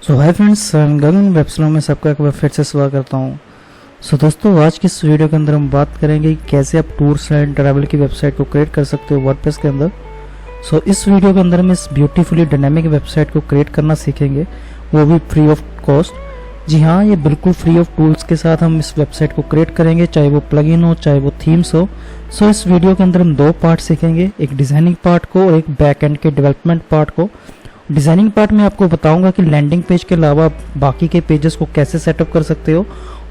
Hi friends, गगन वेबस्लॉ में सबका एक बार फिर से स्वागत करता हूँ। दोस्तों, आज की इस वीडियो के अंदर हम बात करेंगे कि कैसे आप टूर्स एंड ट्रैवल की वेबसाइट को क्रिएट कर सकते हो वर्डप्रेस के अंदर। इस वीडियो के अंदर हम इस ब्यूटीफुली डायनेमिक वेबसाइट को क्रिएट करना सीखेंगे, वो भी फ्री ऑफ कॉस्ट। जी हाँ, ये बिल्कुल फ्री ऑफ टूल्स के साथ हम इस वेबसाइट को क्रिएट करेंगे, चाहे वो प्लगइन हो चाहे वो थीम्स हो। इस वीडियो के अंदर हम दो पार्ट सीखेंगे, एक डिजाइनिंग पार्ट को और एक बैक एंड के डेवलपमेंट पार्ट को। डिजाइनिंग पार्ट में आपको बताऊंगा कि लैंडिंग पेज के अलावा बाकी के पेजेस को कैसे सेटअप कर सकते हो,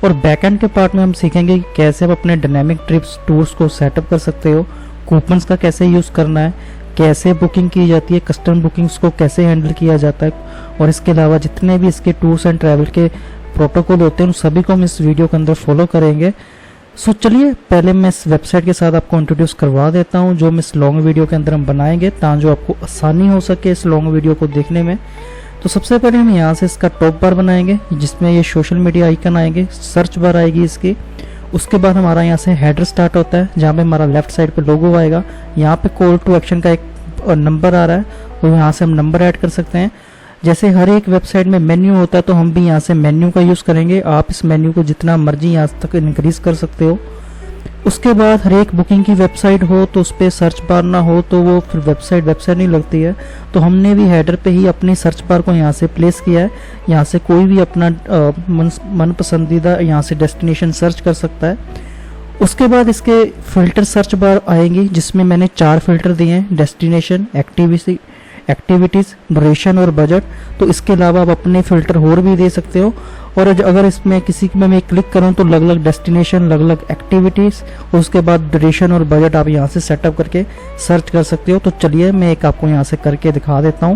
और बैकएंड के पार्ट में हम सीखेंगे कि कैसे आप अपने डायनामिक ट्रिप्स टूर्स को सेटअप कर सकते हो, कूपन्स का कैसे यूज़ करना है, कैसे बुकिंग की जाती है, कस्टम बुकिंग्स को कैसे हैंडल किया जाता है, और इसके अलावा जितने भी इसके टूर्स एंड ट्रैवल के प्रोटोकॉल होते हैं उन सभी को हम इस वीडियो के अंदर फॉलो करेंगे। चलिए पहले मैं इस वेबसाइट के साथ आपको इंट्रोड्यूस करवा देता हूं, जो हम इस लॉन्ग वीडियो के अंदर हम बनाएंगे ताकि आपको आसानी हो सके इस लॉन्ग वीडियो को देखने में। सबसे पहले हम यहाँ से इसका टॉप बार बनाएंगे, जिसमें ये सोशल मीडिया आइकन आएंगे, सर्च बार आएगी इसकी। उसके बाद हमारा यहाँ से हेडर स्टार्ट होता है, जहाँ पे हमारा लेफ्ट साइड पे लोगो आएगा। यहाँ पे कॉल टू एक्शन का एक नंबर आ रहा है, तो यहाँ से हम नंबर ऐड कर सकते हैं। जैसे हर एक वेबसाइट में मेन्यू होता है, तो हम भी यहाँ से मेन्यू का यूज़ करेंगे। आप इस मेन्यू को जितना मर्जी यहाँ तक इंक्रीज कर सकते हो। उसके बाद हर एक बुकिंग की वेबसाइट हो तो उस पर सर्च बार ना हो तो वो फिर वेबसाइट नहीं लगती है। तो हमने भी हेडर पे ही अपनी सर्च बार को यहाँ से प्लेस किया है। यहाँ से कोई भी अपना मन पसंदीदा यहाँ से डेस्टिनेशन सर्च कर सकता है। उसके बाद इसके फिल्टर सर्च बार आएंगी, जिसमें मैंने 4 फिल्टर दिए हैं: डेस्टिनेशन, एक्टिविटीज़, ड्यूरेशन और बजट। तो इसके अलावा आप अपने फिल्टर और भी दे सकते हो। और अगर इसमें किसी में मैं क्लिक करूं तो अलग अलग डेस्टिनेशन, अलग अलग एक्टिविटीज़, उसके बाद ड्यूरेशन और बजट आप यहां से सेटअप करके सर्च कर सकते हो। तो चलिए मैं एक आपको यहां से करके दिखा देता हूं।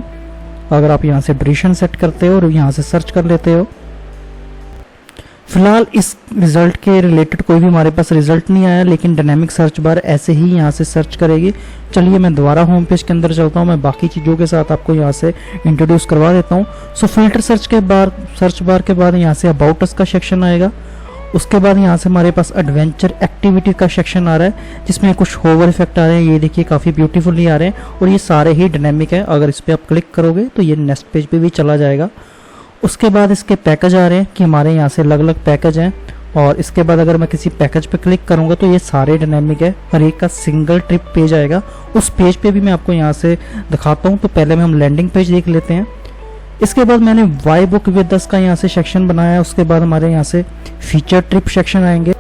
अगर आप यहां से ड्यूरेशन सेट करते हो और यहां से सर्च कर लेते हो, फिलहाल इस रिजल्ट के रिलेटेड कोई भी हमारे पास रिजल्ट नहीं आया, लेकिन डायनामिक सर्च बार ऐसे ही यहाँ से सर्च करेगी। चलिए मैं दोबारा होम पेज के अंदर चलता हूँ, मैं बाकी चीज़ों के साथ आपको यहाँ से इंट्रोड्यूस करवा देता हूँ। फिल्टर सर्च बार के बाद यहाँ से अबाउट अस का सेक्शन आएगा। उसके बाद यहाँ से हमारे पास एडवेंचर एक्टिविटी का सेक्शन आ रहा है, जिसमें कुछ होवर इफेक्ट आ रहे हैं। ये देखिए काफ़ी ब्यूटीफुली आ रहे हैं और ये सारे ही डायनामिक है। अगर इस पर आप क्लिक करोगे तो ये नेक्स्ट पेज पे भी चला जाएगा। उसके बाद इसके पैकेज आ रहे हैं कि हमारे यहाँ से अलग अलग पैकेज हैं। और इसके बाद अगर मैं किसी पैकेज पे क्लिक करूँगा तो ये सारे डायनामिक है, हर एक का सिंगल ट्रिप पेज आएगा। उस पेज पे भी मैं आपको यहाँ से दिखाता हूँ। तो पहले में हम लैंडिंग पेज देख लेते हैं। इसके बाद मैंने वाई बुक विद अस का यहाँ से सेक्शन बनाया है। उसके बाद हमारे यहाँ से फीचर ट्रिप सेक्शन आएंगे।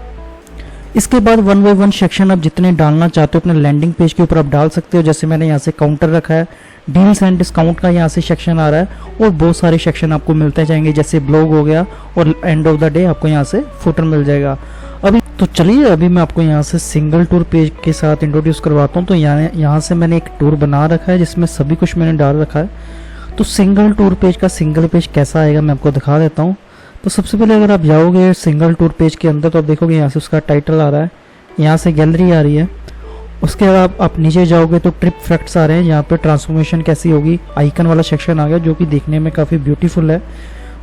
इसके बाद 1 बाय 1 सेक्शन आप जितने डालना चाहते हो अपने लैंडिंग पेज के ऊपर आप डाल सकते हो। जैसे मैंने यहाँ से काउंटर रखा है, डील्स एंड डिस्काउंट का यहाँ से सेक्शन आ रहा है, और बहुत सारे सेक्शन आपको मिलते जाएंगे, जैसे ब्लॉग हो गया, और एंड ऑफ द डे आपको यहाँ से फुटर मिल जाएगा। अभी मैं आपको यहाँ से सिंगल टूर पेज के साथ इंट्रोड्यूस करवाता हूँ। तो यहाँ से मैंने एक टूर बना रखा है, जिसमें सभी कुछ मैंने डाल रखा है। तो सिंगल टूर पेज का सिंगल पेज कैसा आएगा मैं आपको दिखा देता हूँ। तो सबसे पहले अगर आप जाओगे सिंगल टूर पेज के अंदर तो आप देखोगे यहाँ से उसका टाइटल आ रहा है, यहाँ से गैलरी आ रही है। उसके बाद आप नीचे जाओगे तो ट्रिप फैक्ट्स आ रहे हैं, यहाँ पे ट्रांसफॉर्मेशन कैसी होगी, आइकन वाला सेक्शन आ गया जो कि देखने में काफ़ी ब्यूटीफुल है।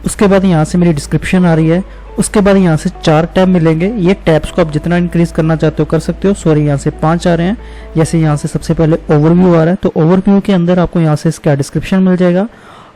उसके बाद यहाँ से मेरी डिस्क्रिप्शन आ रही है। उसके बाद यहाँ से 4 टैब मिलेंगे। ये टैब्स को आप जितना इंक्रीज करना चाहते हो कर सकते हो। सॉरी, यहाँ से 5 आ रहे हैं। जैसे यहाँ से सबसे पहले ओवरव्यू आ रहा है, तो ओवरव्यू के अंदर आपको यहाँ से इसका डिस्क्रिप्शन मिल जाएगा।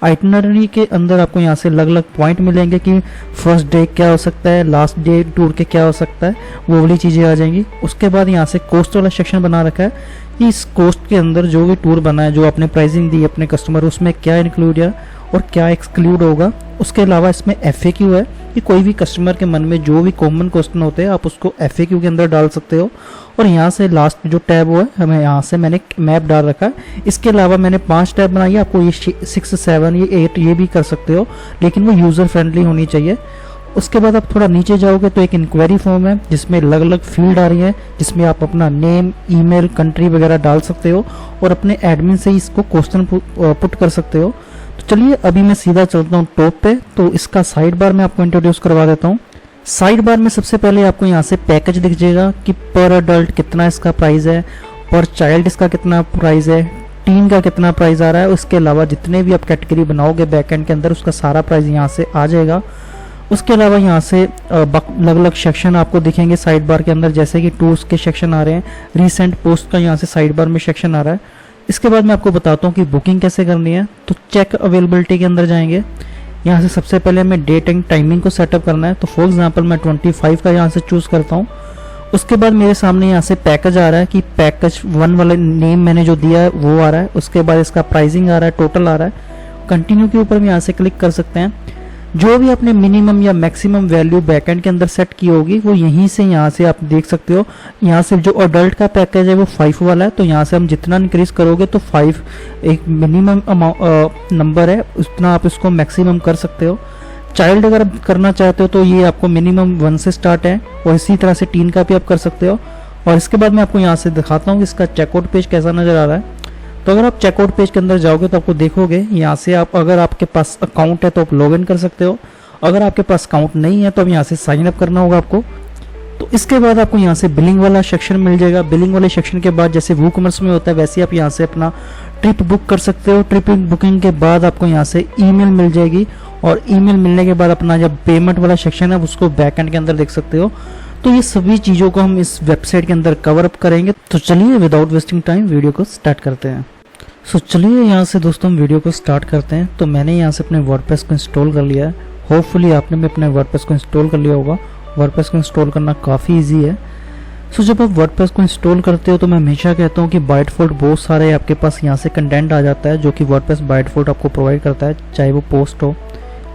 आइटनरी के अंदर आपको यहाँ से अलग अलग पॉइंट मिलेंगे कि फर्स्ट डे क्या हो सकता है, लास्ट डे टूर के क्या हो सकता है, वो वाली चीज़ें आ जाएंगी। उसके बाद यहाँ से कोस्ट वाला सेक्शन बना रखा है कि इस कोस्ट के अंदर जो भी टूर बना है, जो आपने प्राइसिंग दी अपने कस्टमर, उसमें क्या इंक्लूड है और क्या एक्सक्लूड होगा। उसके अलावा इसमें FAQ है कि कोई भी कस्टमर के मन में जो भी कॉमन क्वेश्चन होते हैं आप उसको FAQ के अंदर डाल सकते हो। और यहाँ से लास्ट जो टैब हुआ है हमें यहाँ से मैंने मैप डाल रखा है। इसके अलावा मैंने 5 टैब बनाई है। आपको ये 6, 7, ये 8 ये भी कर सकते हो, लेकिन वो यूज़र फ्रेंडली होनी चाहिए। उसके बाद आप थोड़ा नीचे जाओगे तो एक इंक्वायरी फॉर्म है, जिसमें अलग अलग फील्ड आ रही है, जिसमें आप अपना नेम, ईमेल, कंट्री वगैरह डाल सकते हो और अपने एडमिन से इसको क्वेश्चन पुट कर सकते हो। तो चलिए अभी मैं सीधा चलता हूँ टॉप पे। तो इसका साइड बार मैं आपको इंट्रोड्यूस करवा देता हूँ। साइड बार में सबसे पहले आपको यहाँ से पैकेज दिख जाएगा कि पर अडल्ट कितना इसका प्राइस है, पर चाइल्ड इसका कितना प्राइस है, टीन का कितना प्राइस आ रहा है। उसके अलावा जितने भी आप कैटेगरी बनाओगे बैकएंड के अंदर उसका सारा प्राइस यहाँ से आ जाएगा। उसके अलावा यहाँ से अलग अलग सेक्शन आपको दिखेंगे साइड बार के अंदर, जैसे कि टूर्स के सेक्शन आ रहे हैं, रीसेंट पोस्ट का यहाँ से साइड बार में सेक्शन आ रहा है। इसके बाद मैं आपको बताता हूँ कि बुकिंग कैसे करनी है। तो चेक अवेलेबिलिटी के अंदर जाएंगे। यहाँ से सबसे पहले हमें डेट एंड टाइमिंग को सेटअप करना है। तो फॉर एग्जांपल मैं 25 का यहाँ से चूज़ करता हूँ। उसके बाद मेरे सामने यहाँ से पैकेज आ रहा है कि पैकेज 1 वाला नेम मैंने जो दिया है वो आ रहा है। उसके बाद इसका प्राइसिंग आ रहा है, टोटल आ रहा है। कंटिन्यू के ऊपर हम यहाँ से क्लिक कर सकते हैं। जो भी आपने मिनिमम या मैक्सिमम वैल्यू बैकएंड के अंदर सेट की होगी वो यहीं से यहाँ से आप देख सकते हो। यहाँ से जो अडल्ट का पैकेज है वो 5 वाला है, तो यहाँ से हम जितना इंक्रीज करोगे तो 5 एक मिनिमम नंबर है, उतना आप इसको मैक्सिमम कर सकते हो। चाइल्ड अगर आप करना चाहते हो तो ये आपको मिनिमम 1 से स्टार्ट है, और इसी तरह से 3 का भी आप कर सकते हो। और इसके बाद मैं आपको यहाँ से दिखाता हूँ कि इसका चेकआउट पेज कैसा नज़र आ रहा है। तो अगर आप चेकआउट पेज के अंदर जाओगे तो आपको देखोगे यहाँ से आप, अगर आपके पास अकाउंट है तो आप लॉग इन कर सकते हो। अगर आपके पास अकाउंट नहीं है तो अब यहाँ से साइन अप करना होगा आपको। तो इसके बाद आपको यहाँ से बिलिंग वाला सेक्शन मिल जाएगा। बिलिंग वाले सेक्शन के बाद जैसे वूकॉमर्स में होता है वैसे ही आप यहाँ से अपना ट्रिप बुक कर सकते हो। ट्रिप बुकिंग के बाद आपको यहाँ से ईमेल मिल जाएगी, और ईमेल मिलने के बाद अपना जब पेमेंट वाला सेक्शन है उसको बैक एंड के अंदर देख सकते हो। तो ये सभी चीज़ों को हम इस वेबसाइट के अंदर कवर अप करेंगे। तो चलिए विदाउट वेस्टिंग टाइम वीडियो को स्टार्ट करते हैं। चलिए यहाँ से दोस्तों हम वीडियो को स्टार्ट करते हैं। तो मैंने यहाँ से अपने वर्डप्रेस को इंस्टॉल कर लिया है। होपफुली आपने भी अपने वर्डप्रेस को इंस्टॉल कर लिया होगा। वर्डप्रेस को इंस्टॉल करना काफ़ी इजी है। जब आप वर्डप्रेस को इंस्टॉल करते हो तो मैं हमेशा कहता हूँ कि बाय डिफॉल्ट बहुत सारे आपके पास यहाँ से कंटेंट आ जाता है जो कि वर्डप्रेस बाय डिफॉल्ट आपको प्रोवाइड करता है, चाहे वो पोस्ट हो,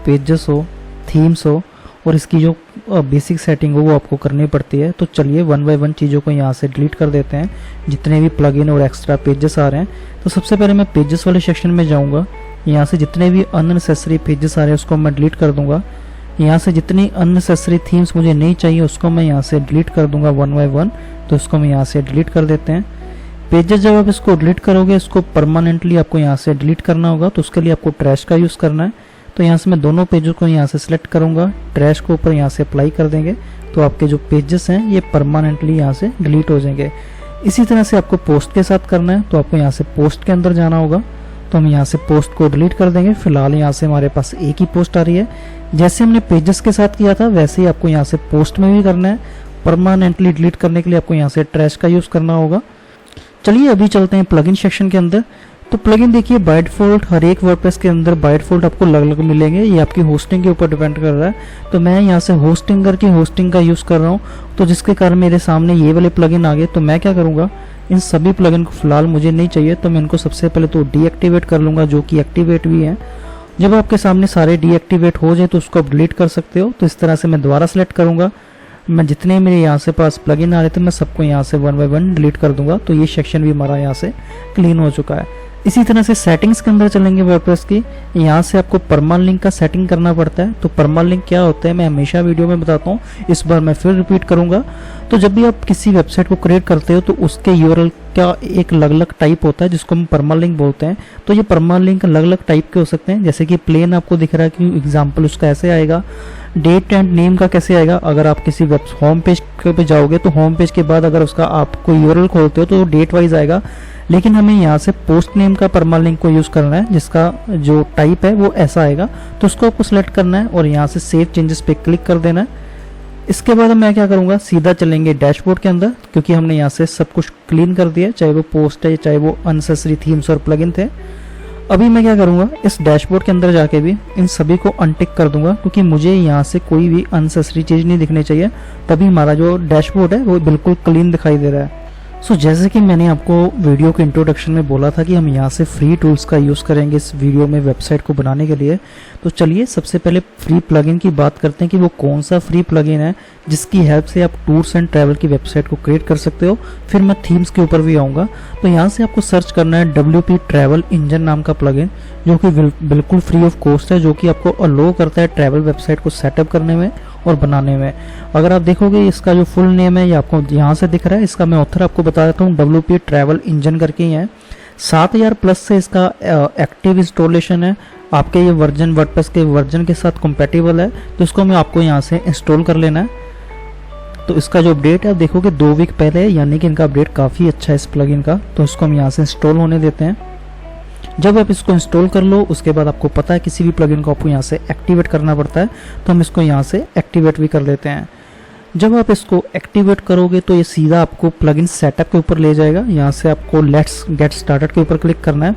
पेजेस हो, थीम्स हो, और इसकी जो बेसिक सेटिंग हो वो आपको करनी पड़ती है। तो चलिए 1 बाय 1 चीज़ों को यहाँ से डिलीट कर देते हैं, जितने भी प्लगइन और एक्स्ट्रा पेजेस आ रहे हैं। तो सबसे पहले मैं पेजेस वाले सेक्शन में जाऊँगा। यहाँ से जितने भी अननेसेसरी पेजेस आ रहे हैं उसको मैं डिलीट कर दूँगा। यहाँ से जितनी अननेसेसरी थीम्स मुझे नहीं चाहिए उसको मैं यहाँ से डिलीट कर दूँगा 1 बाय 1। तो इसको मैं यहाँ से डिलीट कर देते हैं। पेजेस जब आप इसको डिलीट करोगे इसको परमानेंटली आपको यहाँ से डिलीट करना होगा, तो उसके लिए आपको ट्रैश का यूज़ करना है। तो यहाँ से मैं दोनों पेजों को यहाँ से सिलेक्ट करूँगा, ट्रैश को ऊपर यहाँ से अप्लाई कर देंगे, तो आपके जो पेजेस हैं ये परमानेंटली यहाँ से डिलीट हो जाएंगे। इसी तरह से आपको पोस्ट के साथ करना है, तो आपको यहाँ से पोस्ट के अंदर जाना होगा। तो हम यहाँ से पोस्ट को डिलीट कर देंगे। फिलहाल यहाँ से हमारे पास एक ही पोस्ट आ रही है। जैसे हमने पेजेस के साथ किया था वैसे ही आपको यहाँ से पोस्ट में भी करना है। परमानेंटली डिलीट करने के लिए आपको यहाँ से ट्रैश का यूज़ करना होगा। चलिए अभी चलते हैं प्लगइन सेक्शन के अंदर। तो प्लगइन देखिए बाय डिफॉल्ट हर एक वर्डप्रेस के अंदर बाय डिफॉल्ट आपको अलग अलग मिलेंगे, ये आपकी होस्टिंग के ऊपर डिपेंड कर रहा है। तो मैं यहाँ से होस्टिंगर की होस्टिंग का यूज़ कर रहा हूँ, तो जिसके कारण मेरे सामने ये वाले प्लगइन आ गए। तो मैं क्या करूँगा, इन सभी प्लगइन को फिलहाल मुझे नहीं चाहिए, तो मैं इनको सबसे पहले तो डीएक्टिवेट कर लूँगा, जो कि एक्टिवेट भी है। जब आपके सामने सारे डीएक्टिवेट हो जाए तो उसको आप डिलीट कर सकते हो। तो इस तरह से मैं दोबारा सेलेक्ट करूँगा। मैं जितने मेरे यहाँ से पास प्लगइन आ रहे थे मैं सबको यहाँ से 1 बाय 1 डिलीट कर दूंगा। तो ये सेक्शन भी हमारा यहाँ से क्लीन हो चुका है। इसी तरह से सेटिंग्स के अंदर चलेंगे वर्डप्रेस की। यहाँ से आपको परमालिंक का सेटिंग करना पड़ता है। तो परमालिंक क्या होता है मैं हमेशा वीडियो में बताता हूँ, इस बार मैं फिर रिपीट करूँगा। तो जब भी आप किसी वेबसाइट को क्रिएट करते हो तो उसके यूआरएल का एक अलग अलग टाइप होता है जिसको हम परमालिंक बोलते हैं। तो ये परमालिंक अलग अलग टाइप के हो सकते हैं, जैसे कि प्लेन आपको दिख रहा है कि एग्जाम्पल उसका ऐसे आएगा। डेट एंड नेम का कैसे आएगा, अगर आप किसी वेब होम पेज पे जाओगे तो होम पेज के बाद अगर उसका आप कोई यूआरएल खोलते हो तो डेट वाइज आएगा। लेकिन हमें यहाँ से पोस्ट नेम का परमालिंक को यूज़ करना है, जिसका जो टाइप है वो ऐसा आएगा। तो उसको आपको सेलेक्ट करना है और यहाँ से सेव चेंजेस पे क्लिक कर देना है। इसके बाद मैं क्या करूँगा, सीधा चलेंगे डैशबोर्ड के अंदर, क्योंकि हमने यहाँ से सब कुछ क्लीन कर दिया, चाहे वो पोस्ट है चाहे वो अननेसेसरी थीम्स और प्लगइन थे। अभी मैं क्या करूँगा, इस डैशबोर्ड के अंदर जाके भी इन सभी को अनटिक कर दूंगा, क्योंकि मुझे यहाँ से कोई भी अननेसेसरी चीज़ नहीं दिखनी चाहिए। तभी हमारा जो डैशबोर्ड है वो बिल्कुल क्लीन दिखाई दे रहा है। जैसे कि मैंने आपको वीडियो के इंट्रोडक्शन में बोला था कि हम यहाँ से फ्री टूल्स का यूज़ करेंगे इस वीडियो में वेबसाइट को बनाने के लिए। तो चलिए सबसे पहले फ्री प्लगइन की बात करते हैं कि वो कौन सा फ्री प्लगइन है जिसकी हेल्प से आप टूर्स एंड ट्रैवल की वेबसाइट को क्रिएट कर सकते हो। फिर मैं थीम्स के ऊपर भी आऊँगा। तो यहाँ से आपको सर्च करना है WP ट्रैवल इंजन नाम का प्लगइन, जो कि बिल्कुल फ्री ऑफ कॉस्ट है, जो कि आपको अलो करता है ट्रैवल वेबसाइट को सेटअप करने में और बनाने में। अगर आप देखोगे इसका जो फुल नेम है ये आपको यहाँ से दिख रहा है, इसका मैं ऑथर आपको बता देता हूँ, WP ट्रैवल इंजन करके ही है। 7000 प्लस से इसका एक्टिव इंस्टॉलेशन है। आपके ये वर्जन वर्डप्रेस के वर्जन के साथ कंपैटिबल है, तो इसको मैं आपको यहाँ से इंस्टॉल कर लेना है। तो इसका जो अपडेट है आप देखोगे 2 वीक पहले है, यानी कि इनका अपडेट काफ़ी अच्छा है इस प्लगइन का। तो इसको हम यहाँ से इंस्टॉल होने देते हैं। जब आप इसको इंस्टॉल कर लो उसके बाद आपको पता है किसी भी प्लगइन को आपको यहाँ से एक्टिवेट करना पड़ता है, तो हम इसको यहाँ से एक्टिवेट भी कर देते हैं। जब आप इसको एक्टिवेट करोगे तो ये सीधा आपको प्लगइन सेटअप के ऊपर ले जाएगा। यहाँ से आपको लेट्स गेट स्टार्टेड के ऊपर क्लिक करना है।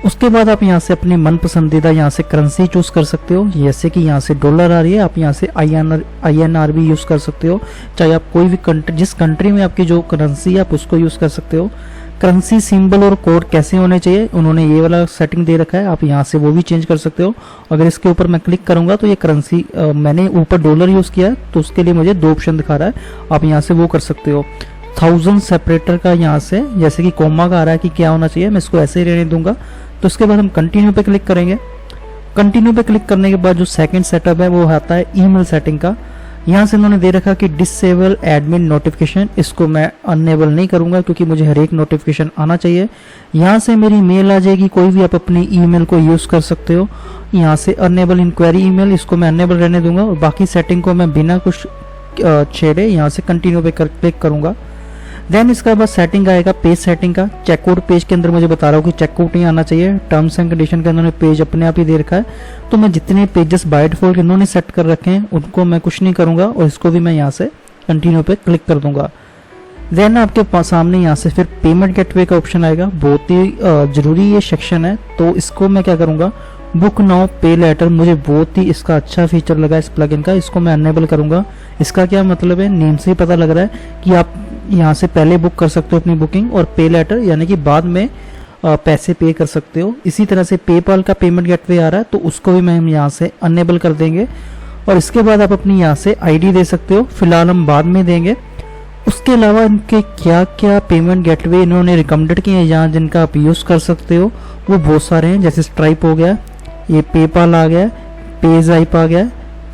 उसके बाद आप यहाँ से अपनी मन पसंदीदा यहाँ से करेंसी चूज कर सकते हो, जैसे कि यहाँ से डॉलर आ रही है, आप यहाँ से INR भी यूज कर सकते हो। चाहे आप कोई भी कंट्री, जिस कंट्री में आपकी जो करेंसी है आप उसको यूज कर सकते हो। करेंसी सिंबल और कोड कैसे होने चाहिए, उन्होंने ये वाला सेटिंग दे रखा है, आप यहाँ से वो भी चेंज कर सकते हो। अगर इसके ऊपर मैं क्लिक करूंगा तो ये करेंसी, मैंने ऊपर डॉलर यूज किया है तो उसके लिए मुझे 2 ऑप्शन दिखा रहा है, आप यहाँ से वो कर सकते हो। 1000 सेपरेटर का यहाँ से जैसे कि कोमा का आ रहा है कि क्या होना चाहिए, मैं इसको ऐसे ही रहने दूंगा। तो उसके बाद हम कंटिन्यू पे क्लिक करेंगे। कंटिन्यू पे क्लिक करने के बाद जो सेकंड सेटअप है वो आता है ईमेल सेटिंग का। यहाँ से उन्होंने दे रखा कि डिसेबल एडमिन नोटिफिकेशन, इसको मैं अनेबल नहीं करूंगा क्योंकि मुझे हर एक नोटिफिकेशन आना चाहिए। यहाँ से मेरी मेल आ जाएगी, कोई भी आप अपनी ईमेल को यूज कर सकते हो। यहाँ से अनेबल इंक्वायरी ईमेल, इसको मैं अनेबल रहने दूंगा और बाकी सेटिंग को मैं बिना कुछ छेड़े यहाँ से कंटिन्यू पे क्लिक करूंगा। देन इसका बाद सेटिंग आएगा पेज सेटिंग का। चेकआउट पेज के अंदर मुझे बता रहा हूँ कि चेकआउट नहीं आना चाहिए, टर्म्स एंड कंडीशन के अंदर पेज अपने आप ही दे रखा है। तो मैं जितने पेजेस बाय डिफॉल्ट इन्होंने सेट कर रखे हैं उनको मैं कुछ नहीं करूंगा और इसको भी मैं यहाँ से कंटिन्यू पे क्लिक कर दूंगा। देन आपके सामने यहाँ से फिर पेमेंट गेटवे का ऑप्शन आएगा, बहुत ही जरूरी ये सेक्शन है। तो इसको मैं क्या करूंगा, बुक नाउ पे लेटर, मुझे बहुत ही इसका अच्छा फीचर लगा इस प्लगइन का, इसको मैं अनेबल करूंगा। इसका क्या मतलब है, नेम से ही पता लग रहा है कि आप यहाँ से पहले बुक कर सकते हो अपनी बुकिंग, और पे लेटर यानी कि बाद में पैसे पे कर सकते हो। इसी तरह से पेपाल का पेमेंट गेटवे आ रहा है तो उसको भी मैं यहाँ से अनेबल कर देंगे। और इसके बाद आप अपनी यहाँ से आईडी दे सकते हो, फिलहाल हम बाद में देंगे। उसके अलावा इनके क्या क्या पेमेंट गेटवे इन्होंने रिकमेंडेड किए हैं यहाँ जिनका आप यूज कर सकते हो वो बहुत सारे हैं। जैसे स्ट्राइप हो गया, ये पेपाल आ गया, पेज़ाइप आ गया,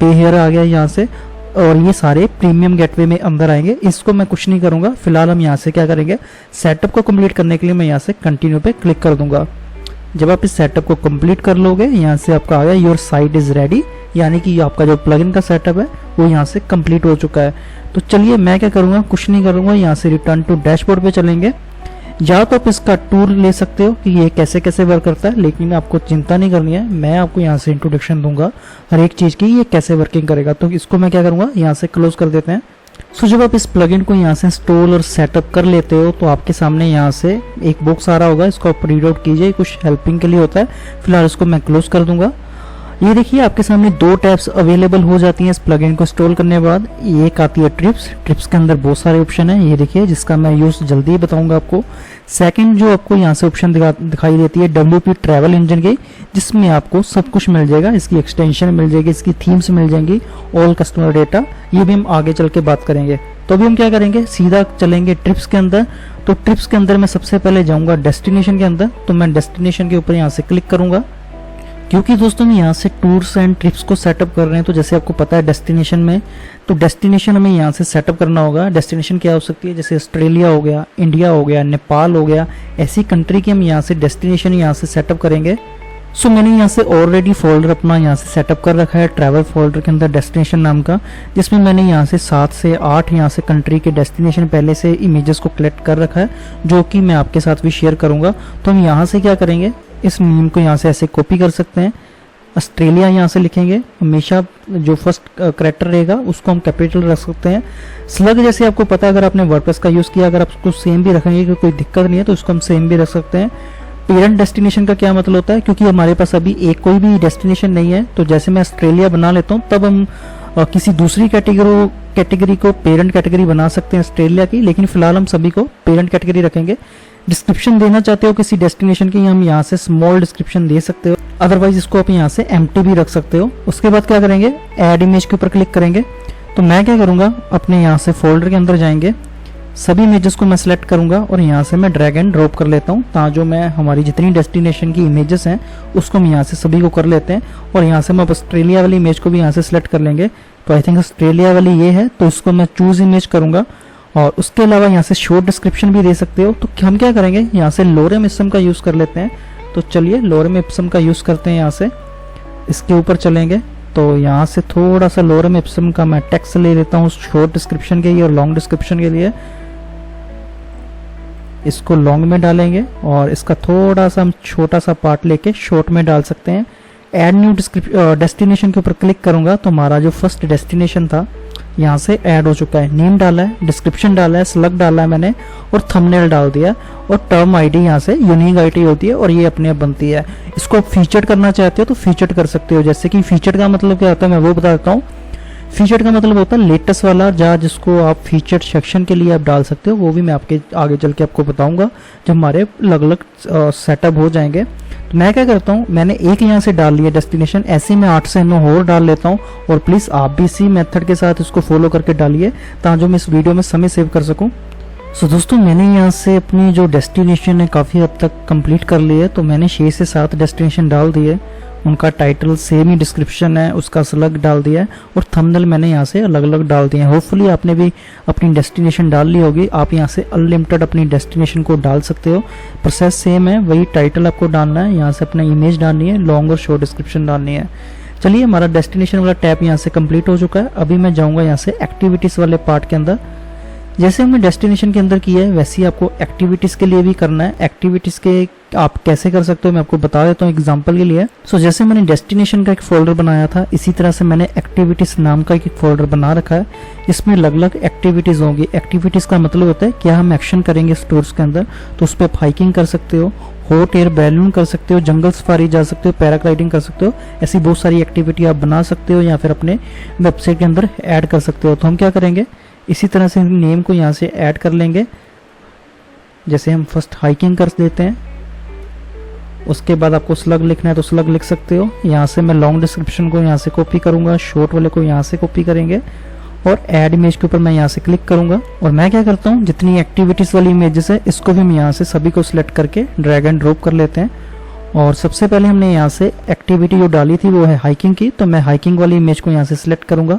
पेहेयर आ गया यहाँ से, और ये सारे प्रीमियम गेटवे में अंदर आएंगे। इसको मैं कुछ नहीं करूंगा, फिलहाल हम यहाँ से क्या करेंगे, सेटअप को कंप्लीट करने के लिए मैं यहाँ से कंटिन्यू पे क्लिक कर दूंगा। जब आप इस सेटअप को कंप्लीट कर लोगे यहाँ से आपका आ गया योर साइट इज रेडी, यानी कि आपका जो प्लगइन का सेटअप है वो यहाँ से कंप्लीट हो चुका है। तो चलिए मैं क्या करूंगा, कुछ नहीं करूंगा, यहाँ से रिटर्न टू डैशबोर्ड पे चलेंगे। या तो आप इसका टूर ले सकते हो कि ये कैसे कैसे वर्क करता है, लेकिन आपको चिंता नहीं करनी है, मैं आपको यहाँ से इंट्रोडक्शन दूंगा हर एक चीज की, ये कैसे वर्किंग करेगा। तो इसको मैं क्या करूंगा, यहाँ से क्लोज कर देते हैं। सो जब आप इस प्लगइन को यहाँ से इंस्टॉल और सेटअप कर लेते हो तो आपके सामने यहाँ से एक बॉक्स आ रहा होगा, इसको आप रीड आउट कीजिए, कुछ हेल्पिंग के लिए होता है। फिलहाल इसको मैं क्लोज कर दूंगा। ये देखिए आपके सामने 2 टैब्स अवेलेबल हो जाती हैं इस प्लगइन को इंस्टॉल करने के बाद। एक आती है ट्रिप्स के अंदर बहुत सारे ऑप्शन है, ये देखिए, जिसका मैं यूज जल्दी ही बताऊंगा आपको। सेकंड जो आपको यहाँ से ऑप्शन दिखाई देती है WP ट्रैवल इंजन की, जिसमें आपको सब कुछ मिल जाएगा, इसकी एक्सटेंशन मिल जाएगी, इसकी थीम्स मिल जाएंगी, ऑल कस्टमर डेटा, ये भी हम आगे चल के बात करेंगे। तो अभी हम क्या करेंगे, सीधा चलेंगे ट्रिप्स के अंदर। तो ट्रिप्स के अंदर मैं सबसे पहले जाऊंगा डेस्टिनेशन के अंदर, तो मैं डेस्टिनेशन के ऊपर यहाँ से क्लिक करूंगा। क्योंकि दोस्तों हम यहाँ से टूर्स एंड ट्रिप्स को सेटअप कर रहे हैं, तो जैसे आपको पता है डेस्टिनेशन में, तो डेस्टिनेशन हमें यहाँ से सेटअप करना होगा। डेस्टिनेशन क्या हो सकती है, जैसे ऑस्ट्रेलिया हो गया, इंडिया हो गया, नेपाल हो गया, ऐसी कंट्री की हम यहाँ से डेस्टिनेशन यहाँ से सेटअप करेंगे। सो मैंने यहाँ से ऑलरेडी फोल्डर अपना यहाँ से सेटअप कर रखा है ट्रैवल फोल्डर के अंदर डेस्टिनेशन नाम का, जिसमें मैंने यहाँ से 7 से 8 यहाँ से कंट्री के डेस्टिनेशन पहले से इमेजेस को कलेक्ट कर रखा है, जो कि मैं आपके साथ भी शेयर करूंगा। तो हम यहाँ से क्या करेंगे, इस नेम को यहाँ से ऐसे कॉपी कर सकते हैं, ऑस्ट्रेलिया यहाँ से लिखेंगे, हमेशा जो फर्स्ट कैरेक्टर रहेगा उसको हम कैपिटल रख सकते हैं। स्लग जैसे आपको पता है, अगर आपने वर्डप्रेस का यूज किया, अगर आप उसको सेम भी रखेंगे तो कोई दिक्कत नहीं है, तो उसको हम सेम भी रख सकते हैं। पेरेंट डेस्टिनेशन का क्या मतलब होता है, क्योंकि हमारे पास अभी कोई भी डेस्टिनेशन नहीं है, तो जैसे मैं ऑस्ट्रेलिया बना लेता हूँ तब हम किसी दूसरी कैटेगरी को पेरेंट कैटेगरी बना सकते हैं ऑस्ट्रेलिया की, लेकिन फिलहाल हम सभी को पेरेंट कैटेगरी रखेंगे। डिस्क्रिप्शन देना चाहते हो किसी डेस्टिनेशन की, हम यहाँ से स्मॉल डिस्क्रिप्शन दे सकते हो, अदरवाइज इसको आप यहाँ से एम्प्टी भी रख सकते हो। उसके बाद क्या करेंगे, ऐड इमेज के ऊपर क्लिक करेंगे। तो मैं क्या करूंगा, अपने यहाँ से फोल्डर के अंदर जाएंगे, सभी इमेजेस को मैं सिलेक्ट करूंगा और यहाँ से मैं ड्रैग एंड ड्रॉप कर लेता हूँ, ताकि जो मैं हमारी जितनी डेस्टिनेशन की इमेजेस हैं उसको हम यहाँ से सभी को कर लेते हैं। और यहाँ से हम ऑस्ट्रेलिया वाली इमेज को भी यहाँ से सिलेक्ट कर लेंगे। तो आई थिंक ऑस्ट्रेलिया वाली ये है, तो इसको मैं चूज इमेज करूंगा। और उसके अलावा यहाँ से शॉर्ट डिस्क्रिप्शन भी दे सकते हो। तो हम क्या करेंगे, यहाँ से लोरेम इप्सम का यूज कर लेते हैं। तो चलिए लोरेम इप्सम का यूज करते हैं, यहाँ से इसके ऊपर चलेंगे। तो यहाँ से थोड़ा सा लोरेम इप्सम का मैं टेक्स्ट ले लेता हूँ शॉर्ट डिस्क्रिप्शन के लिए और लॉन्ग डिस्क्रिप्शन के लिए। इसको लॉन्ग में डालेंगे और इसका थोड़ा सा हम छोटा सा पार्ट लेके शॉर्ट में डाल सकते हैं, ऐड न्यू डेस्टिनेशन के ऊपर क्लिक करूंगा तो हमारा जो फर्स्ट डेस्टिनेशन था यहाँ से ऐड हो चुका है। नेम डाला है, डिस्क्रिप्शन डाला है, स्लग डाला है मैंने और थंबनेल डाल दिया और टर्म आईडी यहाँ से यूनिक आईडी होती है और ये अपने आप बनती है। इसको आप फीचर्ड करना चाहते हो तो फीचर्ड कर सकते हो। जैसे कि फीचर्ड का मतलब क्या होता है मैं वो बता देता हूँ। फीचर्ड का मतलब होता है लेटेस्ट वाला, जहाँ जिसको आप फीचर्ड सेक्शन के लिए आप डाल सकते हो, वो भी मैं आपके आगे चल के आपको बताऊंगा जब हमारे अलग अलग सेटअप हो जाएंगे। तो मैं क्या करता हूँ, मैंने एक यहाँ से डाल लिया डेस्टिनेशन, ऐसे मैं 8 से 9 और डाल लेता हूँ। और प्लीज़ आप भी इसी मेथड के साथ इसको फॉलो करके डालिए ताकि मैं इस वीडियो में समय सेव कर सकूँ। सो दोस्तों मैंने यहाँ से अपनी जो डेस्टिनेशन है काफ़ी हद तक कंप्लीट कर ली है। तो मैंने 6 से 7 डेस्टिनेशन डाल दिए, उनका टाइटल सेम ही डिस्क्रिप्शन है, उसका स्लग डाल दिया है और थंबनेल मैंने यहाँ से अलग अलग डाल दिए हैं। होपफुली आपने भी अपनी डेस्टिनेशन डाल ली होगी। आप यहाँ से अनलिमिटेड अपनी डेस्टिनेशन को डाल सकते हो। प्रोसेस सेम है, वही टाइटल आपको डालना है, यहाँ से अपना इमेज डालनी है, लॉन्ग और शॉर्ट डिस्क्रिप्शन डालनी है। चलिए हमारा डेस्टिनेशन वाला टैब यहाँ से कंप्लीट हो चुका है। अभी मैं जाऊँगा यहाँ से एक्टिविटीज़ वाले पार्ट के अंदर। जैसे हमने डेस्टिनेशन के अंदर किया है वैसे ही आपको एक्टिविटीज़ के लिए भी करना है। एक्टिविटीज़ के आप कैसे कर सकते हो मैं आपको बता देता हूँ एग्जांपल के लिए। सो जैसे मैंने डेस्टिनेशन का एक फोल्डर बनाया था, इसी तरह से मैंने एक्टिविटीज़ नाम का एक फोल्डर बना रखा है। इसमें अलग अलग एक्टिविटीज़ होंगी। एक्टिविटीज़ का मतलब होता है क्या हम एक्शन करेंगे इस टूर्स के अंदर। तो उस पर आप हाइकिंग कर सकते हो, हॉट एयर बैलून कर सकते हो, जंगल सफारी जा सकते हो, पैराग्लाइडिंग कर सकते हो। ऐसी बहुत सारी एक्टिविटी आप बना सकते हो या फिर अपने वेबसाइट के अंदर ऐड कर सकते हो। तो हम क्या करेंगे, इसी तरह से नेम को यहाँ से ऐड कर लेंगे। जैसे हम फर्स्ट हाइकिंग कर देते हैं, उसके बाद आपको स्लग लिखना है तो स्लग लिख सकते हो। यहाँ से मैं लॉन्ग डिस्क्रिप्शन को यहाँ से कॉपी करूँगा, शॉर्ट वाले को यहाँ से कॉपी करेंगे और ऐड इमेज के ऊपर मैं यहाँ से क्लिक करूँगा। और मैं क्या करता हूँ, जितनी एक्टिविटीज़ वाली इमेजेस है इसको भी हम यहाँ से सभी को सिलेक्ट करके ड्रैग एंड ड्रॉप कर लेते हैं। और सबसे पहले हमने यहाँ से एक्टिविटी जो डाली थी वो है हाइकिंग की, तो मैं हाइकिंग वाली इमेज को यहाँ से सिलेक्ट करूँगा।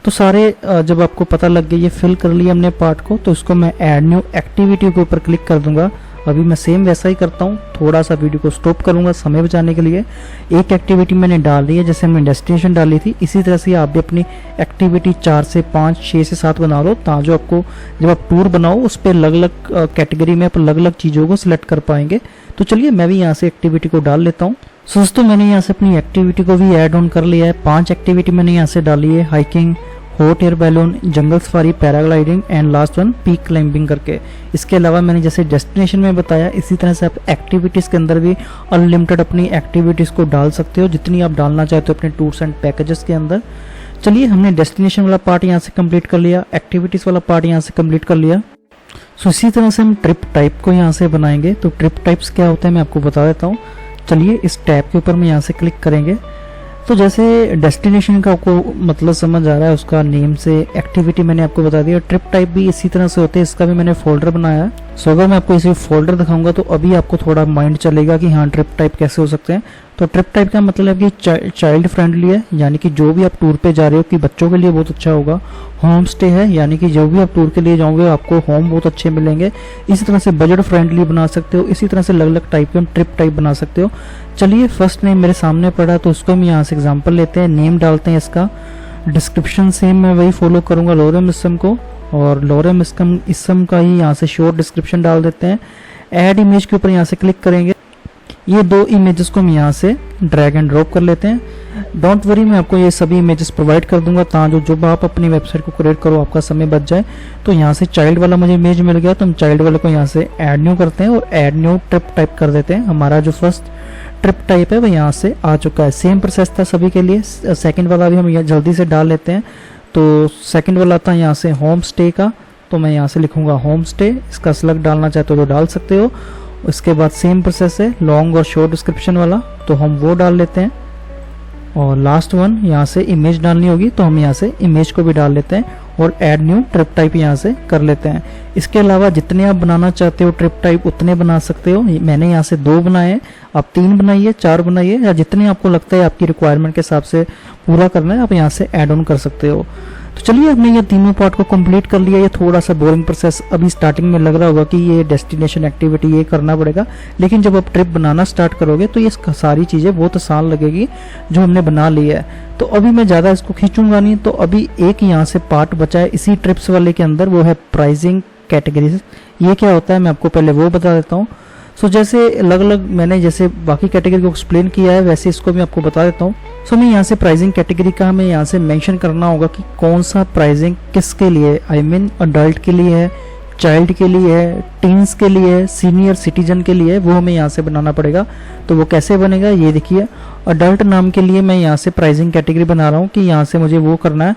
तो सारे जब आपको पता लग गया ये फिल कर लिया हमने पार्ट को, तो इसको मैं ऐड न्यू एक्टिविटी के ऊपर क्लिक कर दूंगा। अभी मैं सेम वैसा ही करता हूँ, थोड़ा सा वीडियो को स्टॉप करूंगा समय बचाने के लिए। एक एक्टिविटी मैंने डाल दी है, जैसे हमने डेस्टिनेशन डाली थी इसी तरह से आप भी अपनी एक्टिविटी 4 से 5, 6 से 7 बना लो, ताकि आपको जब आप टूर बनाओ उस पर अलग अलग कैटेगरी में आप अलग अलग चीज़ों को सिलेक्ट कर पाएंगे। तो चलिए मैं भी यहाँ से एक्टिविटी को डाल लेता हूँ। सो दोस्तों मैंने यहाँ से अपनी एक्टिविटी को भी ऐड ऑन कर लिया है। 5 एक्टिविटी मैंने यहाँ से डाली है, hiking, hot air balloon, jungle safari, paragliding and last one peak climbing करके। इसके अलावा मैंने जैसे डेस्टिनेशन में बताया इसी तरह से आप एक्टिविटीज़ के अंदर भी अनलिमिटेड अपनी एक्टिविटीज़ को डाल सकते हो, जितनी आप डालना चाहते हो अपने टूर्स एंड पैकेजेस के अंदर। चलिए हमने डेस्टिनेशन वाला पार्ट यहाँ से कंप्लीट कर लिया, एक्टिविटीज़ वाला पार्ट यहाँ से कंप्लीट कर लिया। सो इसी तरह से हम ट्रिप टाइप को यहाँ से बनाएंगे। तो ट्रिप टाइप्स क्या होता है मैं आपको बता देता हूँ। चलिए इस टैब के ऊपर मैं यहाँ से क्लिक करेंगे। तो जैसे डेस्टिनेशन का आपको मतलब समझ आ रहा है, उसका नेम से एक्टिविटी मैंने आपको बता दिया। ट्रिप टाइप भी इसी तरह से होते हैं, इसका भी मैंने फोल्डर बनाया है। सो अगर मैं आपको इसे फोल्डर दिखाऊंगा तो अभी आपको थोड़ा माइंड चलेगा कि हाँ ट्रिप टाइप कैसे हो सकते हैं। तो ट्रिप टाइप का मतलब है कि चाइल्ड फ्रेंडली है, यानी कि जो भी आप टूर पे जा रहे हो कि बच्चों के लिए बहुत अच्छा होगा। होम स्टे है, यानी कि जो भी आप टूर के लिए जाओगे आपको होम बहुत अच्छे मिलेंगे। इसी तरह से बजट फ्रेंडली बना सकते हो। इसी तरह से अलग अलग टाइप के हम ट्रिप टाइप बना सकते हो। चलिए फर्स्ट नेम मेरे सामने पड़ा तो उसको हम यहाँ से एग्जाम्पल लेते हैं, नेम डालते हैं इसका। डिस्क्रिप्शन सेम मैं वही फॉलो करूंगा लोरेम इसम को, और लोरेम इसम का ही यहाँ से शॉर्ट डिस्क्रिप्शन डाल देते हैं। ऐड इमेज के ऊपर यहाँ से क्लिक करेंगे। ये 2 इमेजेस को हम यहाँ से ड्रैग एंड ड्रॉप कर लेते हैं। डोंट वरी, मैं आपको ये सभी इमेजेस प्रोवाइड कर दूंगा ताकि जब आप अपनी वेबसाइट को क्रिएट करो आपका समय बच जाए। तो यहाँ से चाइल्ड वाला मुझे इमेज मिल गया, तो हम चाइल्ड वाले को यहाँ से ऐड न्यू करते हैं और ऐड न्यू ट्रिप टाइप कर देते हैं। हमारा जो फर्स्ट ट्रिप टाइप है वो यहाँ से आ चुका है। सेम प्रोसेस था सभी के लिए। सेकंड वाला भी हम यहाँ जल्दी से डाल लेते हैं। तो सेकंड वाला था यहाँ से होम स्टे का, तो मैं यहाँ से लिखूंगा होम स्टे। इसका स्लग डालना चाहते हो तो डाल सकते हो। उसके बाद सेम प्रोसेस है लॉन्ग और शॉर्ट डिस्क्रिप्शन वाला, तो हम वो डाल लेते हैं। और लास्ट वन यहाँ से इमेज डालनी होगी तो हम यहाँ से इमेज को भी डाल लेते हैं और ऐड न्यू ट्रिप टाइप यहाँ से कर लेते हैं। इसके अलावा जितने आप बनाना चाहते हो ट्रिप टाइप उतने बना सकते हो। मैंने यहाँ से 2 बनाए हैं, आप 3 बनाइए, 4 बनाइए, या जितने आपको लगता है आपकी रिक्वायरमेंट के हिसाब से पूरा करना है आप यहाँ से ऐड ऑन कर सकते हो। तो चलिए हमने ये तीनों पार्ट को कंप्लीट कर लिया। ये थोड़ा सा बोरिंग प्रोसेस अभी स्टार्टिंग में लग रहा होगा कि ये डेस्टिनेशन एक्टिविटी ये करना पड़ेगा, लेकिन जब आप ट्रिप बनाना स्टार्ट करोगे तो ये सारी चीज़ें बहुत आसान लगेगी जो हमने बना ली है। तो अभी मैं ज़्यादा इसको खींचूंगा नहीं। तो अभी एक यहाँ से पार्ट बचा है इसी ट्रिप्स वाले के अंदर, वो है प्राइसिंग कैटेगरीज। ये क्या होता है मैं आपको पहले वो बता देता हूँ। सो जैसे अलग अलग मैंने जैसे बाकी कैटेगरी को एक्सप्लेन किया है वैसे इसको मैं आपको बता देता हूँ। सो मैं यहाँ से प्राइसिंग कैटेगरी का हमें यहाँ से मेंशन करना होगा कि कौन सा प्राइसिंग किसके लिए, आई मीन अडल्ट के लिए है, चाइल्ड के लिए है, टीन्स के लिए है, सीनियर सिटीजन के लिए है, वो हमें यहाँ से बनाना पड़ेगा। तो वो कैसे बनेगा ये देखिए, अडल्ट नाम के लिए मैं यहाँ से प्राइसिंग कैटेगरी बना रहा हूँ कि यहाँ से मुझे वो करना है।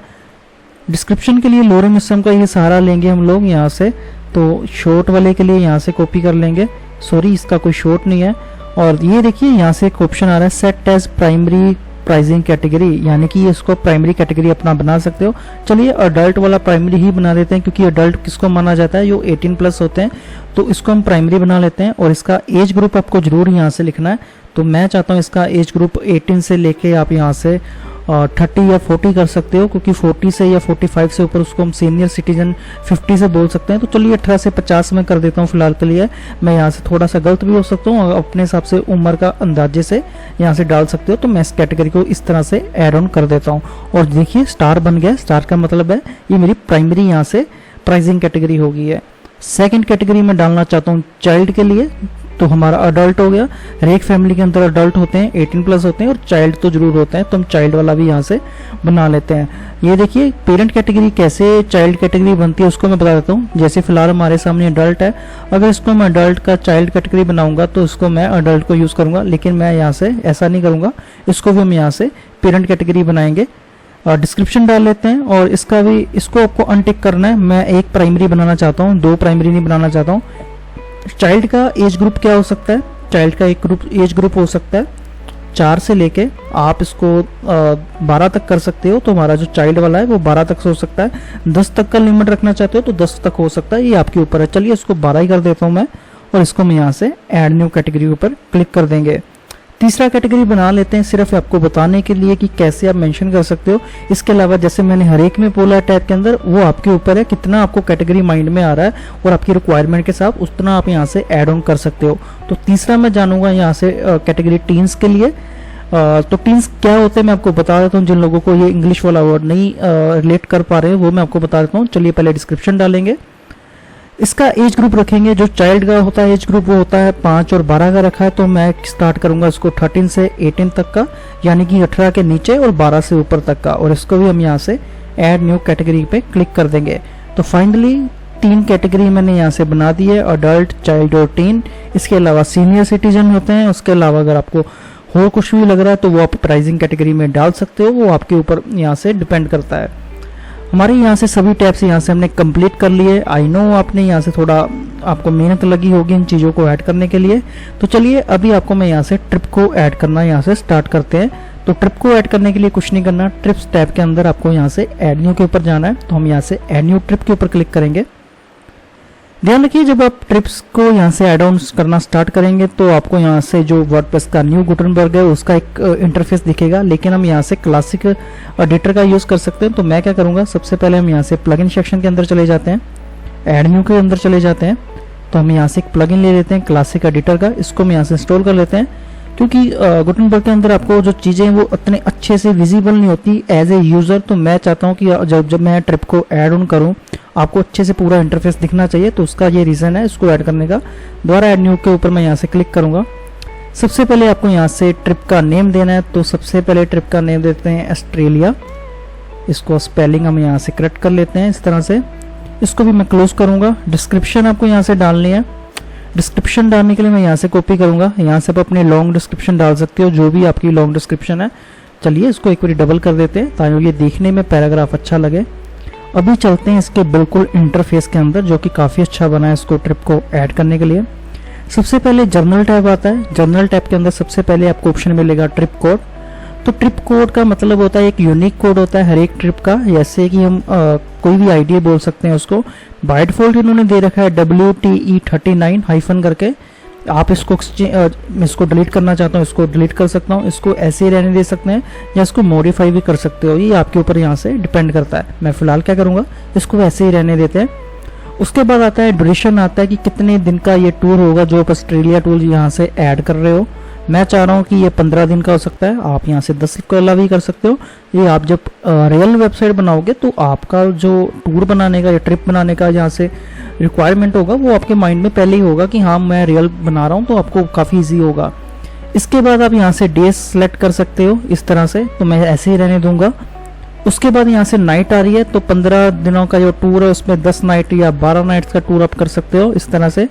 डिस्क्रिप्शन के लिए लोरेम सिस्टम का ये सहारा लेंगे हम लोग यहाँ से, तो शॉर्ट वाले के लिए यहाँ से कॉपी कर लेंगे, सॉरी इसका कोई शॉर्ट नहीं है। और ये देखिए यहाँ से एक ऑप्शन आ रहा है set as primary pricing category, यानी कि इसको प्राइमरी कैटेगरी अपना बना सकते हो। चलिए अडल्ट वाला प्राइमरी ही बना देते हैं, क्योंकि अडल्ट किसको माना जाता है, जो 18 प्लस होते हैं, तो इसको हम प्राइमरी बना लेते हैं। और इसका एज ग्रुप आपको जरूर यहाँ से लिखना है, तो मैं चाहता हूँ इसका एज ग्रुप 18 से लेके आप यहाँ से 30 या 40 कर सकते हो, क्योंकि 40 से या 45 से ऊपर उसको हम सीनियर सिटीजन 50 से बोल सकते हैं। तो चलिए 18 से 50 में कर देता हूँ फिलहाल के लिए। मैं यहाँ से थोड़ा सा गलत भी हो सकता हूँ, अपने हिसाब से उम्र का अंदाजे से यहाँ से डाल सकते हो। तो मैं इस कैटेगरी को इस तरह से ऐड ऑन कर देता हूँ और देखिए स्टार बन गया। स्टार का मतलब है ये मेरी प्राइमरी यहाँ से प्राइसिंग कैटेगरी हो गई है। सेकेंड कैटेगरी में डालना चाहता हूँ चाइल्ड के लिए, तो हमारा अडल्ट हो गया। हर एक फैमिली के अंदर अडल्ट होते हैं, 18 प्लस होते हैं और चाइल्ड तो जरूर होता है, तो हम चाइल्ड वाला भी यहाँ से बना लेते हैं। ये देखिए पेरेंट कैटेगरी कैसे चाइल्ड कैटेगरी बनती है उसको मैं बता देता हूँ। जैसे फिलहाल हमारे सामने अडल्ट है, अगर इसको मैं अडल्ट का चाइल्ड कैटेगरी बनाऊंगा तो इसको मैं अडल्ट को यूज करूंगा, लेकिन मैं यहाँ से ऐसा नहीं करूंगा, इसको भी हम यहाँ से पेरेंट कैटेगरी बनाएंगे। डिस्क्रिप्शन डाल लेते हैं और इसका भी, इसको आपको अनटिक करना है। मैं एक प्राइमरी बनाना चाहता हूँ, 2 प्राइमरी नहीं बनाना चाहता हूँ। चाइल्ड का एज ग्रुप क्या हो सकता है, चाइल्ड का एक ग्रुप एज ग्रुप हो सकता है 4 से लेके आप इसको 12 तक कर सकते हो। तो हमारा जो चाइल्ड वाला है वो 12 तक हो सकता है। 10 तक का लिमिट रखना चाहते हो तो 10 तक हो सकता है, ये आपके ऊपर है। चलिए इसको 12 ही कर देता हूँ मैं, और इसको मैं यहाँ से ऐड न्यू कैटेगरी ऊपर क्लिक कर देंगे। तीसरा कैटेगरी बना लेते हैं सिर्फ आपको बताने के लिए कि कैसे आप मेंशन कर सकते हो। इसके अलावा जैसे मैंने हर एक में बोला टैब के अंदर, वो आपके ऊपर है कितना आपको कैटेगरी माइंड में आ रहा है और आपकी रिक्वायरमेंट के साथ उतना आप यहाँ से ऐड ऑन कर सकते हो। तो तीसरा मैं जानूंगा यहाँ से कैटेगरी टीन्स के लिए। तो टीन्स क्या होते हैं मैं आपको बता देता हूँ, जिन लोगों को ये इंग्लिश वाला वर्ड नहीं रिलेट कर पा रहे हैं वो मैं आपको बता देता हूँ। चलिए पहले डिस्क्रिप्शन डालेंगे, इसका एज ग्रुप रखेंगे। जो चाइल्ड का होता है एज ग्रुप वो होता है 5 और 12 का रखा है, तो मैं स्टार्ट करूंगा इसको 13 से 18 तक का, यानी कि 18 के नीचे और 12 से ऊपर तक का। और इसको भी हम यहाँ से ऐड न्यू कैटेगरी पे क्लिक कर देंगे। तो फाइनली 3 कैटेगरी मैंने यहाँ से बना दी है, अडल्ट, चाइल्ड और टीन। इसके अलावा सीनियर सिटीजन होते हैं। उसके अलावा अगर आपको और कुछ भी लग रहा है तो वो आप प्राइसिंग कैटेगरी में डाल सकते हो, वो आपके ऊपर यहाँ से डिपेंड करता है। हमारे यहाँ से सभी टैब्स यहाँ से हमने कंप्लीट कर लिए। आई नो आपने यहाँ से थोड़ा आपको मेहनत लगी होगी इन चीज़ों को ऐड करने के लिए। तो चलिए अभी आपको मैं यहाँ से ट्रिप को ऐड करना यहाँ से स्टार्ट करते हैं। तो ट्रिप को ऐड करने के लिए कुछ नहीं करना, ट्रिप्स टैब के अंदर आपको यहाँ से ऐड न्यू के ऊपर जाना है। तो हम यहाँ से ऐड न्यू ट्रिप के ऊपर क्लिक करेंगे। ध्यान रखिए जब आप ट्रिप्स को यहाँ से ऐड ऑन करना स्टार्ट करेंगे तो आपको यहाँ से जो वर्डप्रेस का न्यू गुटनबर्ग है उसका एक इंटरफेस दिखेगा, लेकिन हम यहाँ से क्लासिक एडिटर का यूज़ कर सकते हैं। तो मैं क्या करूँगा, सबसे पहले हम यहाँ से प्लगइन सेक्शन के अंदर चले जाते हैं, ऐड न्यू के अंदर चले जाते हैं। तो हम यहाँ से एक प्लगइन ले लेते हैं क्लासिक एडिटर का, इसको हम यहाँ से इंस्टॉल कर लेते हैं। क्योंकि गुटनबर्ग के अंदर आपको जो चीज़ें वो उतने अच्छे से विजिबल नहीं होती एज ए यूज़र, तो मैं चाहता हूँ कि जब मैं ट्रिप को ऐड ऑन करूँ आपको अच्छे से पूरा इंटरफेस दिखना चाहिए। तो उसका ये रीज़न है इसको ऐड करने का। दोबारा ऐड न्यू के ऊपर मैं यहाँ से क्लिक करूँगा। सबसे पहले आपको यहाँ से ट्रिप का नेम देना है, तो सबसे पहले ट्रिप का नेम देते हैं ऑस्ट्रेलिया। इसको स्पेलिंग हम यहाँ से करेक्ट कर लेते हैं इस तरह से। इसको भी मैं क्लोज करूँगा। डिस्क्रिप्शन आपको यहाँ से डालनी है। डिस्क्रिप्शन डालने के लिए मैं यहाँ से कॉपी करूँगा, यहाँ से आप अपने लॉन्ग डिस्क्रिप्शन डाल सकते हो, जो भी आपकी लॉन्ग डिस्क्रिप्शन है। चलिए इसको एक बार डबल कर देते हैं ताकि ये देखने में पैराग्राफ अच्छा लगे। अभी चलते हैं इसके बिल्कुल इंटरफेस के अंदर, जो कि काफ़ी अच्छा बना है इसको ट्रिप को ऐड करने के लिए। सबसे पहले जर्नल टैब आता है। जर्नल टैब के अंदर सबसे पहले आपको ऑप्शन मिलेगा ट्रिप कोड। तो ट्रिप कोड का मतलब होता है एक यूनिक कोड होता है हर एक ट्रिप का, जैसे कि हम कोई भी आईडी बोल सकते हैं उसको। बाय डिफॉल्ट इन्होंने दे रखा है WTE39 हाइफन करके। आप इसको डिलीट करना चाहता हूँ इसको डिलीट कर सकता हूँ, इसको ऐसे ही रहने दे सकते हैं या इसको मॉडिफाई भी कर सकते हो, ये आपके ऊपर यहाँ से डिपेंड करता है। मैं फिलहाल क्या करूँगा, इसको वैसे ही रहने देते हैं। उसके बाद आता है ड्यूरेशन, आता है कि कितने दिन का ये टूर होगा जो आप ऑस्ट्रेलिया टूर यहाँ से ऐड कर रहे हो। मैं चाह रहा हूँ कि ये 15 दिन का हो सकता है, आप यहाँ से 10 वाला भी कर सकते हो। ये आप जब रियल वेबसाइट बनाओगे तो आपका जो टूर बनाने का या ट्रिप बनाने का यहाँ से रिक्वायरमेंट होगा वो आपके माइंड में पहले ही होगा कि हाँ मैं रियल बना रहा हूँ, तो आपको काफ़ी ईजी होगा। इसके बाद आप यहाँ से डेज सेलेक्ट कर सकते हो इस तरह से, तो मैं ऐसे ही रहने दूंगा। उसके बाद यहाँ से नाइट आ रही है, तो 15 दिनों का जो टूर है उसमें 10 नाइट या 12 नाइट्स का टूर आप कर सकते हो इस तरह से।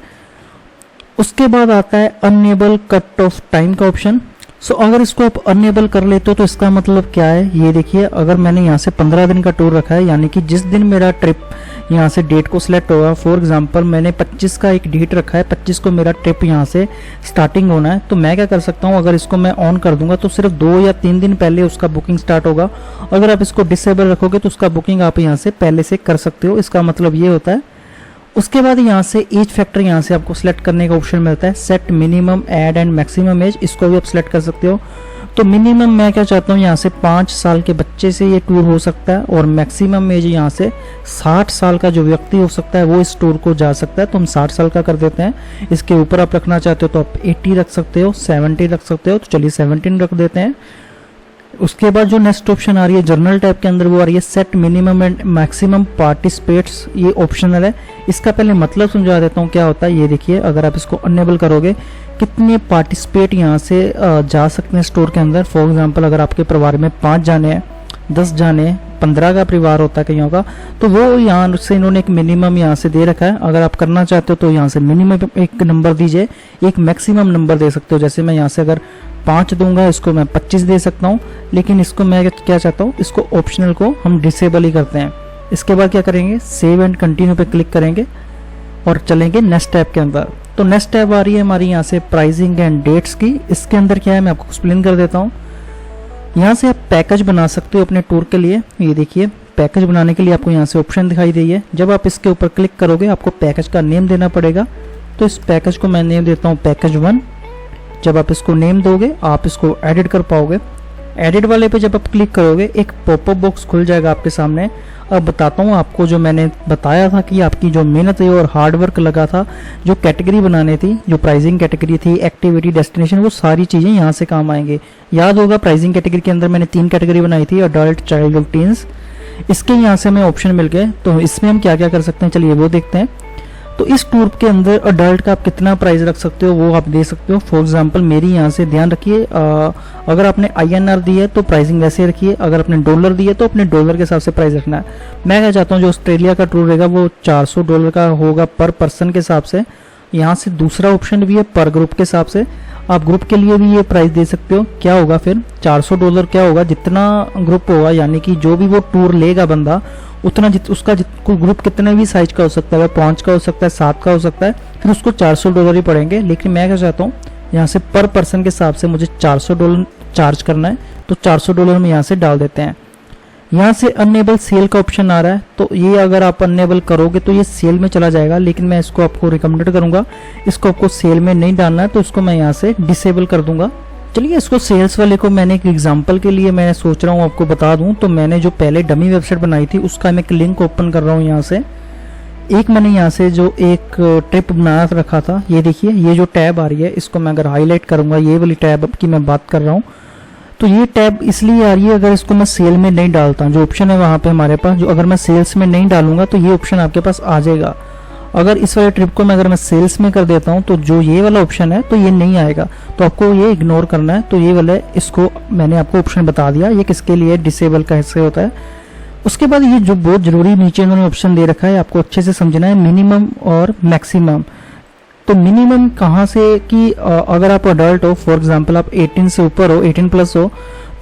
उसके बाद आता है अनएबल कट ऑफ टाइम का ऑप्शन। सो अगर इसको आप अनएबल कर लेते हो तो इसका मतलब क्या है, ये देखिए अगर मैंने यहाँ से 15 दिन का टूर रखा है, यानी कि जिस दिन मेरा ट्रिप यहाँ से डेट को सिलेक्ट होगा, फॉर एग्जांपल मैंने 25 का एक डेट रखा है, 25 को मेरा ट्रिप यहाँ से स्टार्टिंग होना है, तो मैं क्या कर सकता हूँ, अगर इसको मैं ऑन कर दूंगा तो सिर्फ 2 या 3 दिन पहले उसका बुकिंग स्टार्ट होगा। अगर आप इसको डिसेबल रखोगे तो उसका बुकिंग आप यहाँ से पहले से कर सकते हो, इसका मतलब ये होता है। उसके बाद यहाँ से एज फैक्टर यहाँ से आपको सिलेक्ट करने का ऑप्शन मिलता है, set minimum add and maximum age, इसको भी आप सिलेक्ट कर सकते हो। तो मिनिमम मैं क्या चाहता हूँ, यहाँ से 5 साल के बच्चे से ये टूर हो सकता है, और मैक्सिमम एज यहाँ से 60 साल का जो व्यक्ति हो सकता है वो इस टूर को जा सकता है, तो हम 60 साल का कर देते हैं। इसके ऊपर आप रखना चाहते हो तो आप 80 रख सकते हो, 70 रख सकते हो, तो चलिए 17 रख देते हैं। उसके बाद जो नेक्स्ट ऑप्शन आ रही है जर्नल टाइप के अंदर, वो आ रही है set minimum and maximum participates, ये ऑप्शनल है। इसका पहले मतलब समझा देता हूँ क्या होता है। ये देखिए अगर आप इसको अनेबल करोगे, कितने पार्टिसिपेट यहाँ से जा सकते हैं स्टोर के अंदर। फॉर एग्जांपल अगर आपके परिवार में 5 जाने हैं, 10 जाने, 15 का परिवार होता है कईयों का, तो वो यहाँ से इन्होंने एक मिनिमम यहाँ से दे रखा है। अगर आप करना चाहते हो तो यहाँ से मिनिमम एक नंबर दीजिए, एक मैक्सिमम नंबर दे सकते हो। जैसे मैं यहाँ से अगर 5 दूंगा, इसको मैं 25 दे सकता हूँ, लेकिन इसको मैं क्या चाहता हूँ, इसको ऑप्शनल को हम डिसेबल ही करते हैं। इसके बाद क्या करेंगे, सेव एंड कंटिन्यू पे क्लिक करेंगे और चलेंगे नेक्स्ट टैब के अंदर। तो नेक्स्ट टैब आ रही है हमारी यहाँ से प्राइसिंग एंड डेट्स की। इसके अंदर क्या है मैं आपको एक्सप्लेन कर देता हूँ। यहाँ से आप पैकेज बना सकते हो अपने टूर के लिए। ये देखिए पैकेज बनाने के लिए आपको यहाँ से ऑप्शन दिखाई दी है। जब आप इसके ऊपर क्लिक करोगे आपको पैकेज का नेम देना पड़ेगा। तो इस पैकेज को मैं नेम देता हूँ पैकेज 1। जब आप इसको नेम दोगे आप इसको एडिट कर पाओगे। एडिट वाले पे जब आप क्लिक करोगे एक पॉपअप बॉक्स खुल जाएगा आपके सामने। अब बताता हूँ आपको, जो मैंने बताया था कि आपकी जो मेहनत है और हार्ड वर्क लगा था, जो कैटेगरी बनाने थी, जो प्राइसिंग कैटेगरी थी, एक्टिविटी, डेस्टिनेशन, वो सारी चीज़ें यहाँ से काम आएंगे। याद होगा प्राइसिंग कैटेगरी के अंदर मैंने 3 कैटेगरी बनाई थी, अडल्ट, चाइल्ड और टीन्स। इसके यहाँ से हमें ऑप्शन मिल गए, तो इसमें हम क्या क्या कर सकते हैं चलिए वो देखते हैं। तो इस टूर के अंदर अडल्ट का आप कितना प्राइस रख सकते हो वो आप दे सकते हो। फॉर एग्जांपल मेरी यहाँ से ध्यान रखिए, अगर आपने INR दी है तो प्राइसिंग वैसे रखिए, अगर आपने डॉलर दी है तो अपने डॉलर के हिसाब से प्राइस रखना है। मैं क्या चाहता हूँ जो ऑस्ट्रेलिया का टूर रहेगा वो $400 का होगा पर पर्सन के हिसाब से। यहाँ से दूसरा ऑप्शन भी है पर ग्रुप के हिसाब से, आप ग्रुप के लिए भी ये प्राइस दे सकते हो। क्या होगा फिर $400 क्या होगा, जितना ग्रुप होगा यानी कि जो भी वो टूर लेगा बंदा उतना उसका ग्रुप कितने भी साइज का हो सकता है, 5 का हो सकता है, 7 का हो सकता है, फिर उसको $400 ही पड़ेंगे। लेकिन मैं क्या चाहता हूँ यहाँ से पर पर्सन के हिसाब से मुझे $400 चार्ज करना है, तो $400 हम यहाँ से डाल देते हैं। यहाँ से अनेबल सेल का ऑप्शन आ रहा है, तो ये अगर आप अनेबल करोगे तो ये सेल में चला जाएगा, लेकिन मैं इसको आपको रिकमेंडेड करूंगा इसको आपको सेल में नहीं डालना है, तो इसको मैं यहाँ से डिसेबल कर दूंगा। चलिए इसको सेल्स वाले को मैंने एक एग्जांपल के लिए मैं सोच रहा हूँ आपको बता दूं। तो मैंने जो पहले डमी वेबसाइट बनाई थी उसका मैं एक लिंक ओपन कर रहा हूँ यहाँ से। एक मैंने यहाँ से जो एक ट्रिप बना रखा था, ये देखिए ये जो टैब आ रही है इसको मैं अगर हाईलाइट करूंगा, ये वाली टैब की मैं बात कर रहा हूँ, तो ये टैब इसलिए आ रही है अगर इसको मैं सेल में नहीं डालता, जो ऑप्शन है वहाँ पे हमारे पास, जो अगर मैं सेल्स में नहीं डालूंगा तो ये ऑप्शन आपके पास आ जाएगा। अगर इस वाले ट्रिप को मैं अगर मैं सेल्स में कर देता हूँ तो जो ये वाला ऑप्शन है तो ये नहीं आएगा, तो आपको ये इग्नोर करना है। तो ये वाला इसको मैंने आपको ऑप्शन बता दिया, ये किसके लिए डिसेबल कैसे होता है। उसके बाद ये जो बहुत जरूरी नीचे इन्होंने ऑप्शन दे रखा है, आपको अच्छे से समझना है, मिनिमम और मैक्सिमम। तो मिनिमम कहाँ से कि अगर आप अडल्ट हो, फॉर एग्जांपल आप 18 से ऊपर हो, 18 प्लस हो,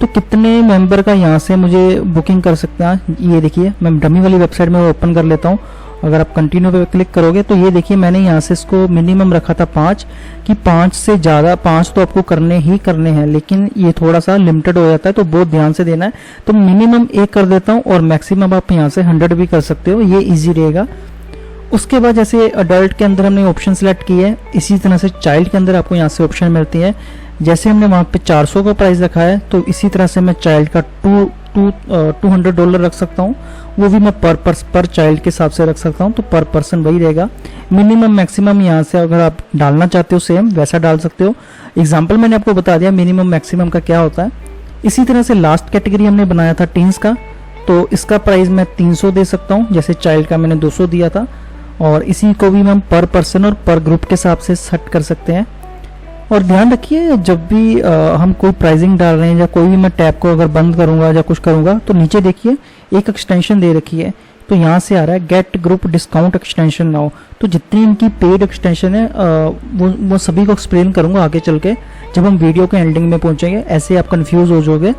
तो कितने मेंबर का यहाँ से मुझे बुकिंग कर सकते हैं। ये देखिए मैं डमी वाली वेबसाइट में ओपन कर लेता हूँ। अगर आप कंटिन्यू पे क्लिक करोगे तो ये देखिए मैंने यहाँ से इसको मिनिमम रखा था 5, कि 5 से ज़्यादा 5 तो आपको करने ही करने हैं, लेकिन ये थोड़ा सा लिमिटेड हो जाता है तो बहुत ध्यान से देना है। तो मिनिमम 1 कर देता हूँ और मैक्सिमम आप यहाँ से 100 भी कर सकते हो, ये ईजी रहेगा। उसके बाद जैसे अडल्ट के अंदर हमने ऑप्शन सेलेक्ट किए है, इसी तरह से चाइल्ड के अंदर आपको यहाँ से ऑप्शन मिलती है। जैसे हमने वहाँ पे 400 का प्राइस रखा है, तो इसी तरह से मैं चाइल्ड का $200 रख सकता हूँ, वो भी मैं पर चाइल्ड के हिसाब से रख सकता हूँ, तो पर पर्सन वही रहेगा। मिनिमम मैक्सिमम यहाँ से अगर आप डालना चाहते हो सेम वैसा डाल सकते हो। एग्जाम्पल मैंने आपको बता दिया मिनिमम मैक्सिमम का क्या होता है। इसी तरह से लास्ट कैटेगरी हमने बनाया था टीन्स का, तो इसका प्राइस मैं 300 दे सकता हूँ, जैसे चाइल्ड का मैंने 200 दिया था। और इसी को भी हम पर पर्सन और पर ग्रुप के हिसाब से सेट कर सकते हैं। और ध्यान रखिए जब भी हम कोई प्राइसिंग डाल रहे हैं या कोई भी मैं टैब को अगर बंद करूंगा या कुछ करूंगा तो नीचे देखिए एक एक्सटेंशन दे रखी है, तो यहाँ से आ रहा है get group discount extension now. तो जितनी इनकी पेड एक्सटेंशन है वो सभी को एक्सप्लेन करूंगा आगे चल के जब हम वीडियो के एंडिंग में पहुंचेंगे, ऐसे आप कंफ्यूज हो जाओगे।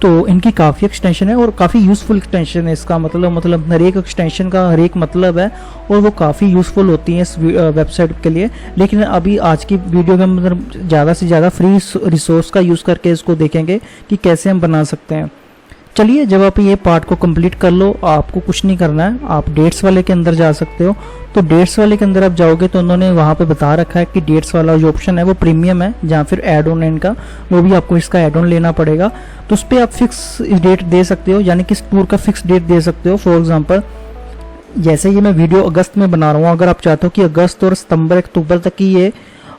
तो इनकी काफ़ी एक्सटेंशन है और काफ़ी यूज़फुल एक्सटेंशन है। इसका मतलब हर एक एक्सटेंशन का हर एक मतलब है और वो काफ़ी यूज़फुल होती है इस वेबसाइट के लिए। लेकिन अभी आज की वीडियो में मतलब ज़्यादा से ज़्यादा फ्री रिसोर्स का यूज़ करके इसको देखेंगे कि कैसे हम बना सकते हैं। चलिए जब आप ये पार्ट को कंप्लीट कर लो, आपको कुछ नहीं करना है, आप डेट्स वाले के अंदर जा सकते हो। तो डेट्स वाले के अंदर आप जाओगे तो उन्होंने वहाँ पे बता रखा है कि डेट्स वाला जो ऑप्शन है वो प्रीमियम है, जहाँ फिर एड ऑन है इनका, वो भी आपको इसका एड ऑन लेना पड़ेगा। तो उस पर आप फिक्स डेट दे सकते हो, यानी कि इस टूर का फिक्स डेट दे सकते हो। फॉर एग्जाम्पल जैसे ये मैं वीडियो अगस्त में बना रहा हूँ, अगर आप चाहते हो कि अगस्त और सितंबर अक्टूबर तक की ये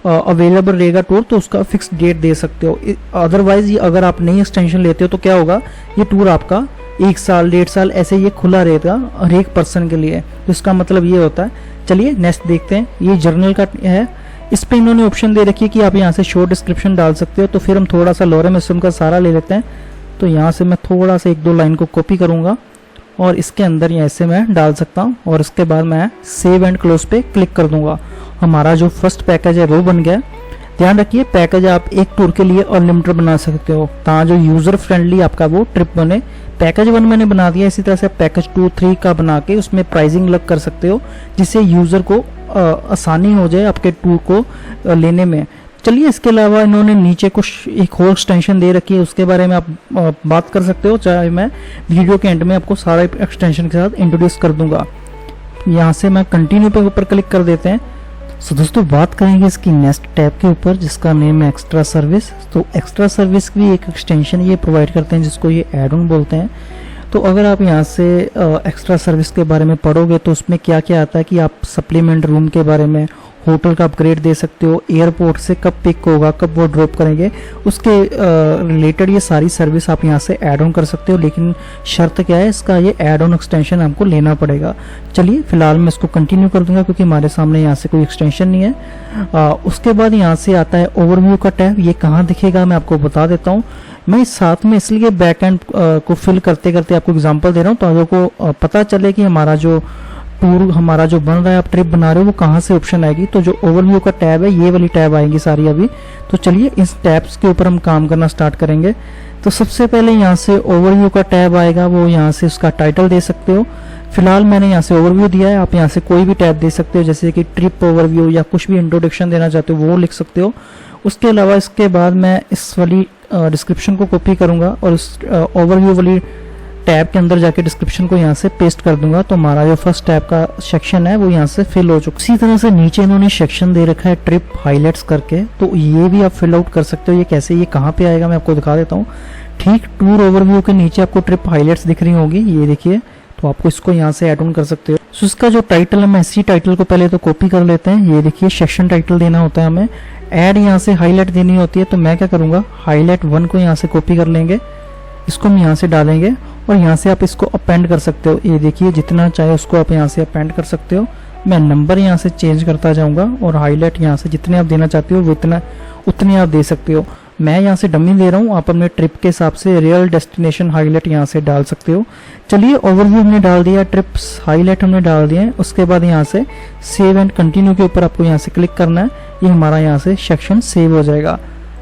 अवेलेबल रहेगा टूर, तो उसका फिक्स डेट दे सकते हो। अदरवाइज ये अगर आप नई एक्सटेंशन लेते हो तो क्या होगा, ये टूर आपका 1 साल 1.5 साल ऐसे ये खुला रहेगा हर एक पर्सन के लिए। तो इसका मतलब ये होता है। चलिए नेक्स्ट देखते हैं, ये जर्नल का है। इस पे इन्होंने ऑप्शन दे रखी है कि आप यहाँ से शॉर्ट डिस्क्रिप्शन डाल सकते हो। तो फिर हम थोड़ा सा लॉरेम एसएम का सारा ले लेते हैं। तो यहाँ से मैं थोड़ा सा 1-2 लाइन को कॉपी करूँगा और इसके अंदर यहाँ से मैं डाल सकता हूँ और इसके बाद मैं सेव एंड क्लोज पे क्लिक कर दूंगा। हमारा जो फर्स्ट पैकेज है वो बन गया। ध्यान रखिए पैकेज आप एक टूर के लिए अनलिमिटेड बना सकते हो, ताकि जो यूजर फ्रेंडली आपका वो ट्रिप बने। पैकेज 1 मैंने बना दिया, इसी तरह से पैकेज 2, 3 का बना के उसमें प्राइसिंग अलग कर सकते हो, जिससे यूजर को आसानी हो जाए आपके टूर को लेने में। चलिए इसके अलावा इन्होंने नीचे कुछ एक और एक्सटेंशन दे रखी है, उसके बारे में आप बात कर सकते हो, चाहे मैं वीडियो के एंड में आपको सारा एक्सटेंशन के साथ इंट्रोड्यूस कर दूंगा। यहाँ से मैं कंटिन्यू पे ऊपर क्लिक कर देते हैं। सो दोस्तों बात करेंगे इसकी नेक्स्ट टैब के ऊपर जिसका नेम है एक्स्ट्रा सर्विस। तो एक्स्ट्रा सर्विस भी एक एक्सटेंशन ये प्रोवाइड करते हैं जिसको ये एड ऑन बोलते हैं। तो अगर आप यहाँ से एक्स्ट्रा सर्विस के बारे में पढ़ोगे तो उसमें क्या क्या आता है कि आप सप्लीमेंट रूम के बारे में, होटल का अपग्रेड दे सकते हो, एयरपोर्ट से कब पिक होगा, कब वो ड्रॉप करेंगे, उसके रिलेटेड ये सारी सर्विस आप यहाँ से ऐड ऑन कर सकते हो। लेकिन शर्त क्या है, इसका ये ऐड ऑन एक्सटेंशन हमको लेना पड़ेगा। चलिए फिलहाल मैं इसको कंटिन्यू कर दूंगा क्योंकि हमारे सामने यहाँ से कोई एक्सटेंशन नहीं है। उसके बाद यहाँ से आता है ओवरव्यू का टैब। ये कहाँ दिखेगा मैं आपको बता देता हूँ। मैं इस साथ में इसलिए बैक एंड को फिल करते करते आपको एग्जांपल दे रहा हूँ तो आपको पता चले कि हमारा जो टूर हमारा जो बन रहा है, आप ट्रिप बना रहे हो, वो कहाँ से ऑप्शन आएगी। तो जो ओवरव्यू का टैब है ये वाली टैब आएगी सारी अभी। तो चलिए इस टैब्स के ऊपर हम काम करना स्टार्ट करेंगे। तो सबसे पहले यहाँ से ओवरव्यू का टैब आएगा, वो यहाँ से उसका टाइटल दे सकते हो। फिलहाल मैंने यहाँ से ओवरव्यू दिया है, आप यहाँ से कोई भी टैब दे सकते हो, जैसे कि ट्रिप ओवरव्यू या कुछ भी इंट्रोडक्शन देना चाहते हो वो लिख सकते हो। उसके अलावा इसके बाद मैं इस वाली डिस्क्रिप्शन को कॉपी करूंगा और इस ओवरव्यू वाली टैब के अंदर जाके डिस्क्रिप्शन को यहाँ से पेस्ट कर दूंगा। तो हमारा जो फर्स्ट टैब का सेक्शन है वो यहाँ से फिल हो चुका। इसी तरह से नीचे इन्होंने सेक्शन दे रखा है ट्रिप हाईलाइट्स करके, तो ये भी आप फिल आउट कर सकते हो। ये कैसे, ये कहाँ पे आएगा मैं आपको दिखा देता हूँ। ठीक टूर ओवरव्यू के नीचे आपको ट्रिप हाईलाइट्स दिख रही होगी, ये देखिए। तो आपको इसको यहाँ से ऐड ऑन कर सकते हो। तो इसका जो टाइटल है, मैं इसी टाइटल को पहले तो कॉपी कर लेते हैं। ये देखिए सेक्शन टाइटल देना होता है हमें, ऐड यहाँ से हाईलाइट देनी होती है। तो मैं क्या करूँगा, हाईलाइट 1 को यहाँ से कॉपी कर लेंगे, इसको हम यहाँ से डालेंगे और यहाँ से आप इसको अपेंड कर सकते हो। ये देखिए जितना चाहे उसको आप यहाँ से अपेंड कर सकते हो। मैं नंबर यहाँ से चेंज करता जाऊँगा और हाईलाइट यहाँ से जितने आप देना चाहते हो वो उतने आप दे सकते हो। मैं यहाँ से डमी दे रहा हूँ, आप अपने ट्रिप के हिसाब से रियल डेस्टिनेशन हाईलाइट यहाँ से डाल सकते हो। चलिए ओवरव्यू हमने डाल दिया, ट्रिप्स हाईलाइट हमने डाल दिए। उसके बाद यहाँ से सेव एंड कंटिन्यू के ऊपर आपको यहाँ से क्लिक करना है, ये हमारा यहाँ से सेक्शन सेव हो जाएगा।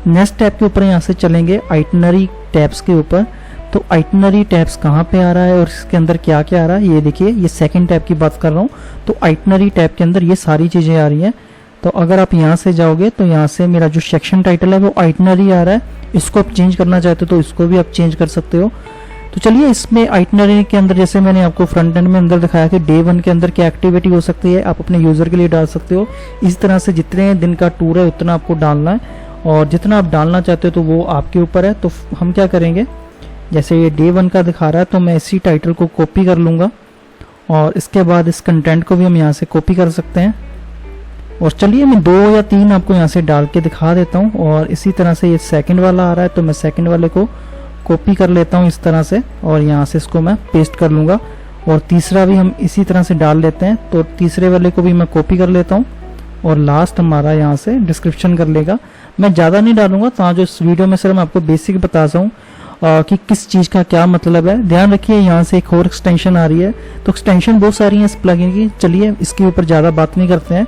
नेक्स्ट टैब के ऊपर यहाँ से चलेंगे आइटनरी टैब्स के ऊपर। तो आइटनरी टैब्स कहाँ पे आ रहा है और इसके अंदर क्या क्या आ रहा है, ये देखिए। ये सेकंड टैब की बात कर रहा हूँ। तो आइटनरी टैब के अंदर ये सारी चीज़ें आ रही हैं। तो अगर आप यहाँ से जाओगे तो यहाँ से मेरा जो सेक्शन टाइटल है वो आइटनरी आ रहा है। इसको आप चेंज करना चाहते हो तो इसको भी आप चेंज कर सकते हो। तो चलिए इसमें आइटनरी के अंदर जैसे मैंने आपको फ्रंट एंड में अंदर दिखाया कि डे 1 के अंदर क्या एक्टिविटी हो सकती है, आप अपने यूज़र के लिए डाल सकते हो। इस तरह से जितने दिन का टूर है उतना आपको डालना है और जितना आप डालना चाहते हो तो वो आपके ऊपर है। तो हम क्या करेंगे, जैसे ये डे 1 का दिखा रहा है, तो मैं इसी टाइटल को कॉपी कर लूँगा और इसके बाद इस कंटेंट को भी हम यहाँ से कॉपी कर सकते हैं। और चलिए मैं 2 या 3 आपको यहाँ से डाल के दिखा देता हूँ। और इसी तरह से ये सेकंड वाला आ रहा है, तो मैं सेकंड वाले को कॉपी कर लेता हूँ इस तरह से और यहाँ से इसको मैं पेस्ट कर लूँगा। और तीसरा भी हम इसी तरह से डाल लेते हैं, तो तीसरे वाले को भी मैं कॉपी कर लेता हूँ और लास्ट हमारा यहाँ से डिस्क्रिप्शन कर लेगा। मैं ज़्यादा नहीं डालूंगा, तो जो इस वीडियो में सिर्फ मैं आपको बेसिक बताता हूँ कि किस चीज़ का क्या मतलब है। ध्यान रखिए यहाँ से एक और एक्सटेंशन आ रही है, तो एक्सटेंशन बहुत सारी है इस प्लगइन की। चलिए इसके ऊपर ज़्यादा बात नहीं करते हैं।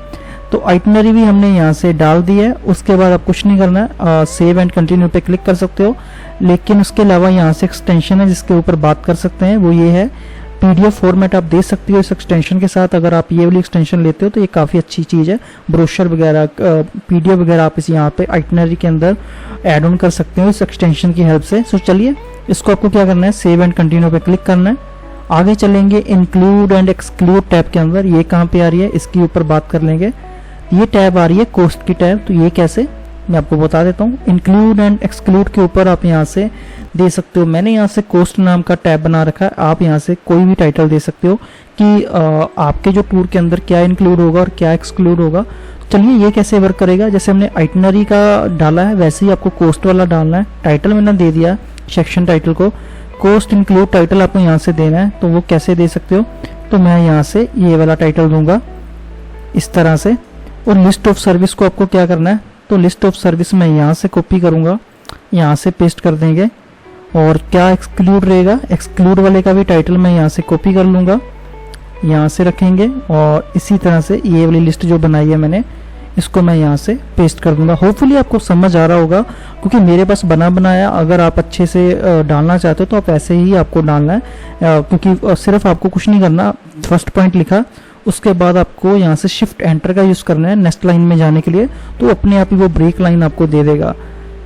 तो आइटनरी भी हमने यहाँ से डाल दी है। उसके बाद आप कुछ नहीं करना है, सेव एंड कंटिन्यू पे क्लिक कर सकते हो। लेकिन उसके अलावा यहाँ से एक्सटेंशन है जिसके ऊपर बात कर सकते हैं, वो ये है पीडीएफ फॉर्मेट आप दे सकते हो इस एक्सटेंशन के साथ। अगर आप ये वाली एक्सटेंशन लेते हो तो ये काफ़ी अच्छी चीज़ है। ब्रोशर वगैरह पीडीएफ वगैरह आप इस यहाँ पे आइटनरी के अंदर ऐड ऑन कर सकते हो इस एक्सटेंशन की हेल्प से। सो चलिए इसको आपको क्या करना है, सेव एंड कंटिन्यू पे क्लिक करना है। आगे चलेंगे इंक्लूड एंड एक्सक्लूड टैब के अंदर। ये कहाँ पे आ रही है इसके ऊपर बात कर लेंगे। ये टैब आ रही है कॉस्ट की टैब, तो ये कैसे मैं आपको बता देता हूँ। इंक्लूड एंड एक्सक्लूड के ऊपर आप यहाँ से दे सकते हो। मैंने यहाँ से कॉस्ट नाम का टैब बना रखा है, आप यहाँ से कोई भी टाइटल दे सकते हो कि आपके जो टूर के अंदर क्या इंक्लूड होगा और क्या एक्सक्लूड होगा। चलिए ये कैसे वर्क करेगा, जैसे हमने आइटनरी का डाला है वैसे ही आपको कॉस्ट वाला डालना है। टाइटल मैंने दे दिया सेक्शन टाइटल को, कॉस्ट इंक्लूड टाइटल आपको यहाँ से देना है। तो वो कैसे दे सकते हो, तो मैं यहाँ से ये वाला टाइटल दूंगा इस तरह से। और लिस्ट ऑफ सर्विस को आपको क्या करना है, तो लिस्ट ऑफ सर्विस मैं यहाँ से कॉपी करूँगा, यहाँ से पेस्ट कर देंगे। और क्या एक्सक्लूड रहेगा, एक्सक्लूड वाले का भी टाइटल मैं यहाँ से कॉपी कर लूँगा, यहाँ से रखेंगे। और इसी तरह से ये वाली लिस्ट जो बनाई है मैंने, इसको मैं यहाँ से पेस्ट कर दूंगा। होपफुली आपको समझ आ रहा होगा, क्योंकि मेरे पास बना बनाया। अगर आप अच्छे से डालना चाहते हो तो आप ऐसे ही आपको डालना है, क्योंकि सिर्फ आपको कुछ नहीं करना। फर्स्ट पॉइंट लिखा, उसके बाद आपको यहाँ से शिफ्ट एंटर का यूज़ करना है नेक्स्ट लाइन में जाने के लिए, तो अपने आप ही वो ब्रेक लाइन आपको दे देगा।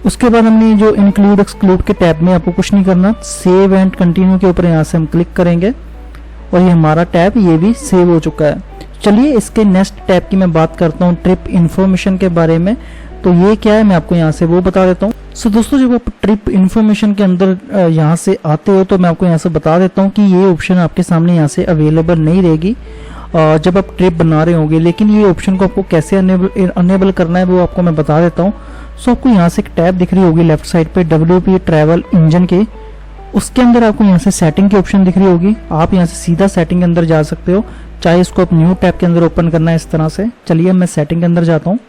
उसके बाद हमने जो इंक्लूड एक्सक्लूड के टैब में आपको कुछ नहीं करना, सेव एंड कंटिन्यू के ऊपर यहाँ से हम क्लिक करेंगे और ये हमारा टैब ये भी सेव हो चुका है। चलिए इसके नेक्स्ट टैब की मैं बात करता हूँ, ट्रिप इन्फॉर्मेशन के बारे में। तो ये क्या है मैं आपको यहाँ से वो बता देता हूँ। सो दोस्तों जब आप ट्रिप इन्फॉर्मेशन के अंदर यहाँ से आते हो तो मैं आपको यहाँ से बता देता हूँ कि ये ऑप्शन आपके सामने यहाँ से अवेलेबल नहीं रहेगी जब आप ट्रिप बना रहे होंगे। लेकिन ये ऑप्शन को आपको कैसे अनेबल करना है वो आपको मैं बता देता हूँ। सो आपको यहाँ से एक टैब दिख रही होगी लेफ्ट साइड पे WP ट्रैवल इंजन के, उसके अंदर आपको यहाँ से सेटिंग की ऑप्शन दिख रही होगी। आप यहाँ से सीधा सेटिंग के अंदर जा सकते हो, चाहे इसको आप न्यू टैब के अंदर ओपन करना है इस तरह से। चलिए मैं सेटिंग के अंदर जाता हूँ,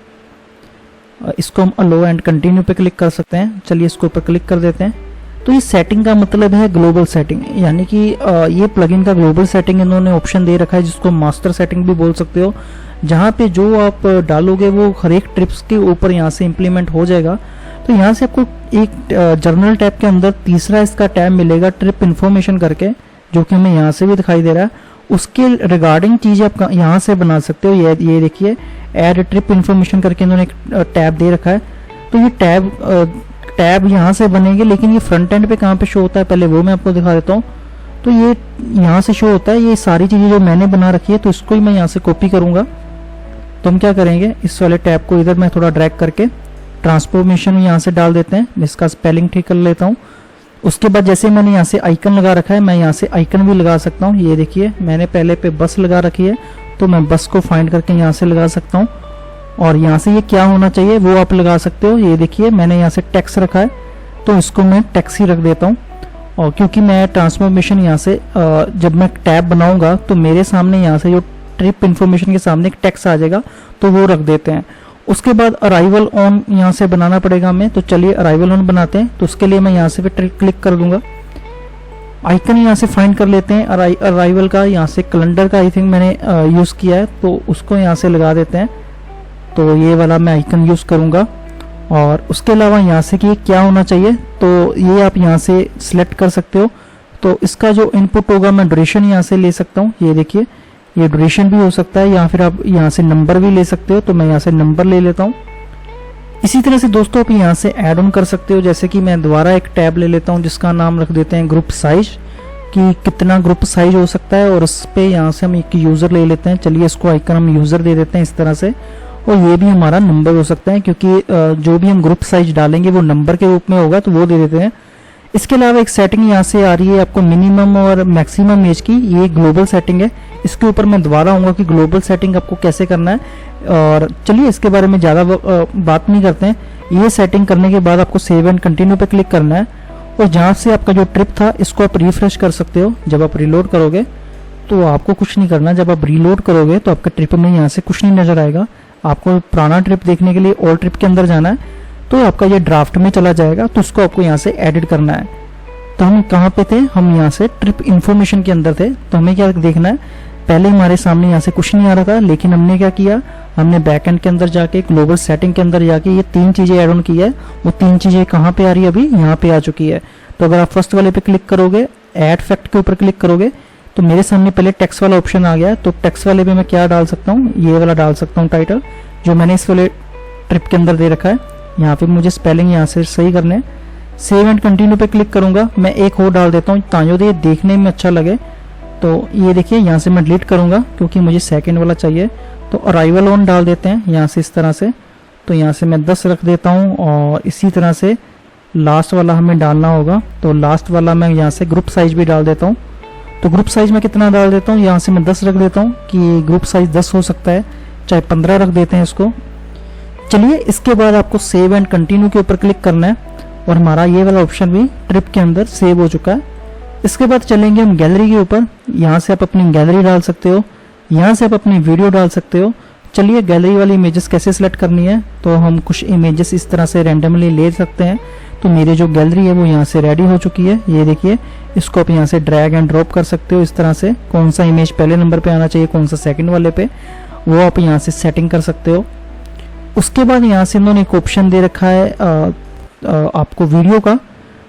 इसको हम अलो एंड कंटिन्यू पे क्लिक कर सकते हैं। चलिए इसके ऊपर क्लिक कर देते हैं। तो ये सेटिंग का मतलब है ग्लोबल सेटिंग, यानी कि ये प्लगइन का ग्लोबल सेटिंग इन्होंने ऑप्शन दे रखा है, जिसको मास्टर सेटिंग भी बोल सकते हो। जहाँ पे जो आप डालोगे वो हर एक ट्रिप्स के ऊपर यहाँ से इम्प्लीमेंट हो जाएगा। तो यहाँ से आपको एक जर्नल टैब के अंदर तीसरा इसका टैब मिलेगा ट्रिप इन्फॉर्मेशन करके, जो कि हमें यहाँ से भी दिखाई दे रहा है। उसके रिगार्डिंग चीज़ आप यहाँ से बना सकते हो। ये देखिए ऐड ट्रिप इन्फॉर्मेशन करके इन्होंने एक टैब दे रखा है। तो ये टैब यहाँ से बनेंगे, लेकिन ये फ्रंट एंड पे कहाँ पे शो होता है पहले वो मैं आपको दिखा देता हूँ। तो ये यहाँ से शो होता है, ये सारी चीज़ें जो मैंने बना रखी है, तो इसको ही मैं यहाँ से कॉपी करूँगा। तो हम क्या करेंगे, इस वाले टैब को इधर मैं थोड़ा ड्रैग करके ट्रांसफॉर्मेशन यहाँ से डाल देते हैं। मैं इसका स्पेलिंग ठीक कर लेता हूँ। उसके बाद जैसे मैंने यहाँ से आइकन लगा रखा है, मैं यहाँ से आइकन भी लगा सकता हूँ। ये देखिए मैंने पहले पे बस लगा रखी है, तो मैं बस को फाइंड करके यहाँ से लगा सकता हूँ। और यहाँ से ये क्या होना चाहिए वो आप लगा सकते हो। ये देखिए मैंने यहाँ से टैक्स रखा है, तो इसको मैं टैक्स ही रख देता हूँ। और क्योंकि मैं ट्रांसफॉर्मेशन यहाँ से जब मैं टैब बनाऊंगा तो मेरे सामने यहाँ से जो ट्रिप इन्फॉर्मेशन के सामने एक टैक्स आ जाएगा, तो वो रख देते हैं। उसके बाद अराइवल ऑन यहाँ से बनाना पड़ेगा हमें। तो चलिए अराइवल ऑन बनाते हैं। तो उसके लिए मैं यहाँ से फिर क्लिक कर दूंगा, आइकन यहाँ से फाइंड कर लेते हैं अराइवल का। यहाँ से कैलेंडर का आई थिंक मैंने यूज़ किया है, तो उसको यहाँ से लगा देते हैं। तो ये वाला मैं आइकन यूज़ करूँगा। और उसके अलावा यहाँ से कि क्या होना चाहिए, तो ये आप यहाँ से सिलेक्ट कर सकते हो। तो इसका जो इनपुट होगा मैं ड्यूरेशन यहाँ से ले सकता हूँ। ये देखिए ये ड्यूरेशन भी हो सकता है, या फिर आप यहाँ से नंबर भी ले सकते हो। तो मैं यहाँ से नंबर ले लेता हूँ। इसी तरह से दोस्तों आप यहाँ से ऐड ऑन कर सकते हो। जैसे कि मैं दोबारा एक टैब ले लेता हूँ जिसका नाम रख देते हैं ग्रुप साइज, कि कितना ग्रुप साइज हो सकता है। और उस पर यहाँ से हम एक यूज़र ले लेते हैं। चलिए इसको आइकन हम यूज़र दे देते हैं इस तरह से। और ये भी हमारा नंबर हो सकता है, क्योंकि जो भी हम ग्रुप साइज डालेंगे वो नंबर के रूप में होगा, तो वो दे देते हैं। इसके अलावा एक सेटिंग यहाँ से आ रही है आपको मिनिमम और मैक्सिमम एज की, ये ग्लोबल सेटिंग है। इसके ऊपर मैं दोबारा आऊँगा कि ग्लोबल सेटिंग आपको कैसे करना है, और चलिए इसके बारे में ज़्यादा बात नहीं करते हैं। ये सेटिंग करने के बाद आपको सेव एंड कंटिन्यू पे क्लिक करना है, और जहाँ से आपका जो ट्रिप था इसको आप रिफ्रेश कर सकते हो। जब आप रिलोड करोगे तो आपको कुछ नहीं करना, जब आप रीलोड करोगे तो आपके ट्रिप में यहाँ से कुछ नहीं नजर आएगा। आपको पुराना ट्रिप देखने के लिए और ट्रिप के अंदर जाना है, तो आपका ये ड्राफ्ट में चला जाएगा, तो उसको आपको यहाँ से एडिट करना है। तो हम कहाँ पे थे, हम यहाँ से ट्रिप इन्फॉर्मेशन के अंदर थे। तो हमें क्या देखना है, पहले हमारे सामने यहाँ से कुछ नहीं आ रहा था, लेकिन हमने क्या किया, हमने बैकएंड के अंदर जाके ग्लोबल सेटिंग के अंदर जाके ये 3 चीजें ऐड ऑन की है। वो 3 चीजें कहाँ पे आ रही है, अभी यहाँ पे आ चुकी है। तो अगर आप फर्स्ट वाले पे क्लिक करोगे, ऐड फैक्ट के ऊपर क्लिक करोगे, तो मेरे सामने पहले टेक्स्ट वाला ऑप्शन आ गया है। तो टेक्स्ट वाले पे मैं क्या डाल सकता हूँ, ये वाला डाल सकता हूँ टाइटल, जो मैंने इस वाले ट्रिप के अंदर दे रखा है। यहाँ पे मुझे स्पेलिंग यहाँ से सही करने हैं। सेव एंड कंटिन्यू पे क्लिक करूंगा। मैं एक और डाल देता हूँ ताकि ये देखने में अच्छा लगे। तो ये देखिए यहाँ से मैं डिलीट करूंगा क्योंकि मुझे सेकंड वाला चाहिए। तो अराइवल ऑन डाल देते हैं यहाँ से इस तरह से। तो यहाँ से मैं 10 रख देता हूँ, और इसी तरह से लास्ट वाला हमें डालना होगा। तो लास्ट वाला मैं यहाँ से ग्रुप साइज भी डाल देता हूँ। तो ग्रुप साइज में कितना डाल देता हूँ, यहाँ से मैं 10 रख देता हूँ कि ग्रुप साइज 10 हो सकता है, चाहे 15 रख देते हैं इसको। चलिए इसके बाद आपको सेव एंड कंटिन्यू के ऊपर क्लिक करना है, और हमारा ये वाला ऑप्शन भी ट्रिप के अंदर सेव हो चुका है। इसके बाद चलेंगे हम गैलरी के ऊपर। यहाँ से आप अपनी गैलरी डाल सकते हो, यहाँ से आप अपनी वीडियो डाल सकते हो। चलिए गैलरी वाली इमेजेस कैसे सिलेक्ट करनी है, तो हम कुछ इमेजेस इस तरह से रैंडमली ले सकते हैं। तो मेरी जो गैलरी है वो यहाँ से रेडी हो चुकी है, ये देखिए। इसको आप यहाँ से ड्रैग एंड ड्रॉप कर सकते हो इस तरह से। कौन सा इमेज पहले नंबर पे आना चाहिए, कौन सा सेकंड वाले पे, वो आप यहाँ से सेटिंग कर सकते हो। उसके बाद यहाँ से इन्होंने एक ऑप्शन दे रखा है आपको वीडियो का।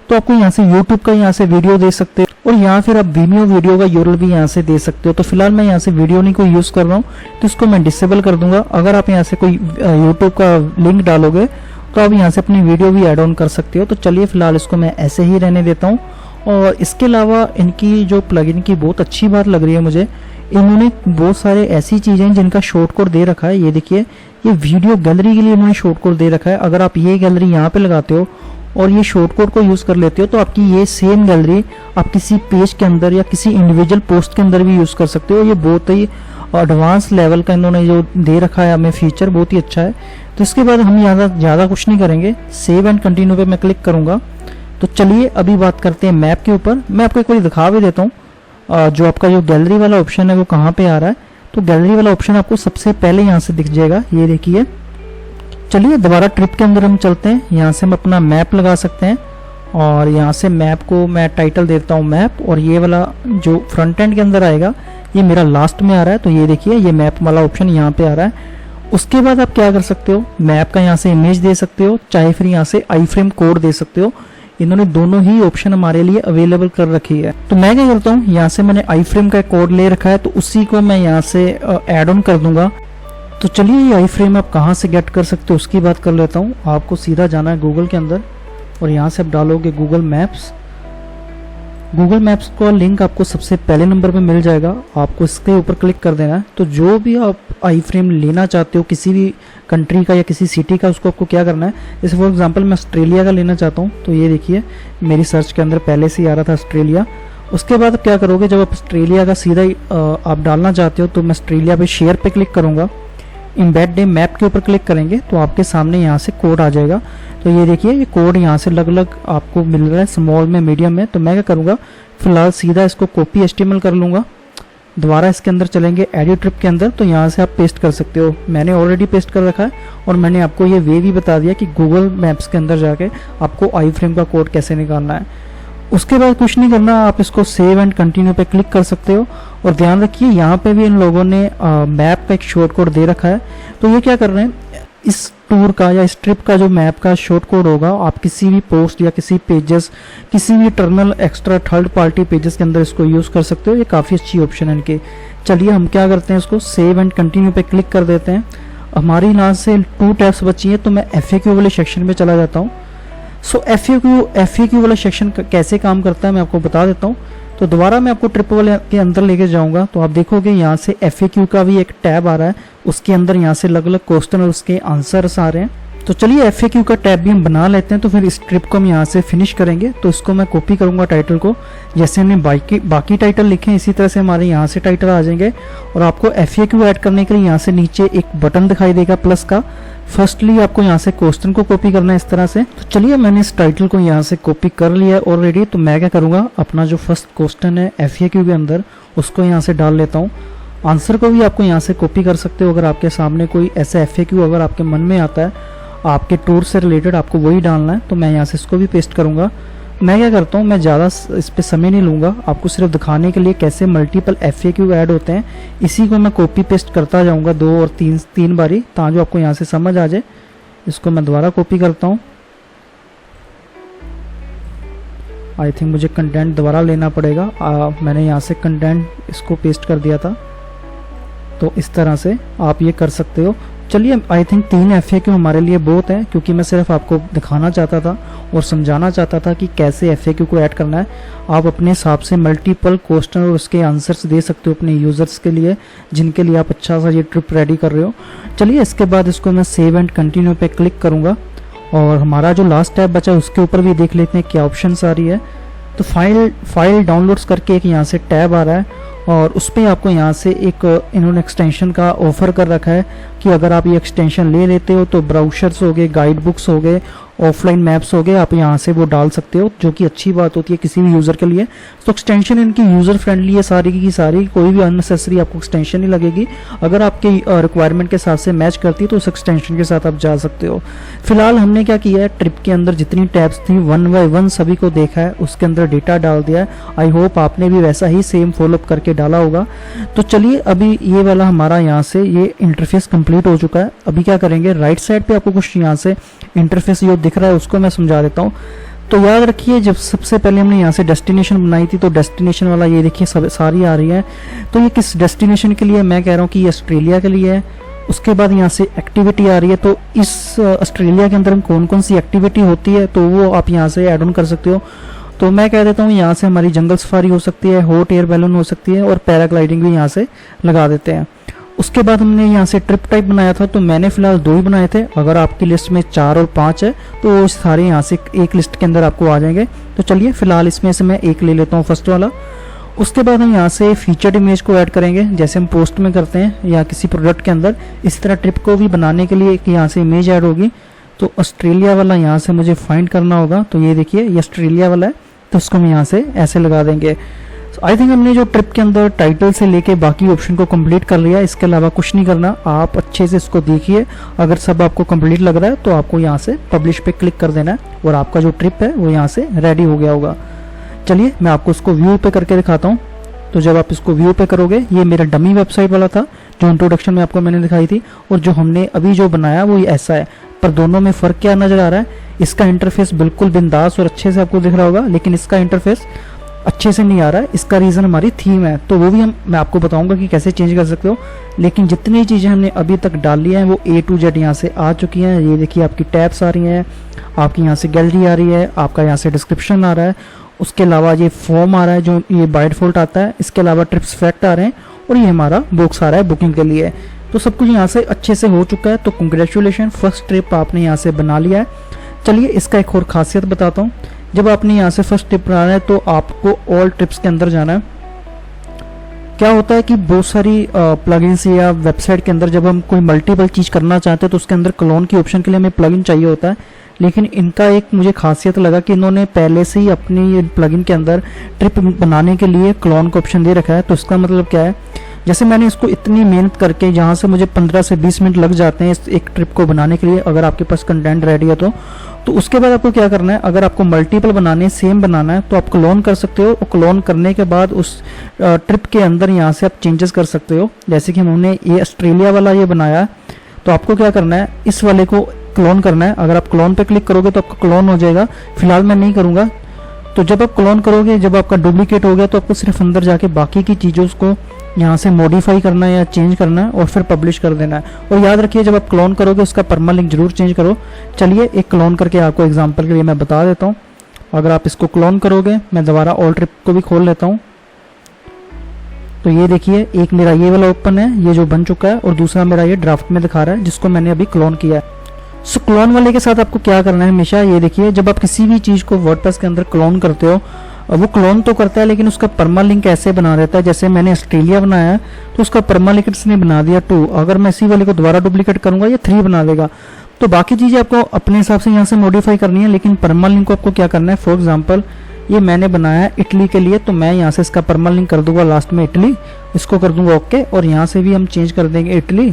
तो आपको यहाँ से YouTube का यहाँ से वीडियो दे सकते हो, और यहाँ फिर आप Vimeo वीडियो का URL भी यहाँ से दे सकते हो। तो फिलहाल मैं यहाँ से वीडियो नहीं कोई यूज कर रहा हूँ, तो इसको मैं डिसेबल कर दूंगा। अगर आप यहाँ से कोई YouTube का लिंक डालोगे तो आप यहाँ से अपनी वीडियो भी ऐड ऑन कर सकते हो। तो चलिए फिलहाल इसको मैं ऐसे ही रहने देता हूँ। और इसके अलावा इनकी जो प्लगइन की बहुत अच्छी बात लग रही है मुझे, इन्होंने बहुत सारे ऐसी चीजें हैं जिनका शॉर्ट कोड दे रखा है। ये देखिए, ये वीडियो गैलरी के लिए इन्होंने शॉर्ट कोड दे रखा है। अगर आप ये गैलरी यहाँ पे लगाते हो और ये शॉर्ट कोड को यूज कर लेते हो, तो आपकी ये सेम गैलरी आप किसी पेज के अंदर या किसी इंडिविजुअल पोस्ट के अंदर भी यूज कर सकते हो। ये बहुत ही एडवांस लेवल का इन्होंने जो दे रखा है हमें फीचर, बहुत ही अच्छा है। तो इसके बाद हम ज़्यादा कुछ नहीं करेंगे, सेव एंड कंटिन्यू पे मैं क्लिक करूंगा। तो चलिए अभी बात करते हैं मैप के ऊपर। मैं आपको एक बार दिखा भी देता हूँ जो आपका जो गैलरी वाला ऑप्शन है वो कहाँ पे आ रहा है। तो गैलरी वाला ऑप्शन आपको सबसे पहले यहाँ से दिख जाएगा, ये देखिए। चलिए दोबारा ट्रिप के अंदर हम चलते हैं। यहाँ से हम अपना मैप लगा सकते हैं, और यहाँ से मैप को मैं टाइटल देता हूँ मैप, और ये वाला जो फ्रंट एंड के अंदर आएगा ये मेरा लास्ट में आ रहा है। तो ये देखिए, ये मैप वाला ऑप्शन यहाँ पे आ रहा है। उसके बाद आप क्या कर सकते हो, मैप का यहाँ से इमेज दे सकते हो, चाहे फिर यहाँ से आई फ्रेम कोड दे सकते हो। इन्होंने दोनों ही ऑप्शन हमारे लिए अवेलेबल कर रखी है। तो मैं क्या करता हूँ, यहाँ से मैंने आई फ्रेम का कोड ले रखा है, तो उसी को मैं यहाँ से ऐड ऑन कर दूंगा। तो चलिए ये आई फ्रेम आप कहाँ से गेट कर सकते हो उसकी बात कर लेता हूँ। आपको सीधा जाना है गूगल के अंदर, और यहाँ से आप डालोगे गूगल मैप्स। गूगल मैप्स का लिंक आपको सबसे पहले नंबर पे मिल जाएगा, आपको इसके ऊपर क्लिक कर देना है। तो जो भी आप आई फ्रेम लेना चाहते हो किसी भी कंट्री का या किसी सिटी का, उसको आपको क्या करना है, जैसे फॉर एग्जांपल मैं ऑस्ट्रेलिया का लेना चाहता हूँ, तो ये देखिए मेरी सर्च के अंदर पहले से ही आ रहा था ऑस्ट्रेलिया। उसके बाद आप क्या करोगे, जब आप ऑस्ट्रेलिया का सीधा आप डालना चाहते हो, तो मैं ऑस्ट्रेलिया पे शेयर पे क्लिक करूंगा। इम्बेड डे मैप के ऊपर क्लिक करेंगे तो आपके सामने यहाँ से कोड आ जाएगा। तो ये देखिए, ये कोड यहाँ से अलग अलग आपको मिल रहा है, स्मॉल में, मीडियम में। तो मैं क्या करूँगा, फिलहाल सीधा इसको कॉपी HTML कर लूँगा। दोबारा इसके अंदर चलेंगे एडिट ट्रिप के अंदर, तो यहाँ से आप पेस्ट कर सकते हो। मैंने ऑलरेडी पेस्ट कर रखा है, और मैंने आपको ये वे भी बता दिया कि गूगल मैप्स के अंदर जाके आपको आई फ्रेम का कोड कैसे निकालना है। उसके बाद कुछ नहीं करना, आप इसको सेव एंड कंटिन्यू पे क्लिक कर सकते हो। और ध्यान रखिए, यहाँ पे भी इन लोगों ने मैप का एक शॉर्ट कोड दे रखा है। तो ये क्या कर रहे हैं, इस टूर का या इस ट्रिप का जो मैप का शॉर्ट कोड होगा, आप किसी भी पोस्ट या किसी पेजेस, किसी भी terminal extra third party pages के अंदर इसको यूज कर सकते हो। ये काफी अच्छी ऑप्शन है इनकी। चलिए हम क्या करते हैं, इसको सेव एंड कंटिन्यू पे क्लिक कर देते हैं। हमारी यहाँ से 2 टैब्स बची है, तो मैं FAQ वाले सेक्शन में चला जाता हूँ। सो FAQ वाला सेक्शन कैसे काम करता है मैं आपको बता देता हूँ। तो दोबारा मैं आपको ट्रिप वाले के अंदर लेके जाऊंगा, तो आप देखोगे यहाँ से FAQ का भी एक टैब आ रहा है, उसके अंदर यहाँ से अलग अलग क्वेश्चन और उसके आंसर्स आ रहे हैं। तो चलिए FAQ का टैब भी हम बना लेते हैं। तो फिर इस ट्रिप को हम यहाँ से फिनिश करेंगे। तो इसको मैं कॉपी करूँगा टाइटल को, जैसे हमने बाकी टाइटल लिखे हैं इसी तरह से हमारे यहाँ से टाइटल आ जाएंगे। और आपको FAQ ऐड करने के लिए यहाँ से नीचे एक बटन दिखाई देगा प्लस का। फर्स्टली आपको यहाँ से क्वेश्चन को कॉपी करना है इस तरह से। तो चलिए मैंने इस टाइटल को यहाँ से कॉपी कर लिया है ऑलरेडी। तो मैं क्या करूँगा, अपना जो फर्स्ट क्वेश्चन है FAQ के अंदर उसको यहाँ से डाल लेता हूँ। आंसर को भी आपको यहाँ से कॉपी कर सकते हो अगर आपके सामने कोई ऐसा FAQ अगर आपके मन में आता है, आपके टूर से रिलेटेड आपको वही डालना है। तो मैं यहाँ से इसको भी पेस्ट करूँगा। मैं क्या करता हूँ, मैं ज़्यादा इस पे समय नहीं लूँगा, आपको सिर्फ दिखाने के लिए कैसे मल्टीपल FAQ ऐड होते हैं। इसी को मैं कॉपी पेस्ट करता जाऊँगा 2 और 3 बारी, ताकि आपको यहाँ से समझ आ जाए। इसको मैं दोबारा कॉपी करता हूँ। आई थिंक मुझे कंटेंट दोबारा लेना पड़ेगा। मैंने यहाँ से कंटेंट इसको पेस्ट कर दिया था। तो इस तरह से आप ये कर सकते हो। चलिए आई थिंक 3 FAQ हमारे लिए बहुत है, क्योंकि मैं सिर्फ आपको दिखाना चाहता था और समझाना चाहता था कि कैसे FAQ को ऐड करना है। आप अपने हिसाब से मल्टीपल क्वेश्चन और उसके आंसर्स दे सकते हो अपने यूज़र्स के लिए, जिनके लिए आप अच्छा सा ये ट्रिप रेडी कर रहे हो। चलिए इसके बाद इसको मैं सेव एंड कंटिन्यू पे क्लिक करूँगा और हमारा जो लास्ट टैब बचा उसके ऊपर भी देख लेते हैं क्या ऑप्शंस आ रही है। तो फाइल डाउनलोड्स करके एक यहाँ से टैब आ रहा है और उस पर आपको यहाँ से एक इन्होंने एक्सटेंशन का ऑफर कर रखा है कि अगर आप ये एक्सटेंशन ले लेते हो तो ब्राउज़र्स हो गए, गाइड बुक्स हो गए, ऑफलाइन मैप्स हो गए, आप यहाँ से वो डाल सकते हो, जो कि अच्छी बात होती है किसी भी यूज़र के लिए। तो एक्सटेंशन इनकी यूज़र फ्रेंडली है सारी की सारी, कोई भी अननेसेसरी आपको एक्सटेंशन नहीं लगेगी। अगर आपके रिक्वायरमेंट के साथ से मैच करती है तो उस एक्सटेंशन के साथ आप जा सकते हो। फिलहाल हमने क्या किया है, ट्रिप के अंदर जितनी टैब्स थी 1 बाय 1 सभी को देखा है, उसके अंदर डेटा डाल दिया है। आई होप आपने भी वैसा ही सेम फॉलोअप करके डाला होगा। तो चलिए अभी ये वाला हमारा यहाँ से ये इंटरफेस कंप्लीट हो चुका है। अभी क्या करेंगे, राइट साइड पे आपको कुछ यहाँ से इंटरफेस जो दिख रहा है उसको मैं समझा देता हूँ। तो याद रखिए, जब सबसे पहले हमने यहाँ से डेस्टिनेशन बनाई थी तो डेस्टिनेशन वाला ये देखिए सब सारी आ रही है। तो ये किस डेस्टिनेशन के लिए, मैं कह रहा हूँ कि ये ऑस्ट्रेलिया के लिए है। उसके बाद यहाँ से एक्टिविटी आ रही है, तो इस ऑस्ट्रेलिया के अंदर कौन कौन सी एक्टिविटी होती है तो वो आप यहाँ से ऐड ऑन कर सकते हो। तो मैं कह देता हूँ यहाँ से हमारी जंगल सफारी हो सकती है, हॉट एयर बैलून हो सकती है और पैराग्लाइडिंग भी यहाँ से लगा देते हैं। उसके बाद हमने यहाँ से ट्रिप टाइप बनाया था, तो मैंने फिलहाल 2 ही बनाए थे। अगर आपकी लिस्ट में 4 और 5 है तो वो सारे यहाँ से एक लिस्ट के अंदर आपको आ जाएंगे। तो चलिए फिलहाल इसमें से मैं एक ले लेता हूँ, फर्स्ट वाला। उसके बाद हम यहाँ से फीचर्ड इमेज को ऐड करेंगे, जैसे हम पोस्ट में करते हैं या किसी प्रोडक्ट के अंदर। इस तरह ट्रिप को भी बनाने के लिए एक यहाँ से इमेज ऐड होगी। तो ऑस्ट्रेलिया वाला यहाँ से मुझे फाइंड करना होगा। तो ये देखिए ये ऑस्ट्रेलिया वाला है, तो उसको हम यहाँ से ऐसे लगा देंगे। आई थिंक हमने जो ट्रिप के अंदर टाइटल से लेके बाकी ऑप्शन को कंप्लीट कर लिया। इसके अलावा कुछ नहीं करना, आप अच्छे से इसको देखिए। अगर सब आपको कंप्लीट लग रहा है तो आपको यहाँ से पब्लिश पे क्लिक कर देना है और आपका जो ट्रिप है वो यहाँ से रेडी हो गया होगा। चलिए मैं आपको इसको व्यू पे करके दिखाता हूँ। तो जब आप इसको व्यू पे करोगे, ये मेरा डमी वेबसाइट वाला था जो इंट्रोडक्शन में आपको मैंने दिखाई थी, और जो हमने अभी जो बनाया वो ऐसा है। पर दोनों में फ़र्क क्या नज़र आ रहा है, इसका इंटरफेस बिल्कुल बिंदास और अच्छे से आपको दिख रहा होगा, लेकिन इसका इंटरफेस अच्छे से नहीं आ रहा है। इसका रीज़न हमारी थीम है, तो वो भी मैं आपको बताऊंगा कि कैसे चेंज कर सकते हो। लेकिन जितनी चीज़ें हमने अभी तक डाली हैं वो A to Z यहाँ से आ चुकी हैं। ये देखिए आपकी टैब्स आ रही हैं, आपकी यहाँ से गैलरी आ रही है, आपका यहाँ से डिस्क्रिप्शन आ रहा है। उसके अलावा ये फॉर्म आ रहा है जो ये बाय डिफॉल्ट आता है। इसके अलावा ट्रिप्स फैक्ट आ रहे हैं और ये हमारा बॉक्स आ रहा है बुकिंग के लिए। तो सब कुछ यहाँ से अच्छे से हो चुका है। तो कंग्रेचुलेशन, फर्स्ट ट्रिप आपने यहाँ से बना लिया है। चलिए इसका एक और खासियत बताता हूँ। जब आपने यहाँ से फर्स्ट ट्रिप बनाना है तो आपको ऑल ट्रिप्स के अंदर जाना है। क्या होता है कि बहुत सारी प्लगइन्स या वेबसाइट के अंदर जब हम कोई मल्टीपल चीज़ करना चाहते हैं तो उसके अंदर क्लोन की ऑप्शन के लिए हमें प्लगइन चाहिए होता है। लेकिन इनका एक मुझे खासियत लगा कि इन्होंने पहले से ही अपनी प्लगइन के अंदर ट्रिप बनाने के लिए क्लोन का ऑप्शन दे रखा है। तो इसका मतलब क्या है, जैसे मैंने इसको इतनी मेहनत करके, जहाँ से मुझे 15 से 20 मिनट लग जाते हैं इस एक ट्रिप को बनाने के लिए, अगर आपके पास कंटेंट रेडी है तो उसके बाद आपको क्या करना है, अगर आपको मल्टीपल बनाने सेम बनाना है तो आप क्लोन कर सकते हो। और क्लोन करने के बाद उस ट्रिप के अंदर यहाँ से आप चेंजेस कर सकते हो। जैसे कि हमने ये ऑस्ट्रेलिया वाला ये बनाया, तो आपको क्या करना है, इस वाले को क्लोन करना है। अगर आप क्लोन पे क्लिक करोगे तो आपका क्लोन हो जाएगा। फिलहाल मैं नहीं करूँगा। तो जब आप क्लोन करोगे, जब आपका डुप्लीकेट हो गया तो आपको सिर्फ अंदर जाके बाकी की चीज़ों को यहाँ से मॉडिफाई करना है या चेंज करना है और फिर पब्लिश कर देना है। और याद रखिए जब आप क्लोन करोगे उसका परमा लिंक जरूर चेंज करो। चलिए एक क्लोन करके आपको एग्जांपल के लिए मैं बता देता हूँ। अगर आप इसको क्लोन करोगे, मैं दोबारा ऑल ट्रिप को भी खोल लेता हूँ। तो ये देखिए एक मेरा ये वाला ओपन है, ये जो बन चुका है, और दूसरा मेरा ये ड्राफ्ट में दिखा रहा है जिसको मैंने अभी क्लोन किया है। सो क्लोन वाले के साथ आपको क्या करना है, हमेशा ये देखिए, जब आप किसी भी चीज़ को वर्डप्रेस के अंदर क्लोन करते हो, वो क्लोन तो करता है लेकिन उसका परमालिंक ऐसे बना देता है, जैसे मैंने ऑस्ट्रेलिया बनाया तो उसका परमालिंक इसने बना दिया 2, अगर मैं इसी वाले को दोबारा डुप्लीकेट करूंगा ये 3 बना देगा। तो बाकी चीज़ें आपको अपने हिसाब से यहाँ से मॉडिफाई करनी है, लेकिन परमालिंक को आपको क्या करना है, फॉर एग्जाम्पल ये मैंने बनाया है इटली के लिए, तो मैं यहाँ से इसका परमालिंक कर दूंगा लास्ट में इटली, इसको कर दूंगा ओके, और यहाँ से भी हम चेंज कर देंगे इटली,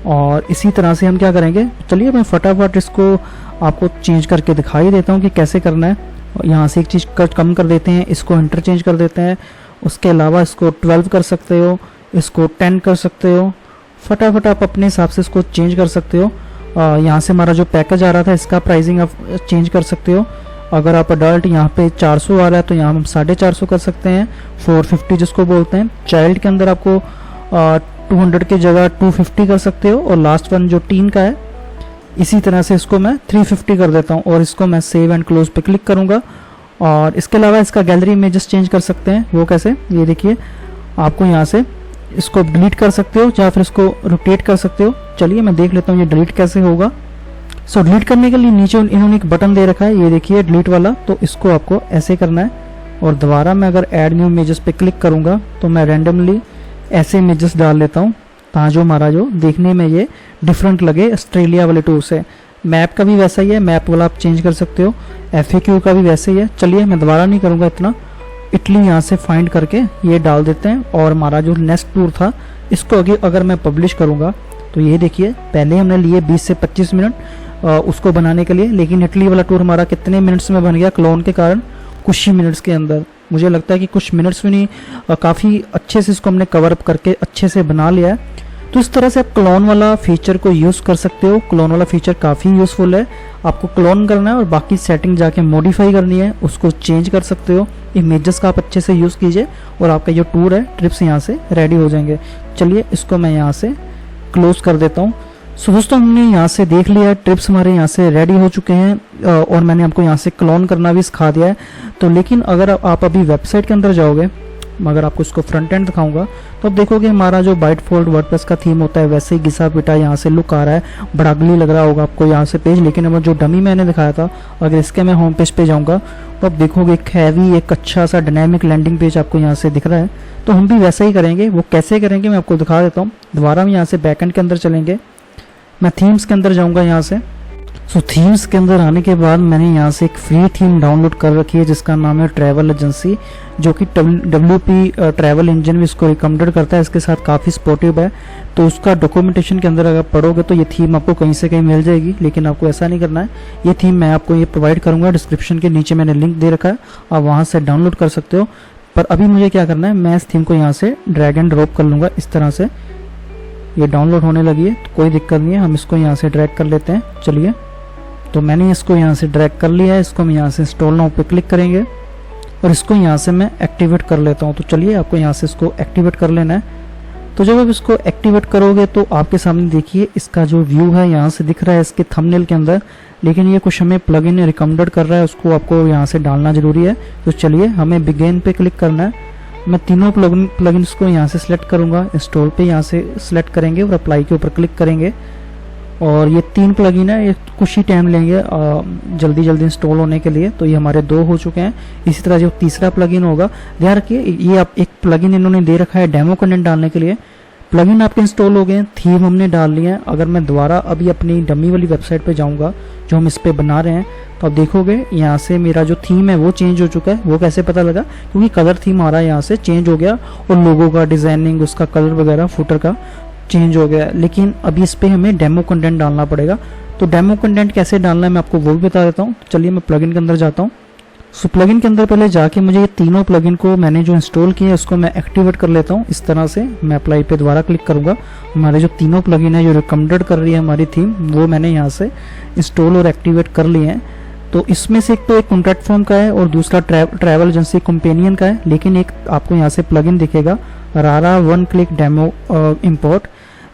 और इसी तरह से हम क्या करेंगे, चलिए मैं फटाफट इसको आपको चेंज करके दिखाई देता हूँ कि कैसे करना है। यहाँ से एक चीज़ कम कर देते हैं, इसको इंटरचेंज कर देते हैं, उसके अलावा इसको 12 कर सकते हो, इसको 10 कर सकते हो, फटाफट आप अपने हिसाब से इसको चेंज कर सकते हो। यहाँ से हमारा जो पैकेज आ रहा था इसका प्राइसिंग आप चेंज कर सकते हो। अगर आप अडल्ट यहाँ पे 400 आ रहा है तो यहाँ हम 450 कर सकते हैं, 450 जिसको बोलते हैं। चाइल्ड के अंदर आपको 200 की जगह 250 कर सकते हो, और लास्ट वन जो टीन का है इसी तरह से इसको मैं 350 कर देता हूँ, और इसको मैं सेव एंड क्लोज पे क्लिक करूँगा। और इसके अलावा इसका गैलरी इमेजेस चेंज कर सकते हैं, वो कैसे, ये देखिए, आपको यहाँ से इसको डिलीट कर सकते हो या फिर इसको रोटेट कर सकते हो। चलिए मैं देख लेता हूँ ये डिलीट कैसे होगा। सो डिलीट करने के लिए नीचे इन्होंने एक बटन दे रखा है, ये देखिए डिलीट वाला, तो इसको आपको ऐसे करना है, और दोबारा मैं अगर ऐड न्यू इमेजेस पे क्लिक करूँगा तो मैं रैंडमली ऐसे इमेजेस डाल लेता हूँ, ताकि जो हमारा जो देखने में ये डिफरेंट लगे ऑस्ट्रेलिया वाले टूर से। मैप का भी वैसा ही है, मैप वाला आप चेंज कर सकते हो, FAQ का भी वैसे ही है। चलिए मैं दोबारा नहीं करूँगा इतना, इटली यहाँ से फाइंड करके ये डाल देते हैं, और हमारा जो नेक्स्ट टूर था इसको अगर मैं पब्लिश करूँगा तो ये देखिए, पहले हमने लिए 20 से 25 मिनट उसको बनाने के लिए, लेकिन इटली वाला टूर हमारा कितने मिनट्स में बन गया क्लोन के कारण, कुछ ही मिनट्स के अंदर। मुझे लगता है कि कुछ मिनट्स में नहीं, काफ़ी अच्छे से इसको हमने कवर अप करके अच्छे से बना लिया है। तो इस तरह से आप क्लोन वाला फीचर को यूज़ कर सकते हो। क्लोन वाला फीचर काफ़ी यूज़फुल है, आपको क्लोन करना है और बाकी सेटिंग जाके मॉडिफाई करनी है, उसको चेंज कर सकते हो। इमेजेस का आप अच्छे से यूज़ कीजिए और आपका जो टूर है, ट्रिप्स यहाँ से रेडी हो जाएंगे। चलिए इसको मैं यहाँ से क्लोज कर देता हूँ। सो दोस्तों हमने यहाँ से देख लिया है, ट्रिप्स हमारे यहाँ से रेडी हो चुके हैं, और मैंने आपको यहाँ से क्लोन करना भी सिखा दिया है। तो लेकिन अगर आप अभी वेबसाइट के अंदर जाओगे, मगर आपको इसको फ्रंट एंड दिखाऊंगा, तो आप देखोगे हमारा जो बाइट फोल्ड वर्डप्रेस का थीम होता है वैसे ही घिसा पिटा यहाँ से लुक आ रहा है, बड़ा अगली लग रहा होगा आपको यहाँ से पेज। लेकिन अब जो डमी मैंने दिखाया था, अगर इसके मैं होम पेज पे जाऊँगा तो आप देखोगे एक हैवी, एक अच्छा सा डायनेमिक लैंडिंग पेज आपको यहाँ से दिख रहा है। तो हम भी वैसा ही करेंगे, वो कैसे करेंगे मैं आपको दिखा देता हूँ। दोबारा हम यहाँ से बैकएंड के अंदर चलेंगे, मैं थीम्स के अंदर जाऊँगा यहाँ से। सो थीम्स के अंदर आने के बाद मैंने यहाँ से एक फ्री थीम डाउनलोड कर रखी है जिसका नाम है ट्रैवल एजेंसी, जो कि WP ट्रैवल इंजन भी इसको रिकमेंडेड करता है, इसके साथ काफ़ी सपोर्टिव है। तो उसका डॉक्यूमेंटेशन के अंदर अगर पढ़ोगे तो ये थीम आपको कहीं से कहीं मिल जाएगी, लेकिन आपको ऐसा नहीं करना है। ये थीम मैं आपको ये प्रोवाइड करूँगा, डिस्क्रिप्शन के नीचे मैंने लिंक दे रखा है, आप वहाँ से डाउनलोड कर सकते हो। पर अभी मुझे क्या करना है, मैं इस थीम को यहाँ से ड्रैग एंड ड्रॉप कर लूँगा। इस तरह से ये डाउनलोड होने लगी है, तो कोई दिक्कत नहीं है, हम इसको यहाँ से ड्रैग कर लेते हैं। चलिए, तो मैंने इसको यहाँ से ड्रैग कर लिया है, इसको हम यहाँ से इंस्टॉल नाउ पे क्लिक करेंगे और इसको यहाँ से मैं एक्टिवेट कर लेता हूँ। तो चलिए आपको यहाँ से इसको एक्टिवेट कर लेना है। तो जब आप इसको एक्टिवेट करोगे तो आपके सामने देखिए इसका जो व्यू है यहाँ से दिख रहा है इसके थंबनेल के अंदर, लेकिन ये कुछ हमें प्लगइन रिकमेंडेड कर रहा है, उसको आपको यहाँ से डालना जरूरी है। तो चलिए हमें बिगिन पे क्लिक करना है, मैं तीनों प्लगइन्स को यहाँ से सिलेक्ट करूँगा, इंस्टॉल पे यहाँ से सिलेक्ट करेंगे और अप्लाई के ऊपर क्लिक करेंगे। और ये 3 प्लगइन है, ये कुछ ही टाइम लेंगे जल्दी जल्दी इंस्टॉल होने के लिए। तो ये हमारे 2 हो चुके हैं। इसी तरह जो तीसरा प्लगइन होगा, ध्यान रखिए ये आप एक प्लगइन इन्होंने दे रखा है डेमो कंटेंट डालने के लिए। प्लगइन आपके इंस्टॉल हो गए, थीम हमने डाल ली है। अगर मैं दोबारा अभी अपनी डमी वाली वेबसाइट पे जाऊंगा जो हम इस पे बना रहे हैं, तो आप देखोगे यहाँ से मेरा जो थीम है वो चेंज हो चुका है। वो कैसे पता लगा, क्योंकि कलर थीम हमारा यहाँ से चेंज हो गया और लोगों का डिजाइनिंग, उसका कलर वगैरह, फुटर का चेंज हो गया। लेकिन अभी इस पे हमें डेमो कंटेंट डालना पड़ेगा। तो डेमो कंटेंट कैसे डालना है मैं आपको वो भी बता देता हूँ। चलिए मैं प्लगइन के अंदर जाता हूँ। सो प्लगइन के अंदर पहले जाके मुझे ये तीनों प्लगइन को मैंने जो इंस्टॉल किए हैं उसको मैं एक्टिवेट कर लेता हूँ। इस तरह से मैं अप्लाई पे दोबारा क्लिक करूंगा, हमारे जो तीनों प्लगइन है जो रिकमेंडेड कर रही है हमारी थीम, वो मैंने यहाँ से इंस्टॉल और एक्टिवेट कर लिए हैं। तो इसमें से एक तो एक कॉन्टैक्ट फॉर्म का है और दूसरा ट्रैवल एजेंसी कंपेनियन का है। लेकिन एक आपको यहाँ से प्लगइन दिखेगा रारा वन क्लिक डेमो इंपोर्ट।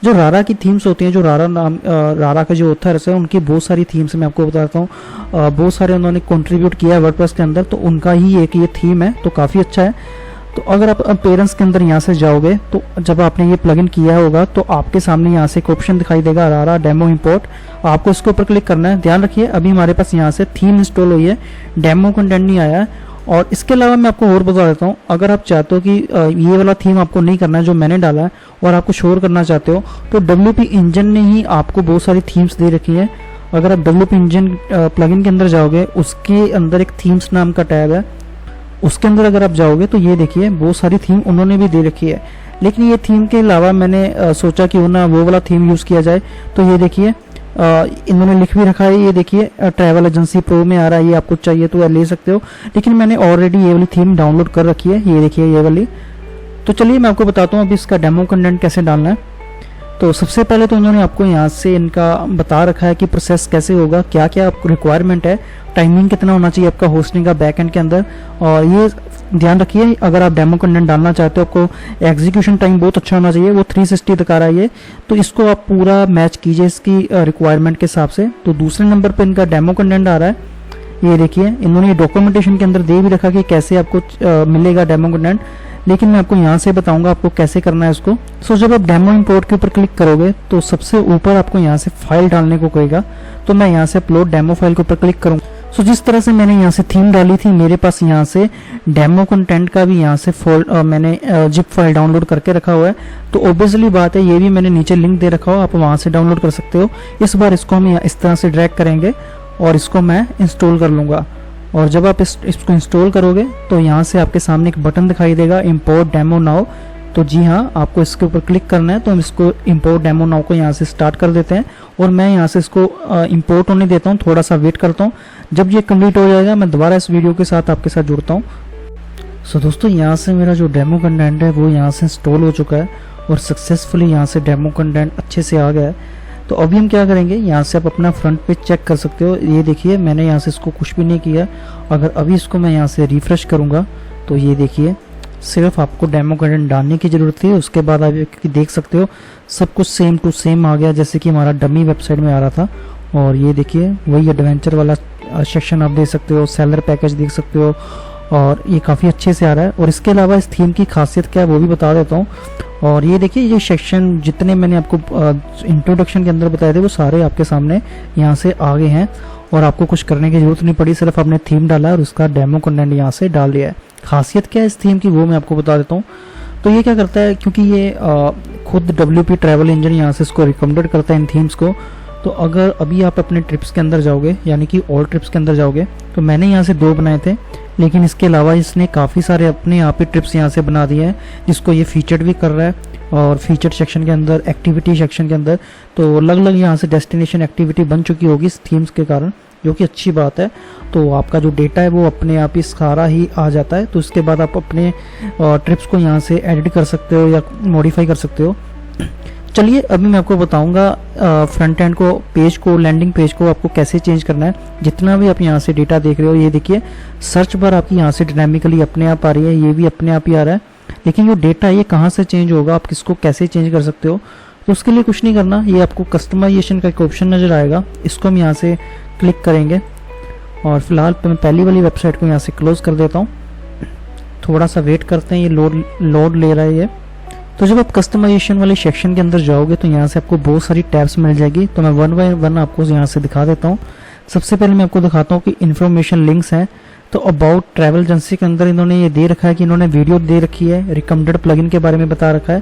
जो रारा की थीम्स होती हैं, जो रारा का जो ऑथर्स है उनकी बहुत सारी थीम्स मैं आपको बताता हूँ, बहुत सारे उन्होंने कंट्रीब्यूट किया है वर्डप्रेस के अंदर, तो उनका ही एक ये थीम है, तो काफ़ी अच्छा है। तो अगर आप पेरेंट्स के अंदर यहाँ से जाओगे तो जब आपने ये प्लगइन किया होगा तो आपके सामने यहाँ से एक ऑप्शन दिखाई देगा अरारा डेमो इंपोर्ट। आपको इसके ऊपर क्लिक करना है। ध्यान रखिए अभी हमारे पास यहाँ से थीम इंस्टॉल हुई है, डेमो कंटेंट नहीं आया है। और इसके अलावा मैं आपको और बता देता हूँ, अगर आप चाहते हो कि ये वाला थीम आपको नहीं करना है जो मैंने डाला है और आपको शोर करना चाहते हो, तो WP इंजन ने ही आपको बहुत सारी थीम्स दे रखी है। अगर आप WP इंजन प्लगइन के अंदर जाओगे, उसके अंदर एक थीम्स नाम का टैब है, उसके अंदर अगर आप जाओगे तो ये देखिए बहुत सारी थीम उन्होंने भी दे रखी है। लेकिन ये थीम के अलावा मैंने सोचा कि ना वो वाला थीम यूज़ किया जाए, तो ये देखिए इन्होंने लिख भी रखा है, ये देखिए ट्रैवल एजेंसी प्रो में आ रहा है, ये आपको चाहिए तो ले सकते हो। लेकिन मैंने ऑलरेडी ये वाली थीम डाउनलोड कर रखी है, ये देखिए ये वाली। तो चलिए मैं आपको बताता हूँ अभी इसका डेमो कंटेंट कैसे डालना है। तो सबसे पहले तो उन्होंने आपको यहाँ से इनका बता रखा है कि प्रोसेस कैसे होगा, क्या क्या आपको रिक्वायरमेंट है, टाइमिंग कितना होना चाहिए आपका होस्टिंग का बैकएंड के अंदर। और ये ध्यान रखिए अगर आप डेमो कंटेंट डालना चाहते हो आपको एग्जीक्यूशन टाइम बहुत अच्छा होना चाहिए, वो 360 दिखा रहा है ये, तो इसको आप पूरा मैच कीजिए इसकी रिक्वायरमेंट के हिसाब से। तो दूसरे नंबर पर इनका डेमो कंटेंट आ रहा है, ये देखिए इन्होंने डॉक्यूमेंटेशन के अंदर दे भी रखा कि कैसे आपको मिलेगा डेमो कंटेंट, लेकिन मैं आपको यहाँ से बताऊंगा आपको कैसे करना है इसको। सो जब आप डेमो इंपोर्ट के ऊपर क्लिक करोगे तो सबसे ऊपर आपको यहाँ से फाइल डालने को कहेगा, तो मैं यहाँ से अपलोड डेमो फाइल के ऊपर क्लिक करूंगा। सो जिस तरह से मैंने यहाँ से थीम डाली थी, मेरे पास यहाँ से डेमो कंटेंट का भी यहाँ से मैंने जिप फाइल डाउनलोड करके रखा हुआ है। तो ऑब्वियसली बात है ये भी मैंने नीचे लिंक दे रखा हो, आप वहाँ से डाउनलोड कर सकते हो। इस बार इसको हम इस तरह से ड्रैग करेंगे और इसको मैं इंस्टॉल कर लूँगा। और जब आप इसको इंस्टॉल करोगे तो यहाँ से आपके सामने एक बटन दिखाई देगा इंपोर्ट डेमो नाउ। तो जी हाँ, आपको इसके ऊपर क्लिक करना है। तो हम इसको इंपोर्ट डेमो नाउ को यहाँ से स्टार्ट कर देते हैं और मैं यहाँ से इसको इंपोर्ट होने देता हूँ, थोड़ा सा वेट करता हूँ। जब ये कंप्लीट हो जाएगा मैं दोबारा इस वीडियो के साथ आपके साथ जुड़ता हूँ। सो दोस्तों यहाँ से मेरा जो डेमो कंटेंट है वो यहाँ से इंस्टॉल हो चुका है और सक्सेसफुली यहाँ से डेमो कंटेंट अच्छे से आ गया है। तो अभी हम क्या करेंगे, यहाँ से आप अपना फ्रंट पेज चेक कर सकते हो। ये देखिए मैंने यहाँ से इसको कुछ भी नहीं किया। अगर अभी इसको मैं यहाँ से रिफ्रेश करूँगा तो ये देखिए सिर्फ आपको डेमो कंटेंट डालने की ज़रूरत थी, उसके बाद आप देख सकते हो सब कुछ सेम टू सेम आ गया जैसे कि हमारा डमी वेबसाइट में आ रहा था। और ये देखिए वही एडवेंचर वाला सेक्शन आप देख सकते हो, सेलर पैकेज देख सकते हो और ये काफ़ी अच्छे से आ रहा है। और इसके अलावा इस थीम की खासियत क्या है वो भी बता देता हूँ। और ये देखिए ये सेक्शन जितने मैंने आपको इंट्रोडक्शन के अंदर बताए थे वो सारे आपके सामने यहाँ से आ गए हैं और आपको कुछ करने की जरूरत नहीं पड़ी, सिर्फ आपने थीम डाला और उसका डेमो कंटेंट यहाँ से डाल दिया है। खासियत क्या है इस थीम की वो मैं आपको बता देता हूँ। तो ये क्या करता है, क्योंकि ये खुद WP ट्रैवल इंजन यहाँ से इसको रिकमेंडेड करता है इन थीम्स को। तो अगर अभी आप अपने ट्रिप्स के अंदर जाओगे यानी कि ऑल ट्रिप्स के अंदर जाओगे, तो मैंने यहाँ से 2 बनाए थे, लेकिन इसके अलावा इसने काफ़ी सारे अपने यहाँ पे ट्रिप्स यहाँ से बना दिए हैं जिसको ये फीचर्ड भी कर रहा है। और फीचर्ड सेक्शन के अंदर, एक्टिविटी सेक्शन के अंदर तो अलग अलग यहाँ से डेस्टिनेशन एक्टिविटी बन चुकी होगी इस थीम्स के कारण, जो कि अच्छी बात है। तो आपका जो डेटा है वो अपने आप ही सारा ही आ जाता है। तो उसके बाद आप अपने ट्रिप्स को यहाँ से एडिट कर सकते हो या मॉडिफाई कर सकते हो। चलिए अभी मैं आपको बताऊंगा फ्रंट एंड को, पेज को, लैंडिंग पेज को आपको कैसे चेंज करना है। जितना भी आप यहाँ से डेटा देख रहे हो, ये देखिए सर्च बार आपकी यहाँ से डायनामिकली अपने आप आ रही है, ये भी अपने आप ही आ रहा है। लेकिन जो डेटा ये कहाँ से चेंज होगा, आप किसको कैसे चेंज कर सकते हो, तो उसके लिए कुछ नहीं करना, ये आपको कस्टमाइजेशन का एक ऑप्शन नज़र आएगा, इसको हम यहाँ से क्लिक करेंगे। और फिलहाल मैं पहली वाली वेबसाइट को यहाँ से क्लोज कर देता हूँ। थोड़ा सा वेट करते हैं, ये लोड ले रहा है ये। तो जब आप कस्टमाइजेशन वाले सेक्शन के अंदर जाओगे तो यहाँ से आपको बहुत सारी टैब्स मिल जाएगी। तो मैं 1 बाय 1 आपको यहाँ से दिखा देता हूँ। सबसे पहले मैं आपको दिखाता हूँ कि इन्फॉर्मेशन लिंक्स हैं। तो अबाउट ट्रैवल एजेंसी के अंदर इन्होंने ये दे रखा है कि इन्होंने वीडियो दे रखी है, रिकमेंडेड प्लगइन के बारे में बता रखा है,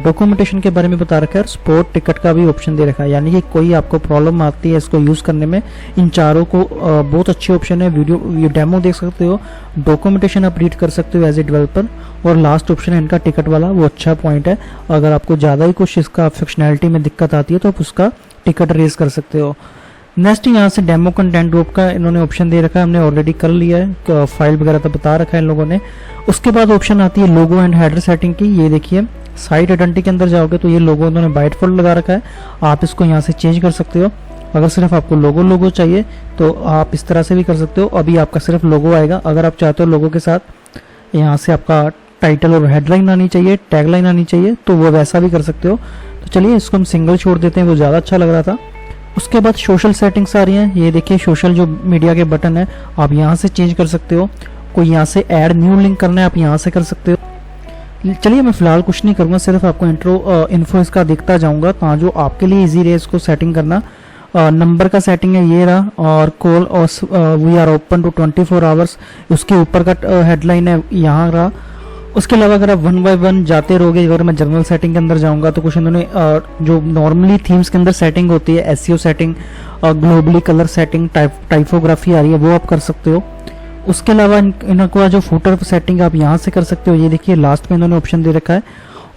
डॉक्यूमेंटेशन के बारे में बता रखा है और स्पोर्ट टिकट का भी ऑप्शन दे रखा है। यानी कि कोई आपको प्रॉब्लम आती है इसको यूज़ करने में, इन चारों को बहुत अच्छे ऑप्शन है। वीडियो डेमो देख सकते हो, डॉक्यूमेंटेशन आप रीड कर सकते हो एज ए डेवलपर, और लास्ट ऑप्शन है इनका टिकट वाला, वो अच्छा पॉइंट है। अगर आपको ज़्यादा ही कुछ इसका फंक्शनैलिटी में दिक्कत आती है तो आप उसका टिकट रेज कर सकते हो। नेक्स्ट यहाँ से डेमो कंटेंट ड्रॉप का इन्होंने ऑप्शन दे रखा है, हमने ऑलरेडी कर लिया है, फाइल वगैरह तो बता रखा है इन लोगों ने। उसके बाद ऑप्शन आती है लोगो एंड हेडर सेटिंग की। ये देखिए साइट आइडेंटिटी के अंदर जाओगे तो ये लोगो इन्होंने बाय डिफॉल्ट लगा रखा है, आप इसको यहाँ से चेंज कर सकते हो। अगर सिर्फ आपको लोगो चाहिए तो आप इस तरह से भी कर सकते हो। अभी आपका सिर्फ लोगो आएगा। अगर आप चाहते हो लोगो के साथ यहाँ से आपका टाइटल और हेडलाइन आनी चाहिए, टैगलाइन आनी चाहिए, तो वो वैसा भी कर सकते हो। तो चलिए इसको हम सिंगल छोड़ देते हैं, वो ज़्यादा अच्छा लग रहा था। उसके बाद सोशल सेटिंग्स आ रही हैं। ये देखिए सोशल जो मीडिया के बटन है आप यहाँ से चेंज कर सकते हो। आपको यहाँ से ऐड न्यू लिंक करना है, आप यहाँ से कर सकते हो। चलिए मैं फिलहाल कुछ नहीं करूँगा, सिर्फ आपको इंट्रो इन्फो इसका देखता जाऊँगा तो जो आपके लिए इजी रहे इसको सेटिंग करना। नंबर का सेटिंग है ये रहा, और कॉल और we are open to 24 hours, उसके ऊपर का हेडलाइन है यहाँ रहा। उसके अलावा अगर आप वन बाय वन जाते रहोगे, अगर मैं जनरल सेटिंग के अंदर जाऊंगा तो कुछ इन्होंने जो नॉर्मली थीम्स के अंदर सेटिंग होती है, SEO setting, globally colour setting, typography आ रही है, वो आप कर सकते हो। उसके अलावा इनका जो फुटर सेटिंग आप यहाँ से कर सकते हो, ये देखिए लास्ट में इन्होंने ऑप्शन दे रखा है।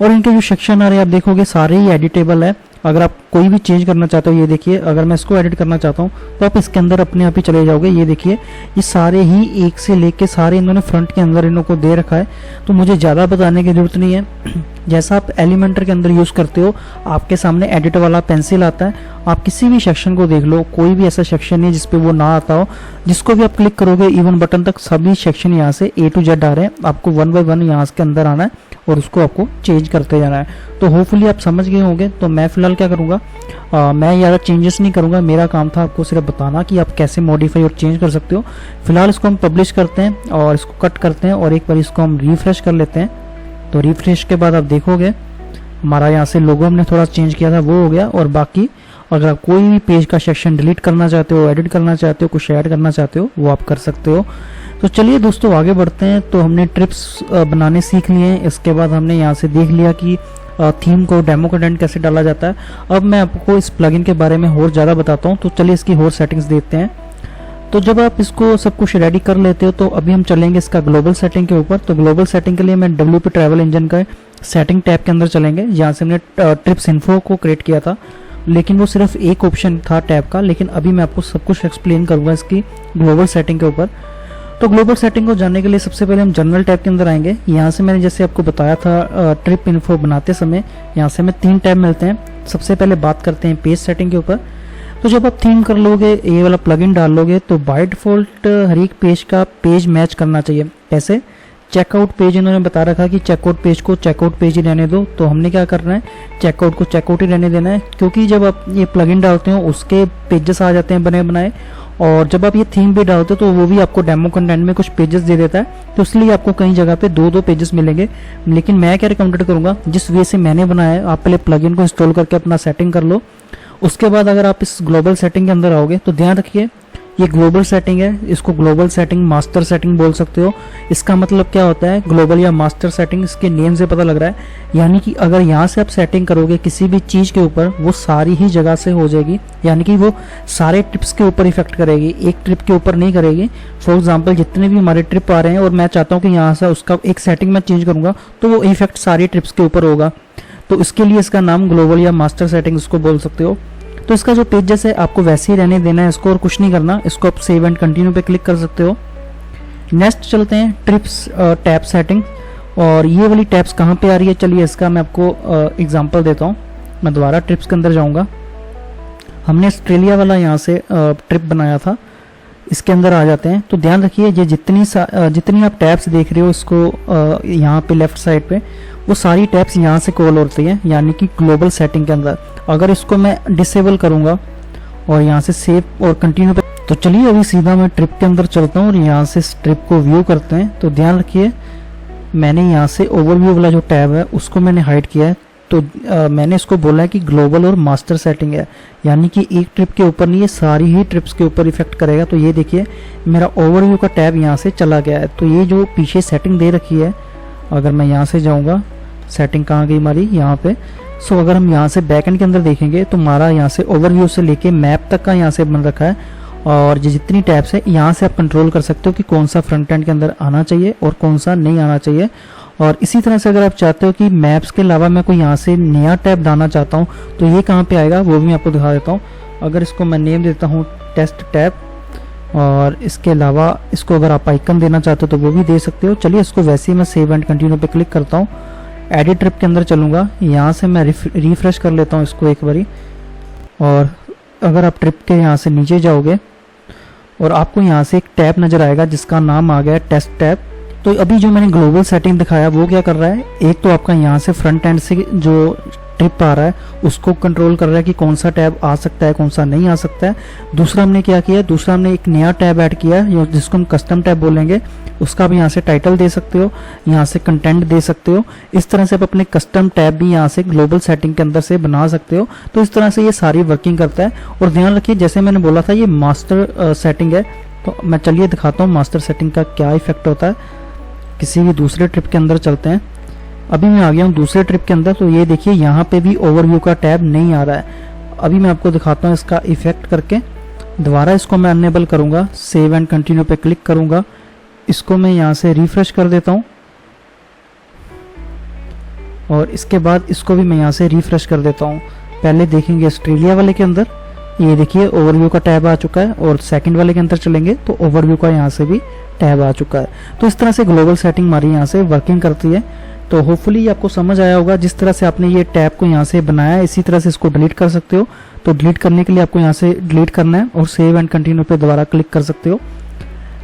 और इनके जो सेक्शन आ रहे हैं आप देखोगे सारे ही एडिटेबल है। अगर आप कोई भी चेंज करना चाहते हो, ये देखिए अगर मैं इसको एडिट करना चाहता हूँ तो आप इसके अंदर अपने आप ही चले जाओगे। ये देखिए ये सारे ही एक से लेके सारे इन्होंने फ्रंट के अंदर इनको दे रखा है, तो मुझे ज़्यादा बताने की जरूरत नहीं है। जैसा आप एलिमेंटर के अंदर यूज़ करते हो, आपके सामने एडिट वाला पेंसिल आता है, आप किसी भी सेक्शन को देख लो, कोई भी ऐसा सेक्शन नहीं जिसपे वो ना आता हो। जिसको भी आप क्लिक करोगे इवन बटन तक सभी सेक्शन यहाँ से A to Z आ रहे हैं। आपको वन बाय वन यहाँ के अंदर आना है और उसको आपको चेंज करते जाना है। तो होपफुली आप समझ गए होंगे। तो मैं फिलहाल क्या करूँगा, मैं ज़्यादा चेंजेस नहीं करूँगा, मेरा काम था आपको सिर्फ बताना कि आप कैसे मॉडिफाई और चेंज कर सकते हो। फिलहाल इसको हम पब्लिश करते हैं और इसको कट करते हैं और एक बार इसको हम रिफ्रेश कर लेते हैं। तो रिफ्रेश के बाद आप देखोगे हमारा यहाँ से लोगो हमने थोड़ा चेंज किया था वो हो गया। और बाकी अगर आप कोई भी पेज का सेक्शन डिलीट करना चाहते हो, एडिट करना चाहते हो, कुछ ऐड करना चाहते हो, वो आप कर सकते हो। तो चलिए दोस्तों आगे बढ़ते हैं। तो हमने ट्रिप्स बनाने सीख लिए हैं। इसके बाद हमने यहाँ से देख लिया कि थीम को, डेमो कंटेंट कैसे डाला जाता है। अब मैं आपको इस प्लगइन के बारे में और ज़्यादा बताता हूँ। तो चलिए इसकी और सेटिंग्स देखते हैं। तो जब आप इसको सब कुछ रेडी कर लेते हो तो अभी हम चलेंगे इसका ग्लोबल सेटिंग के ऊपर। तो ग्लोबल सेटिंग के लिए मैं WP ट्रैवल इंजन का सेटिंग टैब के अंदर चलेंगे, जहाँ से हमने ट्रिप्स इन्फो को क्रिएट किया था, लेकिन वो सिर्फ एक ऑप्शन था टैब का। लेकिन अभी मैं आपको सब कुछ एक्सप्लेन करूंगा इसकी ग्लोबल सेटिंग के ऊपर। तो ग्लोबल सेटिंग को जानने के लिए सबसे पहले हम जनरल टैब के अंदर आएंगे। यहाँ से मैंने जैसे आपको बताया था ट्रिप इन्फो बनाते समय यहाँ से हमें 3 टैब मिलते हैं। सबसे पहले बात करते हैं पेज सेटिंग के ऊपर। तो जब आप थीम कर लोगे, ये वाला प्लगइन डाल लोगे, तो बाय डिफॉल्ट हर एक पेज का पेज मैच करना चाहिए। कैसे? चेकआउट पेज इन्होंने बता रखा कि चेकआउट पेज को चेकआउट पेज ही रहने दो। तो हमने क्या करना है, चेकआउट को चेकआउट ही रहने देना है, क्योंकि जब आप ये प्लगइन डालते हो उसके पेजेस आ जाते हैं बने बनाए। और जब आप ये थीम भी डालते हो तो वो भी आपको डेमो कंटेंट में कुछ पेजेस दे देता है। तो इसलिए आपको कई जगह पे 2-2 पेजेस मिलेंगे। लेकिन मैं क्या रिकमेंड करूंगा, जिस वे से मैंने बनाया है, आप पहले प्लगइन को इंस्टॉल करके अपना सेटिंग कर लो। उसके बाद अगर आप इस ग्लोबल सेटिंग के अंदर आओगे तो ध्यान रखिए ये ग्लोबल सेटिंग है, इसको ग्लोबल सेटिंग, मास्टर सेटिंग बोल सकते हो। इसका मतलब क्या होता है, ग्लोबल या मास्टर सेटिंग, इसके नेम से पता लग रहा है। यानी कि अगर यहाँ से आप सेटिंग करोगे किसी भी चीज के ऊपर, वो सारी ही जगह से हो जाएगी। यानी कि वो सारे ट्रिप्स के ऊपर इफेक्ट करेगी, एक ट्रिप के ऊपर नहीं करेगी। फॉर एग्जाम्पल जितने भी हमारे ट्रिप आ रहे हैं और मैं चाहता हूँ कि यहाँ से उसका एक सेटिंग मैं चेंज करूंगा तो वो इफेक्ट सारी ट्रिप्स के ऊपर होगा। तो इसके लिए इसका नाम ग्लोबल या मास्टर सेटिंग इसको बोल सकते हो। तो इसका जो पेजेस है आपको वैसे ही रहने देना है इसको, और कुछ नहीं करना। इसको आप सेव एंड कंटिन्यू पे क्लिक कर सकते हो। नेक्स्ट चलते हैं ट्रिप्स टैब सेटिंग। और ये वाली टैब्स कहाँ पे आ रही है, चलिए इसका मैं आपको एग्जांपल देता हूँ। मैं दोबारा ट्रिप्स के अंदर जाऊँगा। हमने ऑस्ट्रेलिया वाला यहाँ से ट्रिप बनाया था, इसके अंदर आ जाते हैं। तो ध्यान रखिए ये जितनी आप टैब्स देख रहे हो इसको यहाँ पे लेफ्ट साइड पे, वो सारी टैब्स यहाँ से कॉल होती हैं, यानी कि ग्लोबल सेटिंग के अंदर। अगर इसको मैं डिसेबल करूँगा और यहाँ से सेव और कंटिन्यू पे, तो चलिए अभी सीधा मैं ट्रिप के अंदर चलता हूँ और यहाँ से इस ट्रिप को व्यू करते हैं। तो ध्यान रखिए मैंने यहाँ से ओवरव्यू वाला जो टैब है उसको मैंने हाइड किया है। तो मैंने इसको बोला है कि ग्लोबल और मास्टर सेटिंग है, यानी कि एक ट्रिप के ऊपर नहीं, ये सारी ही ट्रिप्स के ऊपर इफेक्ट करेगा। तो ये देखिए मेरा ओवरव्यू का टैब यहाँ से चला गया है। तो ये जो पीछे सेटिंग दे रखी है, अगर मैं यहाँ से जाऊँगा, सेटिंग कहाँ गई हमारी, यहाँ पे। सो अगर हम यहाँ से बैकएंड के अंदर देखेंगे तो हमारा यहाँ से ओवरव्यू से लेके मैप तक का यहाँ से बन रखा है। और ये जितनी टैब्स है यहाँ से आप कंट्रोल कर सकते हो कि कौन सा फ्रंट एंड के अंदर आना चाहिए और कौन सा नहीं आना चाहिए। और इसी तरह से अगर आप चाहते हो कि मैप्स के अलावा मैं कोई यहाँ से नया टैब डालना चाहता हूँ तो ये कहाँ पे आएगा वो भी मैं आपको दिखा देता हूँ। अगर इसको मैं नेम देता हूँ टेस्ट टैब, और इसके अलावा इसको अगर आप आइकन देना चाहते हो तो वो भी दे सकते हो। चलिए इसको वैसे ही मैं सेव एंड कंटिन्यू पे क्लिक करता हूँ। एडिट ट्रिप के अंदर चलूँगा, यहाँ से मैं रिफ्रेश कर लेता हूँ इसको एक बारी। और अगर आप ट्रिप के यहाँ से नीचे जाओगे और आपको यहाँ से एक टैब नज़र आएगा जिसका नाम आ गया टेस्ट टैब। तो अभी जो मैंने ग्लोबल सेटिंग दिखाया वो क्या कर रहा है, एक तो आपका यहाँ से फ्रंट एंड से जो ट्रिप आ रहा है उसको कंट्रोल कर रहा है कि कौन सा टैब आ सकता है कौन सा नहीं आ सकता है। दूसरा हमने क्या किया, दूसरा हमने एक नया टैब ऐड किया है जिसको हम कस्टम टैब बोलेंगे। उसका भी यहाँ से टाइटल दे सकते हो, यहाँ से कंटेंट दे सकते हो। इस तरह से आप अपने कस्टम टैब भी यहाँ से ग्लोबल सेटिंग के अंदर से बना सकते हो। तो इस तरह से ये सारी वर्किंग करता है। और ध्यान रखिए जैसे मैंने बोला था ये मास्टर सेटिंग है, तो मैं चलिए दिखाता हूँ मास्टर सेटिंग का क्या इफेक्ट होता है। किसी भी दूसरे ट्रिप के अंदर चलते हैं। अभी मैं आ गया हूँ दूसरे ट्रिप के अंदर, तो ये देखिए यहाँ पे भी ओवरव्यू का टैब नहीं आ रहा है। अभी मैं आपको दिखाता हूँ इसका इफेक्ट करके। दोबारा इसको मैं अनेबल करूँगा, सेव एंड कंटिन्यू पे क्लिक करूँगा। इसको मैं यहाँ से रिफ्रेश कर देता हूँ और इसके बाद इसको भी मैं यहाँ से रिफ्रेश कर देता हूँ। पहले देखेंगे ऑस्ट्रेलिया वाले के अंदर, ये देखिए ओवरव्यू का टैब आ चुका है। और सेकंड वाले के अंदर चलेंगे तो ओवरव्यू का यहाँ से भी टैब आ चुका है। तो इस तरह से ग्लोबल सेटिंग हमारी यहाँ से वर्किंग करती है। तो होपफुली ये आपको समझ आया होगा। जिस तरह से आपने ये टैब को यहाँ से बनाया इसी तरह से इसको डिलीट कर सकते हो। तो डिलीट करने के लिए आपको यहाँ से डिलीट करना है और सेव एंड कंटिन्यू पे दोबारा क्लिक कर सकते हो।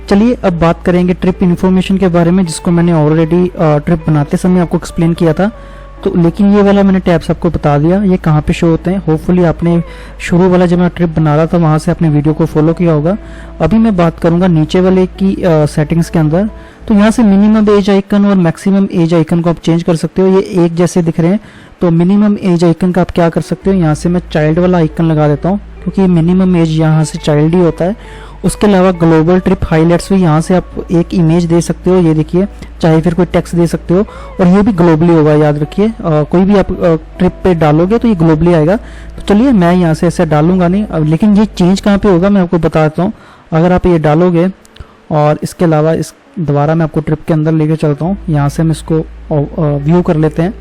चलिए अब बात करेंगे ट्रिप इन्फॉर्मेशन के बारे में, जिसको मैंने ऑलरेडी ट्रिप बनाते समय आपको एक्सप्लेन किया था। तो लेकिन ये वाला मैंने टैब्स आपको बता दिया ये कहाँ पे शो होते हैं। होपफुली आपने शुरू वाला जब मैं ट्रिप बना रहा था वहाँ से अपने वीडियो को फॉलो किया होगा। अभी मैं बात करूंगा नीचे वाले की सेटिंग्स के अंदर। तो यहाँ से मिनिमम एज आइकन और मैक्सिमम एज आइकन को आप चेंज कर सकते हो। ये एक जैसे दिख रहे हैं। तो मिनिमम एज आइकन का आप क्या कर सकते हो, यहाँ से मैं चाइल्ड वाला आइकन लगा देता हूँ क्योंकि मिनिमम एज यहाँ से चाइल्ड ही होता है। उसके अलावा ग्लोबल ट्रिप हाईलाइट्स भी यहाँ से आप एक इमेज दे सकते हो, ये देखिए, चाहे फिर कोई टेक्स्ट दे सकते हो। और ये भी ग्लोबली होगा, याद रखिए। कोई भी आप ट्रिप पे डालोगे तो ये ग्लोबली आएगा। तो चलिए मैं यहाँ से ऐसे डालूंगा नहीं अब, लेकिन ये चेंज कहाँ पे होगा मैं आपको बता देता हूँ। अगर आप ये डालोगे और इसके अलावा इस दोबारा मैं आपको ट्रिप के अंदर लेके चलता हूँ। यहाँ से हम इसको व्यू कर लेते हैं।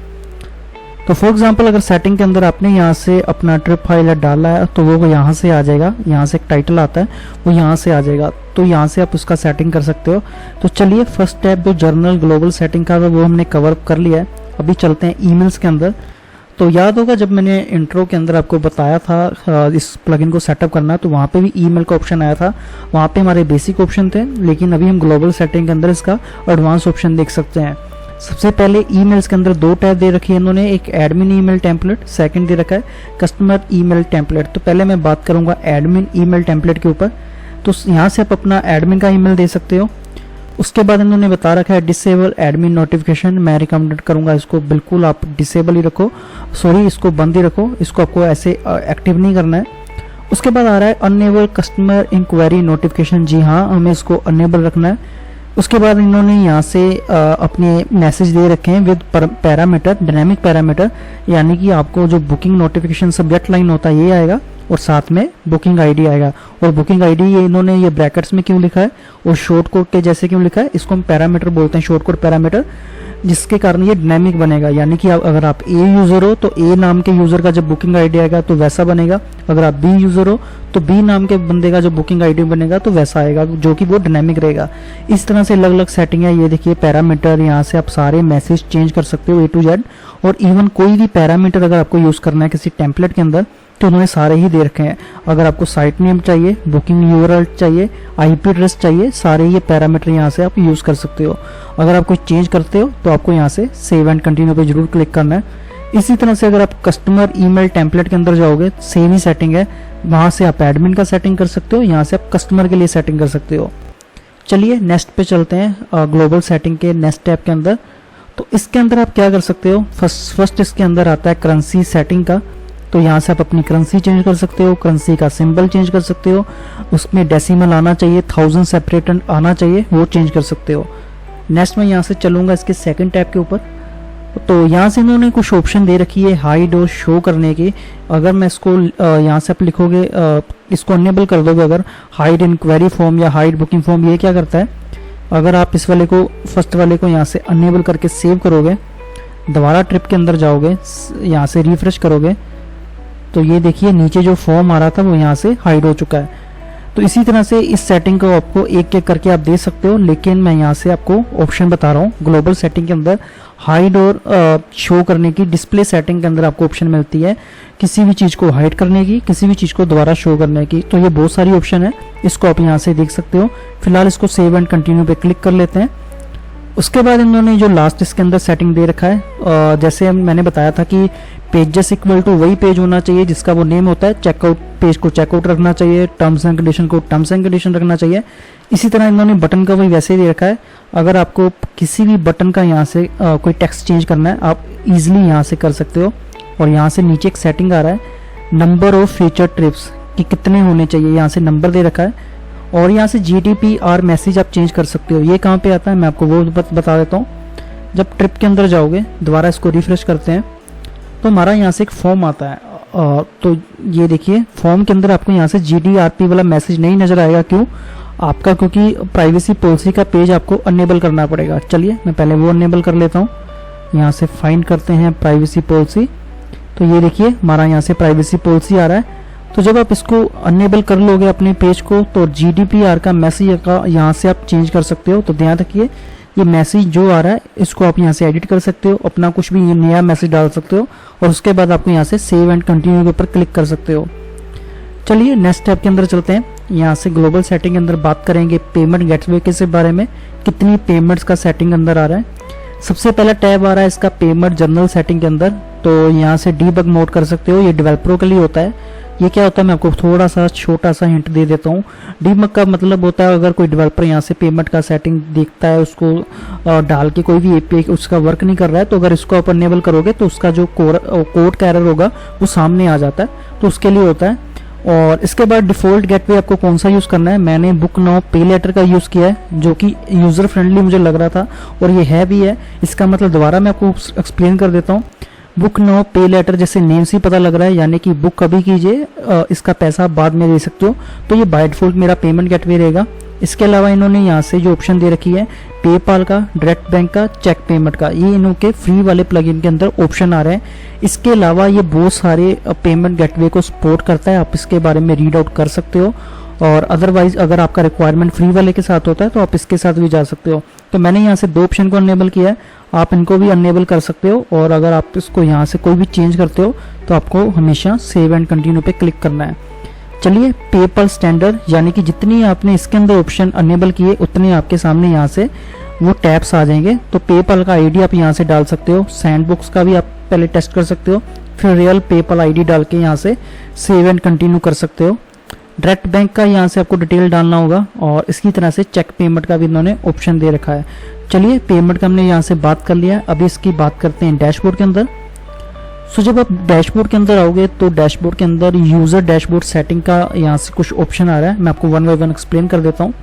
तो फॉर एग्जांपल अगर सेटिंग के अंदर आपने यहाँ से अपना ट्रिप हाईलाइट डाला है तो वो यहाँ से आ जाएगा। यहाँ से एक टाइटल आता है वो यहाँ से आ जाएगा। तो यहाँ से आप उसका सेटिंग कर सकते हो। तो चलिए फर्स्ट टैब जो जर्नल ग्लोबल सेटिंग का वो हमने कवर कर लिया है। अभी चलते हैं ईमेल्स के अंदर। तो याद होगा जब मैंने इंट्रो के अंदर आपको बताया था इस प्लगइन को सेटअप करना, तो वहाँ पे भी ईमेल का ऑप्शन आया था। वहाँ पे हमारे बेसिक ऑप्शन थे, लेकिन अभी हम ग्लोबल सेटिंग के अंदर इसका एडवांस ऑप्शन देख सकते हैं। सबसे पहले ईमेल्स के अंदर दो टैब दे रखी है इन्होंने, एक एडमिन ईमेल टेम्पलेट, सेकंड दे रखा है कस्टमर ईमेल टेम्पलेट। तो पहले मैं बात करूंगा एडमिन ईमेल टेम्पलेट के ऊपर। तो यहाँ से आप अपना एडमिन का ईमेल दे सकते हो। उसके बाद इन्होंने बता रखा है डिसेबल एडमिन नोटिफिकेशन। मैं रिकमेंड करूंगा इसको बिल्कुल आप डिसेबल ही रखो, सॉरी इसको बंद ही रखो, इसको आपको ऐसे एक्टिव नहीं करना है। उसके बाद आ रहा है अनेबल कस्टमर इंक्वायरी नोटिफिकेशन। जी हाँ, हमें इसको अनेबल रखना है। उसके बाद इन्होंने यहाँ से अपने मैसेज दे रखे हैं विद पैरामीटर, डायनामिक पैरामीटर, यानी कि आपको जो बुकिंग नोटिफिकेशन सब्जेक्ट लाइन होता है ये आएगा और साथ में बुकिंग आईडी आएगा। और बुकिंग आईडी ये इन्होंने ये ब्रैकेट्स में क्यों लिखा है और शॉर्ट कोड के जैसे क्यों लिखा है, इसको हम पैरामीटर बोलते हैं, शॉर्ट कोड पैरामीटर, जिसके कारण ये डायनामिक बनेगा। यानी कि अगर आप ए यूजर हो तो ए नाम के यूजर का जब बुकिंग आईडी आएगा तो वैसा बनेगा। अगर आप बी यूजर हो तो बी नाम के बंदे का जो बुकिंग आईडी बनेगा तो वैसा आएगा, जो कि वो डायनामिक रहेगा। इस तरह से अलग अलग सेटिंग है। ये देखिए पैरामीटर, यहाँ से आप सारे मैसेज चेंज कर सकते हो A to Z। और इवन कोई भी पैरामीटर अगर आपको यूज करना है किसी टेम्पलेट के अंदर तो उन्होंने सारे ही दे रखे हैं। अगर आपको साइट नेम चाहिए, बुकिंग यूआरएल चाहिए, आईपी एड्रेस चाहिए, सारे ये पैरामीटर यहाँ से आप यूज कर सकते हो। अगर आप कोई चेंज करते हो तो आपको यहाँ से सेव एंड कंटिन्यू पे जरूर क्लिक करना है। इसी तरह से अगर आप कस्टमर ईमेल टेम्पलेट के अंदर जाओगे सेम ही सेटिंग है, वहां से आप एडमिन का सेटिंग कर सकते हो, यहाँ से आप कस्टमर के लिए सेटिंग कर सकते हो। चलिए नेक्स्ट पे चलते हैं ग्लोबल सेटिंग के नेक्स्ट टैब के अंदर। तो इसके अंदर आप क्या कर सकते हो, फर्स्ट इसके अंदर आता है करेंसी सेटिंग का। तो यहाँ से आप अपनी करेंसी चेंज कर सकते हो, करेंसी का सिंबल चेंज कर सकते हो, उसमें डेसिमल आना चाहिए, 1000 सेपरेट आना चाहिए, वो चेंज कर सकते हो। नेक्स्ट मैं यहाँ से चलूंगा इसके सेकंड टैब के ऊपर। तो यहाँ से इन्होंने कुछ ऑप्शन दे रखी है हाइड और शो करने की। अगर मैं इसको यहाँ से आप लिखोगे, इसको अनेबल कर दोगे, अगर हाइड इंक्वायरी फॉर्म या हाइड बुकिंग फॉर्म, ये क्या करता है, अगर आप इस वाले को फर्स्ट वाले को यहाँ से अनेबल करके सेव करोगे, दोबारा ट्रिप के अंदर जाओगे, यहाँ से रिफ्रेश करोगे, तो ये देखिए नीचे जो फॉर्म आ रहा था वो यहाँ से हाइड हो चुका है। तो इसी तरह से इस सेटिंग को आपको एक एक करके आप दे सकते हो, लेकिन मैं यहाँ से आपको ऑप्शन बता रहा हूँ। ग्लोबल सेटिंग के अंदर हाइड और शो करने की डिस्प्ले सेटिंग के अंदर आपको ऑप्शन मिलती है किसी भी चीज़ को हाइड करने की, किसी भी चीज़ को दोबारा शो करने की। तो ये बहुत सारी ऑप्शन है, इसको आप यहाँ से देख सकते हो। फिलहाल इसको सेव एंड कंटिन्यू पे क्लिक कर लेते हैं। उसके बाद इन्होंने जो लास्ट इसके अंदर सेटिंग दे रखा है, जैसे मैंने बताया था कि पेजेस इक्वल टू वही पेज होना चाहिए जिसका वो नेम होता है, चेकआउट पेज को चेकआउट रखना चाहिए, टर्म्स एंड कंडीशन को टर्म्स एंड कंडीशन रखना चाहिए। इसी तरह इन्होंने बटन का वही वैसे ही दे रखा है। अगर आपको किसी भी बटन का यहाँ से कोई टेक्स्ट चेंज करना है, आप इजीली यहाँ से कर सकते हो। और यहाँ से नीचे एक सेटिंग आ रहा है, नंबर ऑफ फीचर ट्रिप्स कि कितने होने चाहिए, यहाँ से नंबर दे रखा है। और यहाँ से GDPR मैसेज आप चेंज कर सकते हो। ये कहाँ पे आता है मैं आपको वो बता देता हूँ। जब ट्रिप के अंदर जाओगे, दोबारा इसको रिफ्रेश करते हैं, तो हमारा यहाँ से एक फॉर्म आता है। तो ये देखिए फॉर्म के अंदर आपको यहाँ से GDPR वाला मैसेज नहीं नजर आएगा। क्यों? आपका क्योंकि प्राइवेसी पॉलिसी का पेज आपको अनेबल करना पड़ेगा। चलिए मैं पहले वो अनेबल कर लेता हूँ। यहाँ से फाइंड करते हैं प्राइवेसी पॉलिसी। तो ये देखिए हमारा यहाँ से प्राइवेसी पॉलिसी आ रहा है। तो जब आप इसको अनेबल कर लोगे अपने पेज को, तो GDPR का मैसेज का यहाँ से आप चेंज कर सकते हो। तो ध्यान रखिए, ये मैसेज जो आ रहा है इसको आप यहाँ से एडिट कर सकते हो, अपना कुछ भी नया मैसेज डाल सकते हो। और उसके बाद आपको यहाँ से सेव एंड कंटिन्यू के ऊपर क्लिक कर सकते हो। चलिए नेक्स्ट स्टेप के अंदर चलते हैं। यहाँ से ग्लोबल सेटिंग के अंदर बात करेंगे पेमेंट गेटवे के बारे में, कितनी पेमेंट्स का सेटिंग अंदर आ रहा है। सबसे पहला टैब आ रहा है इसका पेमेंट जनरल सेटिंग के अंदर। तो यहाँ से डीबग मोड कर सकते हो, ये डेवलपरों के लिए होता है। ये क्या होता है मैं आपको थोड़ा सा छोटा सा हिंट दे देता हूँ। डीबग का मतलब होता है अगर कोई डेवलपर यहाँ से पेमेंट का सेटिंग देखता है, उसको डाल के कोई भी API उसका वर्क नहीं कर रहा है, तो अगर इसको आप अनेबल करोगे तो उसका जो कोड का एरर होगा वो सामने आ जाता है। तो उसके लिए होता है। और इसके बाद डिफॉल्ट गेटवे आपको कौन सा यूज करना है, मैंने बुक नाउ पे लेटर का यूज किया है, जो कि यूजर फ्रेंडली मुझे लग रहा था और ये है भी है। इसका मतलब दोबारा मैं आपको एक्सप्लेन कर देता हूँ। बुक नाउ पे लेटर जैसे नेम से ही पता लग रहा है, यानी कि बुक कभी कीजिए, इसका पैसा आप बाद में दे सकते हो। तो ये बाय डिफॉल्ट मेरा पेमेंट गेटवे रहेगा। इसके अलावा इन्होंने यहाँ से जो ऑप्शन दे रखी है पेपाल का, डायरेक्ट बैंक का, चेक पेमेंट का, ये इन्हों के फ्री वाले प्लगइन के अंदर ऑप्शन आ रहे हैं। इसके अलावा ये बहुत सारे पेमेंट गेटवे को सपोर्ट करता है, आप इसके बारे में रीड आउट कर सकते हो। और अदरवाइज अगर आपका रिक्वायरमेंट फ्री वाले के साथ होता है तो आप इसके साथ भी जा सकते हो। तो मैंने यहाँ से दो ऑप्शन को अनेबल किया है, आप इनको भी अनेबल कर सकते हो। और अगर आप इसको यहाँ से कोई भी चेंज करते हो तो आपको हमेशा सेव एंड कंटिन्यू पे क्लिक करना है। चलिए पेपल स्टैंडर्ड, यानी कि जितनी आपने इसके अंदर ऑप्शन अनेबल किए उतने आपके सामने यहाँ से वो टैब्स आ जाएंगे। तो पेपल का आईडी आप यहाँ से डाल सकते हो, सैंडबॉक्स का भी आप पहले टेस्ट कर सकते हो, फिर रियल पेपल आईडी डाल के यहाँ से सेव एंड कंटिन्यू कर सकते हो। डायरेक्ट बैंक का यहाँ से आपको डिटेल डालना होगा और इसकी तरह से चेक पेमेंट का भी इन्होंने ऑप्शन दे रखा है। चलिए पेमेंट का हमने यहाँ से बात कर लिया, अभी इसकी बात करते हैं डैशबोर्ड के अंदर। सो जब आप डैशबोर्ड के अंदर आओगे तो डैशबोर्ड के अंदर यूजर डैशबोर्ड सेटिंग का यहाँ से कुछ ऑप्शन आ रहा है, मैं आपको वन बाय वन एक्सप्लेन कर देता हूँ।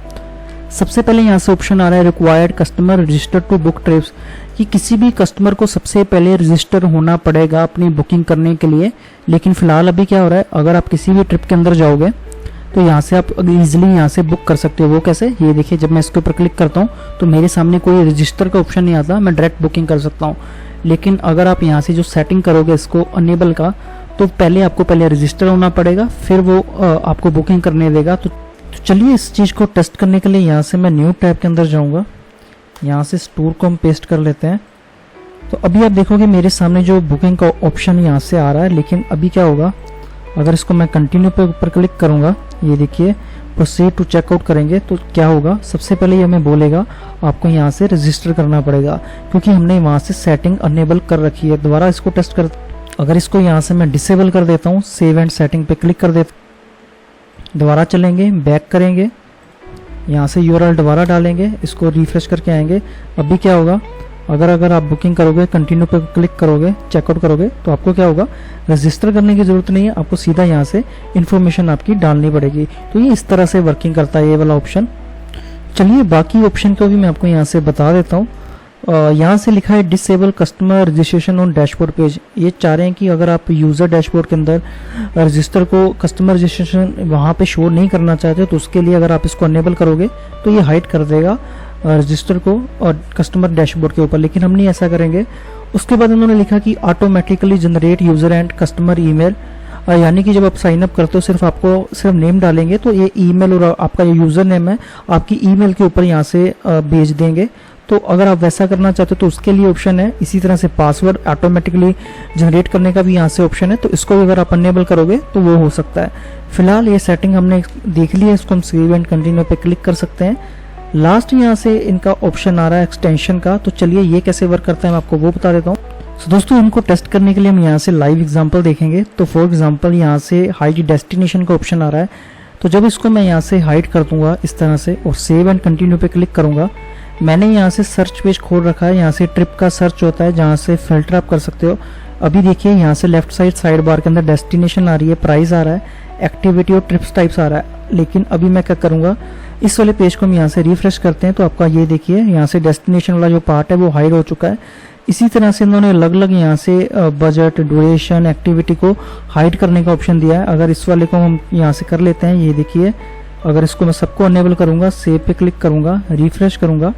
सबसे पहले यहाँ से ऑप्शन आ रहा है required customer register to book trips, कि किसी भी कस्टमर को सबसे पहले रजिस्टर होना पड़ेगा अपनी बुकिंग करने के लिए। लेकिन फिलहाल अभी क्या हो रहा है, अगर आप किसी भी ट्रिप के अंदर जाओगे तो यहाँ से आप इजीली यहाँ से बुक कर सकते हो। वो कैसे, ये देखिए जब मैं इसके ऊपर क्लिक करता हूँ तो मेरे सामने कोई रजिस्टर का ऑप्शन नहीं आता, मैं डायरेक्ट बुकिंग कर सकता हूँ। लेकिन अगर आप यहाँ से जो सेटिंग करोगे इसको अनेबल का, तो पहले आपको पहले रजिस्टर होना पड़ेगा, फिर वो आपको बुकिंग करने देगा। तो चलिए इस चीज़ को टेस्ट करने के लिए यहाँ से मैं न्यू टैब के अंदर जाऊँगा, यहाँ से स्टोर को हम पेस्ट कर लेते हैं। तो अभी आप देखोगे मेरे सामने जो बुकिंग का ऑप्शन यहाँ से आ रहा है। लेकिन अभी क्या होगा, अगर इसको मैं कंटिन्यू पे ऊपर क्लिक करूँगा, ये देखिए प्रोसीड टू चेकआउट करेंगे तो क्या होगा, सबसे पहले ये हमें बोलेगा आपको यहाँ से रजिस्टर करना पड़ेगा, क्योंकि हमने वहाँ से सेटिंग अनेबल कर रखी है। दोबारा इसको टेस्ट कर, अगर इसको यहाँ से मैं डिसेबल कर देता हूँ, सेव एंड सेटिंग पे क्लिक कर देता, दोबारा चलेंगे, बैक करेंगे, यहाँ से URL दोबारा डालेंगे, इसको रिफ्रेश करके आएंगे। अभी क्या होगा, अगर आप बुकिंग करोगे, कंटिन्यू पे क्लिक करोगे, चेकआउट करोगे, तो आपको क्या होगा, रजिस्टर करने की जरूरत नहीं है, आपको सीधा यहाँ से इन्फॉर्मेशन आपकी डालनी पड़ेगी। तो ये इस तरह से वर्किंग करता है ये वाला ऑप्शन। चलिए बाकी ऑप्शन को भी मैं आपको यहाँ से बता देता हूँ। यहाँ से लिखा है disable customer registration on dashboard page. ये चाह रहे हैं कि अगर आप यूजर डैशबोर्ड के अंदर रजिस्टर को, कस्टमर रजिस्ट्रेशन वहाँ पे शो नहीं करना चाहते, तो उसके लिए अगर आप इसको अनेबल करोगे तो ये हाइड कर देगा रजिस्टर को और कस्टमर डैशबोर्ड के ऊपर। लेकिन हम नहीं ऐसा करेंगे। उसके बाद उन्होंने लिखा कि automatically generate user and customer email, यानी कि जब आप साइन अप करते हो सिर्फ नेम डालेंगे तो ये ईमेल और आपका जो यूजर नेम है आपकी ईमेल के ऊपर यहाँ से भेज देंगे। तो अगर आप वैसा करना चाहते हो तो उसके लिए ऑप्शन है। इसी तरह से पासवर्ड ऑटोमेटिकली जनरेट करने का भी यहाँ से ऑप्शन है, तो इसको भी अगर आप अनेबल करोगे तो वो हो सकता है। फिलहाल ये सेटिंग हमने देख ली है, इसको हम सेव एंड कंटिन्यू पे क्लिक कर सकते हैं। लास्ट यहाँ से इनका ऑप्शन आ रहा है एक्सटेंशन का। तो चलिए ये कैसे वर्क करता है मैं आपको वो बता देता हूँ। तो दोस्तों इनको टेस्ट करने के लिए हम यहाँ से लाइव एग्जांपल देखेंगे। तो फॉर एग्जांपल यहाँ से हाइड डेस्टिनेशन का ऑप्शन आ रहा है। तो जब इसको मैं यहाँ से हाइड कर दूंगा इस तरह से और सेव एंड कंटिन्यू पे क्लिक करूंगा, मैंने यहाँ से सर्च पेज खोल रखा है। यहाँ से ट्रिप का सर्च होता है जहाँ से फिल्टर आप कर सकते हो। अभी देखिए यहाँ से लेफ्ट साइड बार के अंदर डेस्टिनेशन आ रही है, प्राइस आ रहा है, एक्टिविटी और ट्रिप्स टाइप्स आ रहा है। लेकिन अभी मैं क्या करूँगा, इस वाले पेज को हम यहाँ से रिफ्रेश करते हैं तो आपका ये देखिए यहाँ से डेस्टिनेशन वाला जो पार्ट है वो हाइड हो चुका है। इसी तरह से इन्होंने अलग अलग यहाँ से बजट, ड्यूरेशन, एक्टिविटी को हाइड करने का ऑप्शन दिया है। अगर इस वाले को हम यहाँ से कर लेते हैं, ये देखिए अगर इसको मैं सबको अनेबल करूँगा, सेव पे क्लिक करूँगा, रिफ्रेश करूँगा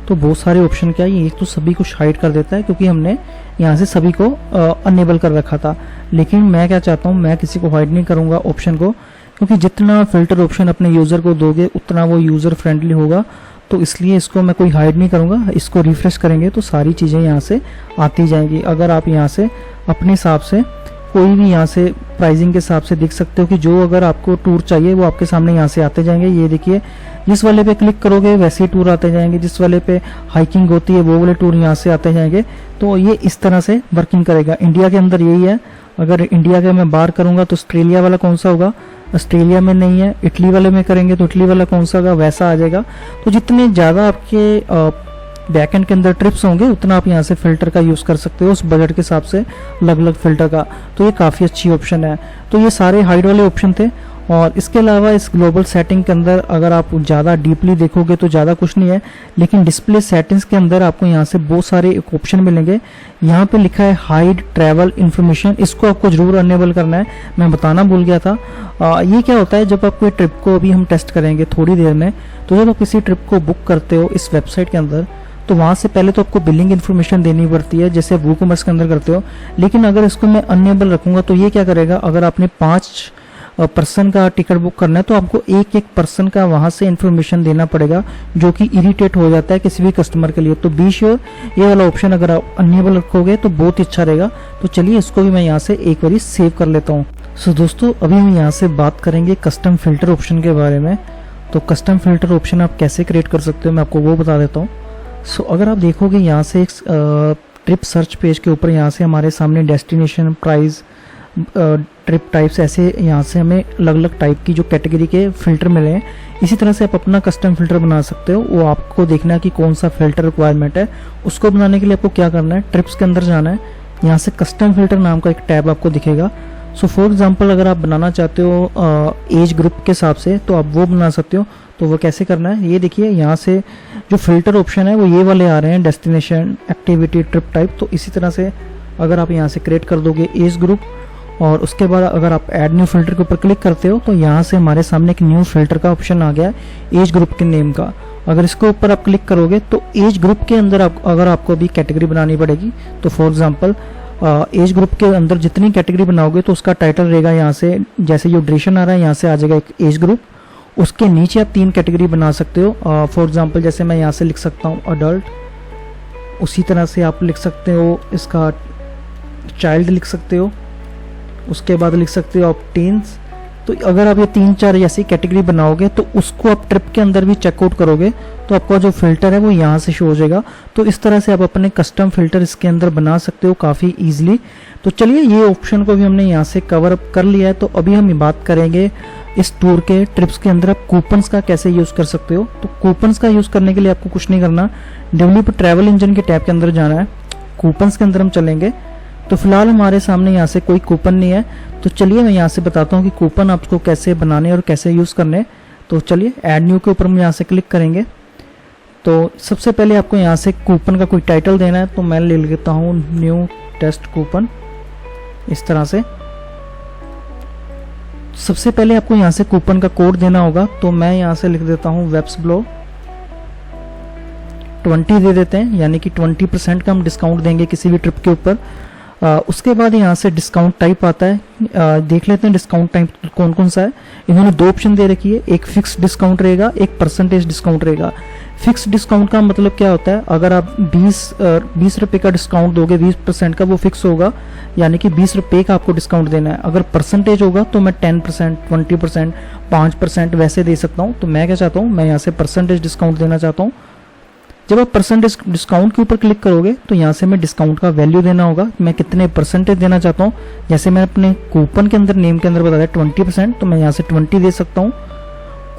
तो बहुत सारे ऑप्शन क्या है, ये तो सभी कुछ हाइड कर देता है क्योंकि हमने यहाँ से सभी को अनेबल कर रखा था। लेकिन मैं क्या चाहता हूँ, मैं किसी को हाइड नहीं करूँगा ऑप्शन को, क्योंकि जितना फिल्टर ऑप्शन अपने यूज़र को दोगे उतना वो यूज़र फ्रेंडली होगा। तो इसलिए इसको मैं कोई हाइड नहीं करूँगा। इसको रिफ्रेश करेंगे तो सारी चीज़ें यहाँ से आती जाएंगी। अगर आप यहाँ से अपने हिसाब से कोई भी यहाँ से प्राइसिंग के हिसाब से देख सकते हो कि जो अगर आपको टूर चाहिए वो आपके सामने यहाँ से आते जाएंगे। ये देखिए जिस वाले पे क्लिक करोगे वैसे ही टूर आते जाएंगे, जिस वाले पे हाइकिंग होती है वो वाले टूर यहाँ से आते जाएंगे। तो ये इस तरह से वर्किंग करेगा। इंडिया के अंदर यही है। अगर इंडिया के मैं बाहर करूँगा तो ऑस्ट्रेलिया वाला कौन सा होगा, ऑस्ट्रेलिया में नहीं है। इटली वाले में करेंगे तो इटली वाला कौन सा होगा, वैसा आ जाएगा। तो जितने ज़्यादा आपके बैकएंड के अंदर ट्रिप्स होंगे उतना आप यहाँ से फिल्टर का यूज़ कर सकते हो उस बजट के हिसाब से, अलग अलग फिल्टर का। तो ये काफ़ी अच्छी ऑप्शन है। तो ये सारे हाइड वाले ऑप्शन थे। और इसके अलावा इस ग्लोबल सेटिंग के अंदर अगर आप ज़्यादा डीपली देखोगे तो ज़्यादा कुछ नहीं है, लेकिन डिस्प्ले सेटिंग्स के अंदर आपको यहाँ से बहुत सारे ऑप्शन मिलेंगे। यहाँ पे लिखा है हाइड ट्रैवल इन्फॉर्मेशन, इसको आपको जरूर अनेबल करना है, मैं बताना भूल गया था। ये क्या होता है, जब आप कोई ट्रिप को, अभी हम टेस्ट करेंगे थोड़ी देर में, तो जब आप किसी ट्रिप को बुक करते हो इस वेबसाइट के अंदर तो वहाँ से पहले तो आपको बिलिंग इन्फॉर्मेशन देनी पड़ती है जैसे वू कॉमर्स के अंदर करते हो। लेकिन अगर इसको मैं अनेबल रखूँगा तो ये क्या करेगा, अगर आपने 5 पर्सन का टिकट बुक करना है तो आपको एक पर्सन का वहाँ से इन्फॉर्मेशन देना पड़ेगा, जो कि इरिटेट हो जाता है किसी भी कस्टमर के लिए। तो बी श्योर ये वाला ऑप्शन अगर आप अनेबल रखोगे तो बहुत ही अच्छा रहेगा। तो चलिए इसको भी मैं यहाँ से एक बार सेव कर लेता हूँ। सो दोस्तों अभी हम यहाँ से बात करेंगे कस्टम फिल्टर ऑप्शन के बारे में। तो कस्टम फिल्टर ऑप्शन आप कैसे क्रिएट कर सकते हो मैं आपको वो बता देता हूँ। सो अगर आप देखोगे यहाँ से एक ट्रिप सर्च पेज के ऊपर यहाँ से हमारे सामने डेस्टिनेशन, प्राइस, ट्रिप टाइप्स, ऐसे यहाँ से हमें अलग अलग टाइप की जो कैटेगरी के फिल्टर मिले हैं। इसी तरह से आप अपना कस्टम फिल्टर बना सकते हो। वो आपको देखना है कि कौन सा फिल्टर रिक्वायरमेंट है। उसको बनाने के लिए आपको क्या करना है, ट्रिप्स के अंदर जाना है। यहाँ से कस्टम फिल्टर नाम का एक टैब आपको दिखेगा। सो फॉर एग्जांपल अगर आप बनाना चाहते हो एज ग्रुप के हिसाब से तो आप वो बना सकते हो। तो वो कैसे करना है, ये देखिए यहाँ से जो फिल्टर ऑप्शन है वो ये वाले आ रहे हैं, डेस्टिनेशन, एक्टिविटी, ट्रिप टाइप। तो इसी तरह से अगर आप यहाँ से क्रिएट कर दोगे एज ग्रुप और उसके बाद अगर आप ऐड न्यू फिल्टर के ऊपर क्लिक करते हो तो यहाँ से हमारे सामने एक न्यू फिल्टर का ऑप्शन आ गया है एज ग्रुप के नेम का। अगर इसके ऊपर आप क्लिक करोगे तो एज ग्रुप के अंदर अगर आपको अभी कैटेगरी बनानी पड़ेगी तो फॉर एग्जांपल एज ग्रुप के अंदर जितनी कैटेगरी बनाओगे तो उसका टाइटल रहेगा यहाँ से, जैसे जो ड्यूरेशन आ रहा है यहाँ से आ जाएगा एक एज ग्रुप। उसके नीचे आप 3 कैटेगरी बना सकते हो। फॉर एग्जांपल जैसे मैं यहाँ से लिख सकता हूँ अडल्ट, उसी तरह से आप लिख सकते हो इसका चाइल्ड लिख सकते हो, उसके बाद लिख सकते हो आप टीन्स। तो अगर आप ये 3-4 ऐसी कैटेगरी बनाओगे तो उसको आप ट्रिप के अंदर भी चेकआउट करोगे तो आपका जो फिल्टर है वो यहाँ से शो हो जाएगा। तो इस तरह से आप अपने कस्टम फिल्टर इसके अंदर बना सकते हो काफ़ी ईजिली। तो चलिए ये ऑप्शन को भी हमने यहाँ से कवर अप कर लिया है। तो अभी हम बात करेंगे इस टूर के ट्रिप्स के अंदर आप कूपन्स का कैसे यूज़ कर सकते हो। तो कूपन्स का यूज़ करने के लिए आपको कुछ नहीं करना, डेवलप ट्रैवल इंजन के टैब के अंदर जाना है, कूपन्स के अंदर हम चलेंगे। तो फिलहाल हमारे सामने यहाँ से कोई कूपन नहीं है। तो चलिए मैं यहाँ से बताता हूँ कि कूपन आपको कैसे बनाने और कैसे यूज़ करने। तो चलिए ऐड न्यू के ऊपर हम यहाँ से क्लिक करेंगे। तो सबसे पहले आपको यहाँ से कूपन का कोई टाइटल देना है। तो मैं ले लेता हूँ न्यू टेस्ट कूपन, इस तरह से। सबसे पहले आपको यहाँ से कूपन का कोड देना होगा। तो मैं यहाँ से लिख देता हूँ वेब्सब्लो 20 दे देते हैं, यानी कि 20% का हम डिस्काउंट देंगे किसी भी ट्रिप के ऊपर। उसके बाद यहाँ से डिस्काउंट टाइप आता है। देख लेते हैं डिस्काउंट टाइप कौन कौन सा है। इन्होंने 2 ऑप्शन दे रखी है, एक फिक्स डिस्काउंट रहेगा, एक परसेंटेज डिस्काउंट रहेगा। फिक्स डिस्काउंट का मतलब क्या होता है, अगर आप 20 रुपये का डिस्काउंट दोगे 20% का, वो फिक्स होगा, यानी कि 20 रुपये का आपको डिस्काउंट देना है। अगर परसेंटेज होगा तो मैं 10%, 20%, 5% वैसे दे सकता हूँ। तो मैं क्या चाहता हूँ, मैं यहाँ से परसेंटेज डिस्काउंट देना चाहता हूँ। जब आप परसेंटेज डिस्काउंट के ऊपर क्लिक करोगे तो यहाँ से मैं डिस्काउंट का वैल्यू देना होगा, मैं कितने परसेंटेज देना चाहता हूँ। जैसे मैं अपने कूपन के अंदर नेम के अंदर बताया 20%, तो मैं यहाँ से 20 दे सकता हूँ।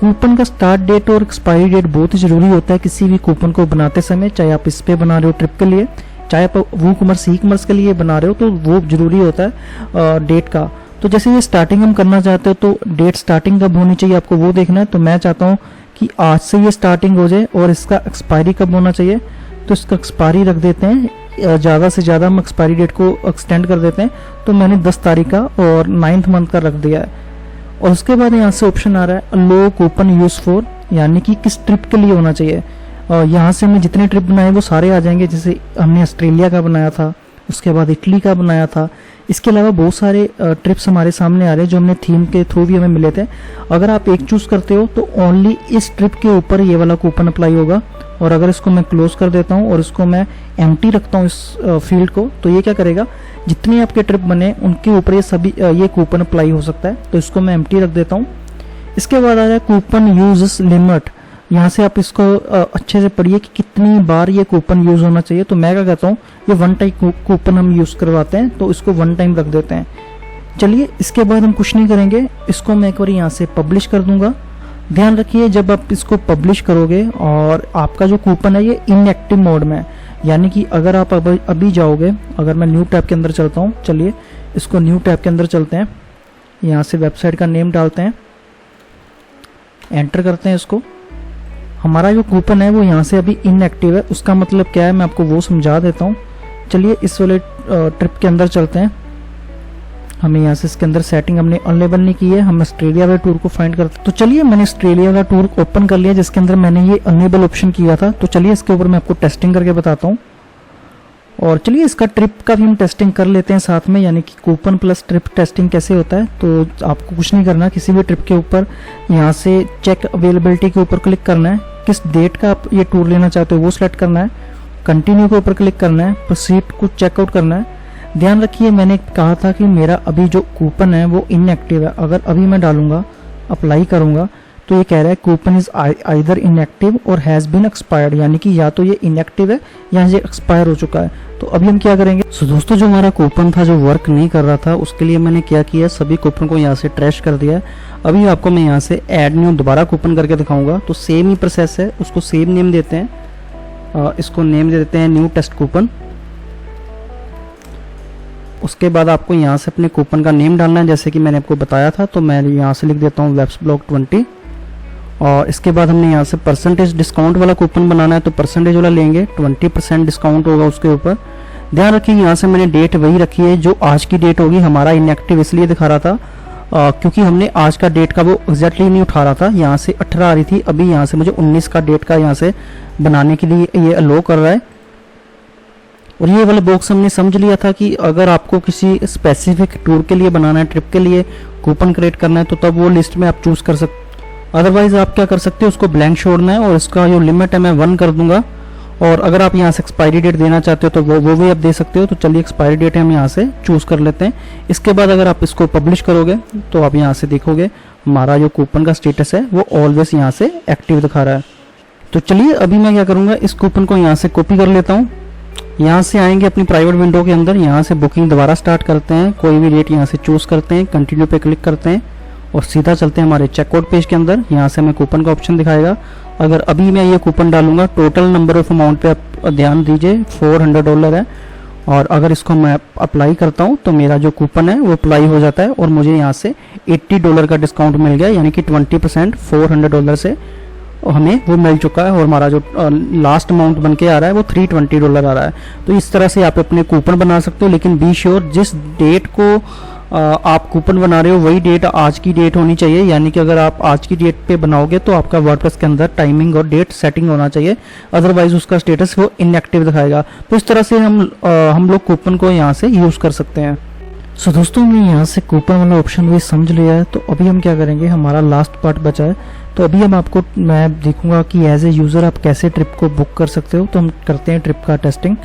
कूपन का स्टार्ट डेट और एक्सपायरी डेट बहुत ही जरूरी होता है किसी भी कूपन को बनाते समय, चाहे आप इस पे बना रहे हो ट्रिप के लिए, चाहे आप वूकॉमर्स ई कॉमर्स के लिए बना रहे हो, तो वो जरूरी होता है डेट का। तो जैसे ये स्टार्टिंग हम करना चाहते हो तो डेट स्टार्टिंग कब होनी चाहिए आपको वो देखना है। तो मैं चाहता हूँ कि आज से ये स्टार्टिंग हो जाए और इसका एक्सपायरी कब होना चाहिए, तो इसका एक्सपायरी रख देते हैं, ज़्यादा से ज़्यादा हम एक्सपायरी डेट को एक्सटेंड कर देते हैं। तो मैंने 10 तारीख का और 9th मंथ का रख दिया है। और उसके बाद यहाँ से ऑप्शन आ रहा है लो कूपन यूज फॉर, यानी कि किस ट्रिप के लिए होना चाहिए। यहाँ से हमने जितने ट्रिप बनाए वो सारे आ जाएंगे। जैसे हमने ऑस्ट्रेलिया का बनाया था, उसके बाद इटली का बनाया था, इसके अलावा बहुत सारे ट्रिप्स हमारे सामने आ रहे हैं जो हमने थीम के थ्रू भी हमें मिले थे। अगर आप एक चूज करते हो तो ओनली इस ट्रिप के ऊपर ये वाला कूपन अप्लाई होगा। और अगर इसको मैं क्लोज कर देता हूँ और इसको मैं एम्प्टी रखता हूँ इस फील्ड को, तो ये क्या करेगा, जितने आपके ट्रिप बने उनके ऊपर ये सभी ये कूपन अप्लाई हो सकता है। तो इसको मैं एम्प्टी रख देता हूँ। इसके बाद आ रहा है कूपन यूजेस लिमिट। यहाँ से आप इसको अच्छे से पढ़िए कि कितनी बार ये कूपन यूज होना चाहिए। तो मैं क्या कहता हूँ, ये 1 टाइम कूपन हम यूज करवाते हैं, तो इसको 1 टाइम रख देते हैं। चलिए इसके बाद हम कुछ नहीं करेंगे, इसको मैं एक बार यहाँ से पब्लिश कर दूंगा। ध्यान रखिए जब आप इसको पब्लिश करोगे और आपका जो कूपन है ये इनएक्टिव मोड में है, यानी कि अगर आप अभी जाओगे, अगर मैं न्यू टैब के अंदर चलता हूँ, चलिए इसको न्यू टैब के अंदर चलते हैं, यहाँ से वेबसाइट का नेम डालते हैं, एंटर करते हैं इसको। हमारा जो कूपन है वो यहाँ से अभी इनएक्टिव है। उसका मतलब क्या है मैं आपको वो समझा देता हूँ। चलिए इस वाले ट्रिप के अंदर चलते हैं। हमें यहाँ से इसके अंदर सेटिंग हमने अनलेबल नहीं की है, हम ऑस्ट्रेलिया वाले टूर को फाइंड करते हैं। तो चलिए मैंने ऑस्ट्रेलिया वाला टूर ओपन कर लिया जिसके अंदर मैंने ये अनलेबल ऑप्शन किया था। तो चलिए इसके ऊपर मैं आपको टेस्टिंग करके बताता हूँ। और चलिए इसका ट्रिप का भी हम टेस्टिंग कर लेते हैं साथ में, यानी कि कूपन प्लस ट्रिप टेस्टिंग कैसे होता है। तो आपको कुछ नहीं करना, किसी भी ट्रिप के ऊपर यहाँ से चेक अवेलेबिलिटी के ऊपर क्लिक करना है, किस डेट का आप ये टूर लेना चाहते हो वो सिलेक्ट करना है, कंटिन्यू के ऊपर क्लिक करना है, प्रोसीड को चेकआउट करना है। ध्यान रखिए मैंने कहा था कि मेरा अभी जो कूपन है वो इनएक्टिव है। अगर अभी मैं डालूंगा, अप्लाई करूंगा, तो ये कह रहा है कूपन इज आइदर इनएक्टिव और हैज बीन एक्सपायर्ड, यानी कि या तो ये इनएक्टिव है या ये एक्सपायर हो चुका है। तो अभी हम क्या करेंगे, सो दोस्तों जो हमारा कूपन था जो वर्क नहीं कर रहा था उसके लिए मैंने क्या किया, सभी कूपन को यहाँ से ट्रैश कर दिया है। अभी आपको मैं यहाँ से ऐड न्यू दोबारा कूपन करके दिखाऊंगा। तो सेम ही प्रोसेस है, उसको सेम नेम देते हैं, इसको नेम दे देते हैं न्यू टेस्ट कूपन। उसके बाद आपको यहाँ से अपने कूपन का नेम डालना है जैसे कि मैंने आपको बताया था। तो मैं यहाँ से लिख देता हूँ वेब्स ब्लॉग 20। और इसके बाद हमने यहाँ से परसेंटेज डिस्काउंट वाला कूपन बनाना है, तो परसेंटेज वाला लेंगे, 20% डिस्काउंट होगा उसके ऊपर। ध्यान रखिए यहाँ से मैंने डेट वही रखी है जो आज की डेट होगी। हमारा इनएक्टिव इसलिए दिखा रहा था क्योंकि हमने आज का डेट का वो एग्जैक्टली नहीं उठा रहा था। यहाँ से 18 आ रही थी, अभी यहाँ से मुझे 19 का डेट का यहाँ से बनाने के लिए ये अलो कर रहा है। और ये वाला बॉक्स हमने समझ लिया था कि अगर आपको किसी स्पेसिफिक टूर के लिए बनाना है, ट्रिप के लिए कूपन क्रिएट करना है, तो तब वो लिस्ट में आप चूज कर सकते। अदरवाइज आप क्या कर सकते हो, उसको ब्लैंक छोड़ना है और इसका जो लिमिट है मैं 1 कर दूंगा। और अगर आप यहाँ से एक्सपायरी डेट देना चाहते हो तो वो भी आप दे सकते हो। तो चलिए एक्सपायरी डेट हम यहाँ से चूज कर लेते हैं। इसके बाद अगर आप इसको पब्लिश करोगे तो आप यहाँ से देखोगे हमारा जो कूपन का स्टेटस है वो ऑलवेज यहाँ से एक्टिव दिखा रहा है। तो चलिए अभी मैं क्या करूँगा, इस कूपन को यहाँ से कॉपी कर लेता हूँ। यहाँ से आएंगे अपनी प्राइवेट विंडो के अंदर, यहाँ से बुकिंग दोबारा स्टार्ट करते हैं, कोई भी डेट यहाँ से चूज करते हैं, कंटिन्यू पे क्लिक करते हैं और सीधा चलते हैं हमारे चेकआउट पेज के अंदर। यहाँ से हमें कूपन का ऑप्शन दिखाएगा। अगर अभी मैं ये कूपन डालूंगा, टोटल नंबर ऑफ अमाउंट पे आप ध्यान दीजिए $400 है। और अगर इसको मैं अप्लाई करता हूँ तो मेरा जो कूपन है वो अप्लाई हो जाता है और मुझे यहाँ से $80 का डिस्काउंट मिल गया, यानी कि 20% $400 से हमें वो मिल चुका है। और हमारा जो लास्ट अमाउंट बन के आ रहा है वो $320 आ रहा है। तो इस तरह से आप अपने कूपन बना सकते हो, लेकिन बी श्योर जिस डेट को आप कूपन बना रहे हो वही डेट आज की डेट होनी चाहिए। यानी कि अगर आप आज की डेट पे बनाओगे तो आपका वर्डप्रेस के अंदर टाइमिंग और डेट सेटिंग होना चाहिए, अदरवाइज उसका स्टेटस वो इनएक्टिव दिखाएगा। तो इस तरह से हम लोग कूपन को यहाँ से यूज कर सकते हैं। सो दोस्तों हमने यहाँ से कूपन वाला ऑप्शन भी समझ लिया है। तो अभी हम क्या करेंगे, हमारा लास्ट पार्ट बचा है। तो अभी मैं देखूंगा कि एज ए यूज़र आप कैसे ट्रिप को बुक कर सकते हो। तो हम करते हैं ट्रिप का टेस्टिंग।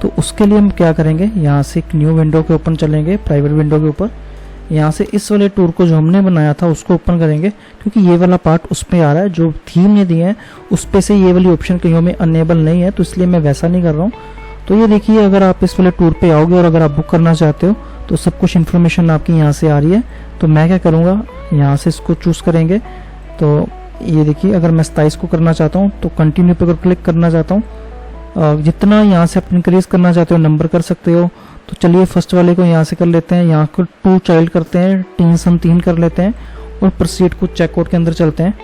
तो उसके लिए हम क्या करेंगे, यहाँ से एक न्यू विंडो के ओपन चलेंगे, प्राइवेट विंडो के ऊपर। यहाँ से इस वाले टूर को जो हमने बनाया था उसको ओपन करेंगे, क्योंकि ये वाला पार्ट उस पर आ रहा है, जो थीम ने दिए हैं उस पे से ये वाली ऑप्शन कहीं में अनेबल नहीं है, तो इसलिए मैं वैसा नहीं कर रहा हूँ। तो ये देखिए, अगर आप इस वाले टूर पे आओगे और अगर आप बुक करना चाहते हो तो सब कुछ इन्फॉर्मेशन आपकी यहाँ से आ रही है। तो मैं क्या करूँगा, यहाँ से इसको चूज़ करेंगे। तो ये देखिए, अगर मैं 27 को करना चाहता हूँ तो कंटिन्यू पे अगर क्लिक करना चाहता हूँ, जितना यहाँ से आप इंक्रीज करना चाहते हो नंबर कर सकते हो। तो चलिए फर्स्ट वाले को यहाँ से कर लेते हैं, यहाँ को 2 चाइल्ड करते हैं, टीन्स हम 3 कर लेते हैं और प्रोसीड को चेकआउट के अंदर चलते हैं।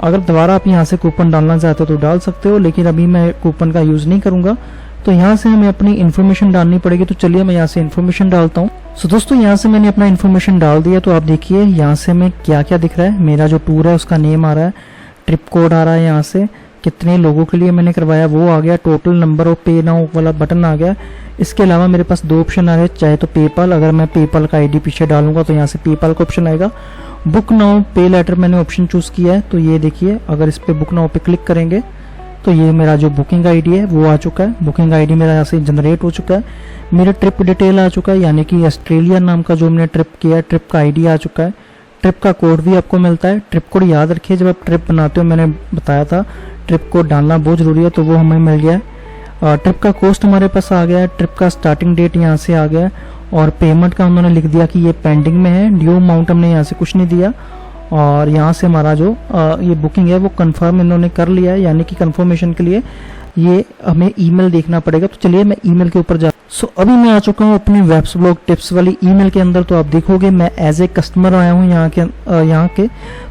अगर दोबारा आप यहाँ से कूपन डालना चाहते हो तो डाल सकते हो, लेकिन अभी मैं कूपन का यूज़ नहीं करूँगा। तो यहाँ से हमें अपनी इन्फॉर्मेशन डालनी पड़ेगी। तो चलिए मैं यहाँ से इन्फॉर्मेशन डालता हूँ। सो दोस्तों यहाँ से मैंने अपना इन्फॉर्मेशन डाल दिया। तो आप देखिए यहाँ से हमें क्या क्या दिख रहा है। मेरा जो टूर है उसका नेम आ रहा है, ट्रिप कोड आ रहा है, यहाँ से कितने लोगों के लिए मैंने करवाया वो आ गया, टोटल नंबर और पे नाउ वाला बटन आ गया। इसके अलावा मेरे पास 2 ऑप्शन आ रहे हैं, चाहे तो पेपल, अगर मैं पेपल का आईडी पीछे डालूंगा तो यहाँ से पेपल का ऑप्शन आएगा। बुक नाउ पे लेटर मैंने ऑप्शन चूज किया है। तो ये देखिए, अगर इस पे बुक नाउ पे क्लिक करेंगे तो ये मेरा जो बुकिंग आईडी है वो आ चुका है। बुकिंग आईडी मेरा यहाँ से जनरेट हो चुका है। मेरा ट्रिप डिटेल आ चुका है, यानी कि ऑस्ट्रेलिया नाम का जो मैंने ट्रिप किया है, ट्रिप का आईडी आ चुका है। ट्रिप का कोड भी आपको मिलता है। ट्रिप कोड याद रखिए, जब आप ट्रिप बनाते हो, मैंने बताया था ट्रिप कोड डालना बहुत जरूरी है, तो वो हमें मिल गया है। ट्रिप का कॉस्ट हमारे पास आ गया है, ट्रिप का स्टार्टिंग डेट यहाँ से आ गया है और पेमेंट का उन्होंने लिख दिया कि ये पेंडिंग में है। ड्यू अमाउंट हमने यहाँ से कुछ नहीं दिया और यहाँ से हमारा जो ये बुकिंग है वो कंफर्म इन्होंने कर लिया है, यानी कि कंफर्मेशन के लिए ये हमें ईमेल देखना पड़ेगा। तो चलिए मैं ईमेल के ऊपर सो अभी मैं आ चुका हूँ अपनी वेब्स ब्लॉग टिप्स वाली ईमेल के अंदर। तो आप देखोगे मैं एज ए कस्टमर आया हूँ यहाँ के।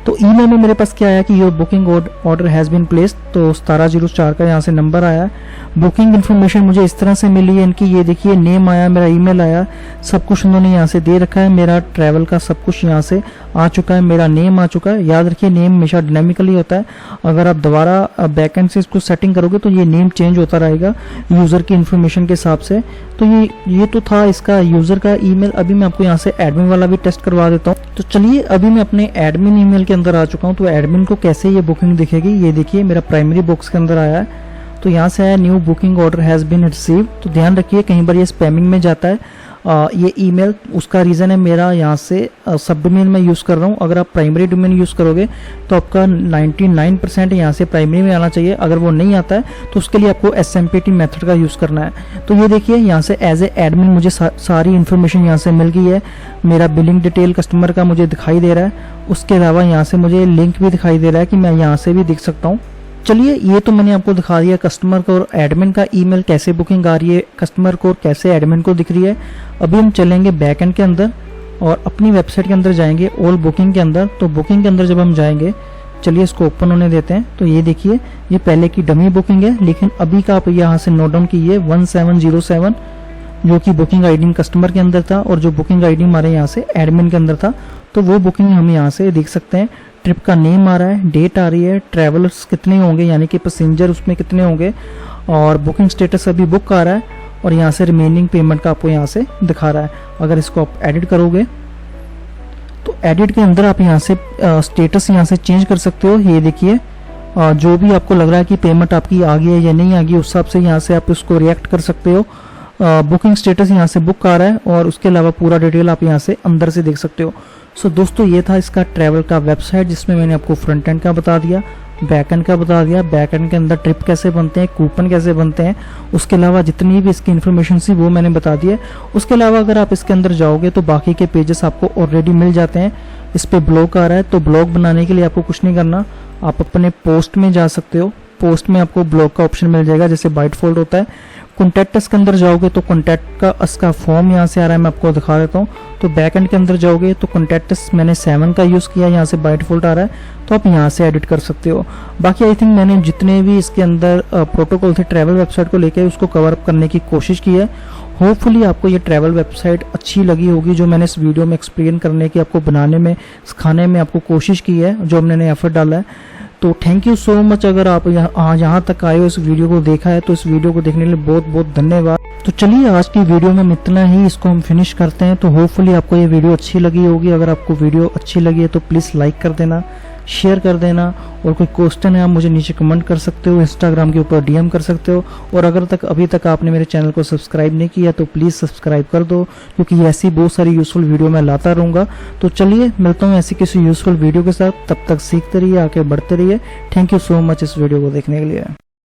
तो ईमेल में मेरे पास क्या आया कि your booking order has been placed. तो 1704 का यहाँ से नंबर आया। बुकिंग इन्फॉर्मेशन मुझे इस तरह से मिली है इनकी, ये देखिए नेम आया, मेरा ईमेल आया, सब कुछ उन्होंने यहाँ से दे रखा है। मेरा ट्रैवल का सब कुछ यहाँ से आ चुका है, मेरा नेम आ चुका है। याद रखिए नेम हमेशा डायनेमिकली होता है, अगर आप दोबारा बैकएंड से इसको सेटिंग करोगे तो ये नेम चेंज होता रहेगा यूज़र की इन्फॉर्मेशन के हिसाब से। तो ये तो था इसका यूज़र का ईमेल। अभी मैं आपको यहाँ से एडमिन वाला भी टेस्ट करवा देता हूँ। तो चलिए अभी मैं अपने एडमिन ईमेल के अंदर आ चुका हूँ। तो एडमिन को कैसे ये बुकिंग दिखेगी, ये देखिए मेरा प्राइमरी बॉक्स के अंदर आया है। तो यहाँ से आया new booking order has been receive. तो ध्यान रखिए कहीं बार ये स्पैमिंग में जाता है ये ईमेल, उसका रीज़न है मेरा यहाँ से सब डोमेन में यूज़ कर रहा हूँ। अगर आप प्राइमरी डोमेन यूज़ करोगे तो आपका 99% यहाँ से प्राइमरी में आना चाहिए। अगर वो नहीं आता है तो उसके लिए आपको SMPT मेथड का यूज़ करना है। तो ये देखिए यहाँ से एज ए एडमिन मुझे सारी इन्फॉर्मेशन यहाँ से मिल गई है। मेरा बिलिंग डिटेल कस्टमर का मुझे दिखाई दे रहा है। उसके अलावा यहाँ से मुझे लिंक भी दिखाई दे रहा है कि मैं यहाँ से भी देख सकता हूँ। चलिए ये तो मैंने आपको दिखा दिया कस्टमर को और एडमिन का ईमेल कैसे बुकिंग आ रही है कस्टमर को और कैसे एडमिन को दिख रही है। अभी हम चलेंगे बैकएंड के अंदर और अपनी वेबसाइट के अंदर जाएंगे, ऑल बुकिंग के अंदर। तो बुकिंग के अंदर जब हम जाएंगे, चलिए इसको ओपन होने देते हैं। तो ये देखिए ये पहले की डमी बुकिंग है, लेकिन अभी का आप यहाँ से नोट डाउन कीजिए 1707 जो कि बुकिंग आईडी कस्टमर के अंदर था और जो बुकिंग आईडी हमारे यहाँ से एडमिन के अंदर था। तो वो बुकिंग हम यहाँ से देख सकते हैं। ट्रिप का नेम आ रहा है, डेट आ रही है, ट्रैवलर्स कितने होंगे यानी कि पैसेंजर उसमें कितने होंगे और बुकिंग स्टेटस अभी बुक आ रहा है और यहाँ से रिमेनिंग पेमेंट का आपको यहाँ से दिखा रहा है। अगर इसको आप एडिट करोगे तो एडिट के अंदर आप यहाँ से स्टेटस यहाँ से चेंज कर सकते हो। ये देखिए जो भी आपको लग रहा है कि पेमेंट आपकी आ गई है या नहीं आ गई, उस हिसाब से यहाँ से आप उसको रिएक्ट कर सकते हो। बुकिंग स्टेटस यहाँ से बुक आ रहा है और उसके अलावा पूरा डिटेल आप यहाँ से अंदर से देख सकते हो। सो दोस्तों ये था इसका ट्रैवल का वेबसाइट, जिसमें मैंने आपको फ्रंट एंड का बता दिया, बैक एंड का बता दिया, बैक एंड के अंदर ट्रिप कैसे बनते हैं, कूपन कैसे बनते हैं, उसके अलावा जितनी भी इसकी इन्फॉर्मेशन थी वो मैंने बता दी है। उसके अलावा अगर आप इसके अंदर जाओगे तो बाकी के पेजेस आपको ऑलरेडी मिल जाते हैं। इस पर ब्लॉग आ रहा है, तो ब्लॉग बनाने के लिए आपको कुछ नहीं करना, आप अपने पोस्ट में जा सकते हो। पोस्ट में आपको ब्लॉग का ऑप्शन मिल जाएगा जैसे बाय डिफॉल्ट होता है। कॉन्टैक्ट्स के अंदर जाओगे तो कॉन्टैक्ट का इसका फॉर्म यहाँ से आ रहा है, मैं आपको दिखा देता हूँ। तो बैक एंड के अंदर जाओगे तो कॉन्टैक्ट्स मैंने 7 का यूज़ किया, यहाँ से बाय डिफॉल्ट आ रहा है, तो आप यहाँ से एडिट कर सकते हो। बाकी आई थिंक मैंने जितने भी इसके अंदर प्रोटोकॉल थे ट्रैवल वेबसाइट को लेकर उसको कवर अप करने की कोशिश की है। होपफुली आपको ये ट्रैवल वेबसाइट अच्छी लगी होगी, जो मैंने इस वीडियो में एक्सप्लेन करने की, आपको बनाने में, सिखाने में आपको कोशिश की है, जो मैंने एफर्ट डाला है। तो थैंक यू सो मच। अगर आप यहाँ तक आए हो, इस वीडियो को देखा है, तो इस वीडियो को देखने के लिए बहुत बहुत धन्यवाद। तो चलिए आज की वीडियो में इतना ही, इसको हम फिनिश करते हैं। तो होपफुली आपको ये वीडियो अच्छी लगी होगी। अगर आपको वीडियो अच्छी लगी है तो प्लीज़ लाइक कर देना, शेयर कर देना, और कोई क्वेश्चन है आप मुझे नीचे कमेंट कर सकते हो, इंस्टाग्राम के ऊपर डीएम कर सकते हो। और अगर अभी तक आपने मेरे चैनल को सब्सक्राइब नहीं किया तो प्लीज़ सब्सक्राइब कर दो, क्योंकि ऐसी बहुत सारी यूजफुल वीडियो मैं लाता रहूँगा। तो चलिए मिलता हूँ ऐसी किसी यूजफुल वीडियो के साथ, तब तक सीखते रहिए, आगे बढ़ते रहिए। थैंक यू सो मच इस वीडियो को देखने के लिए।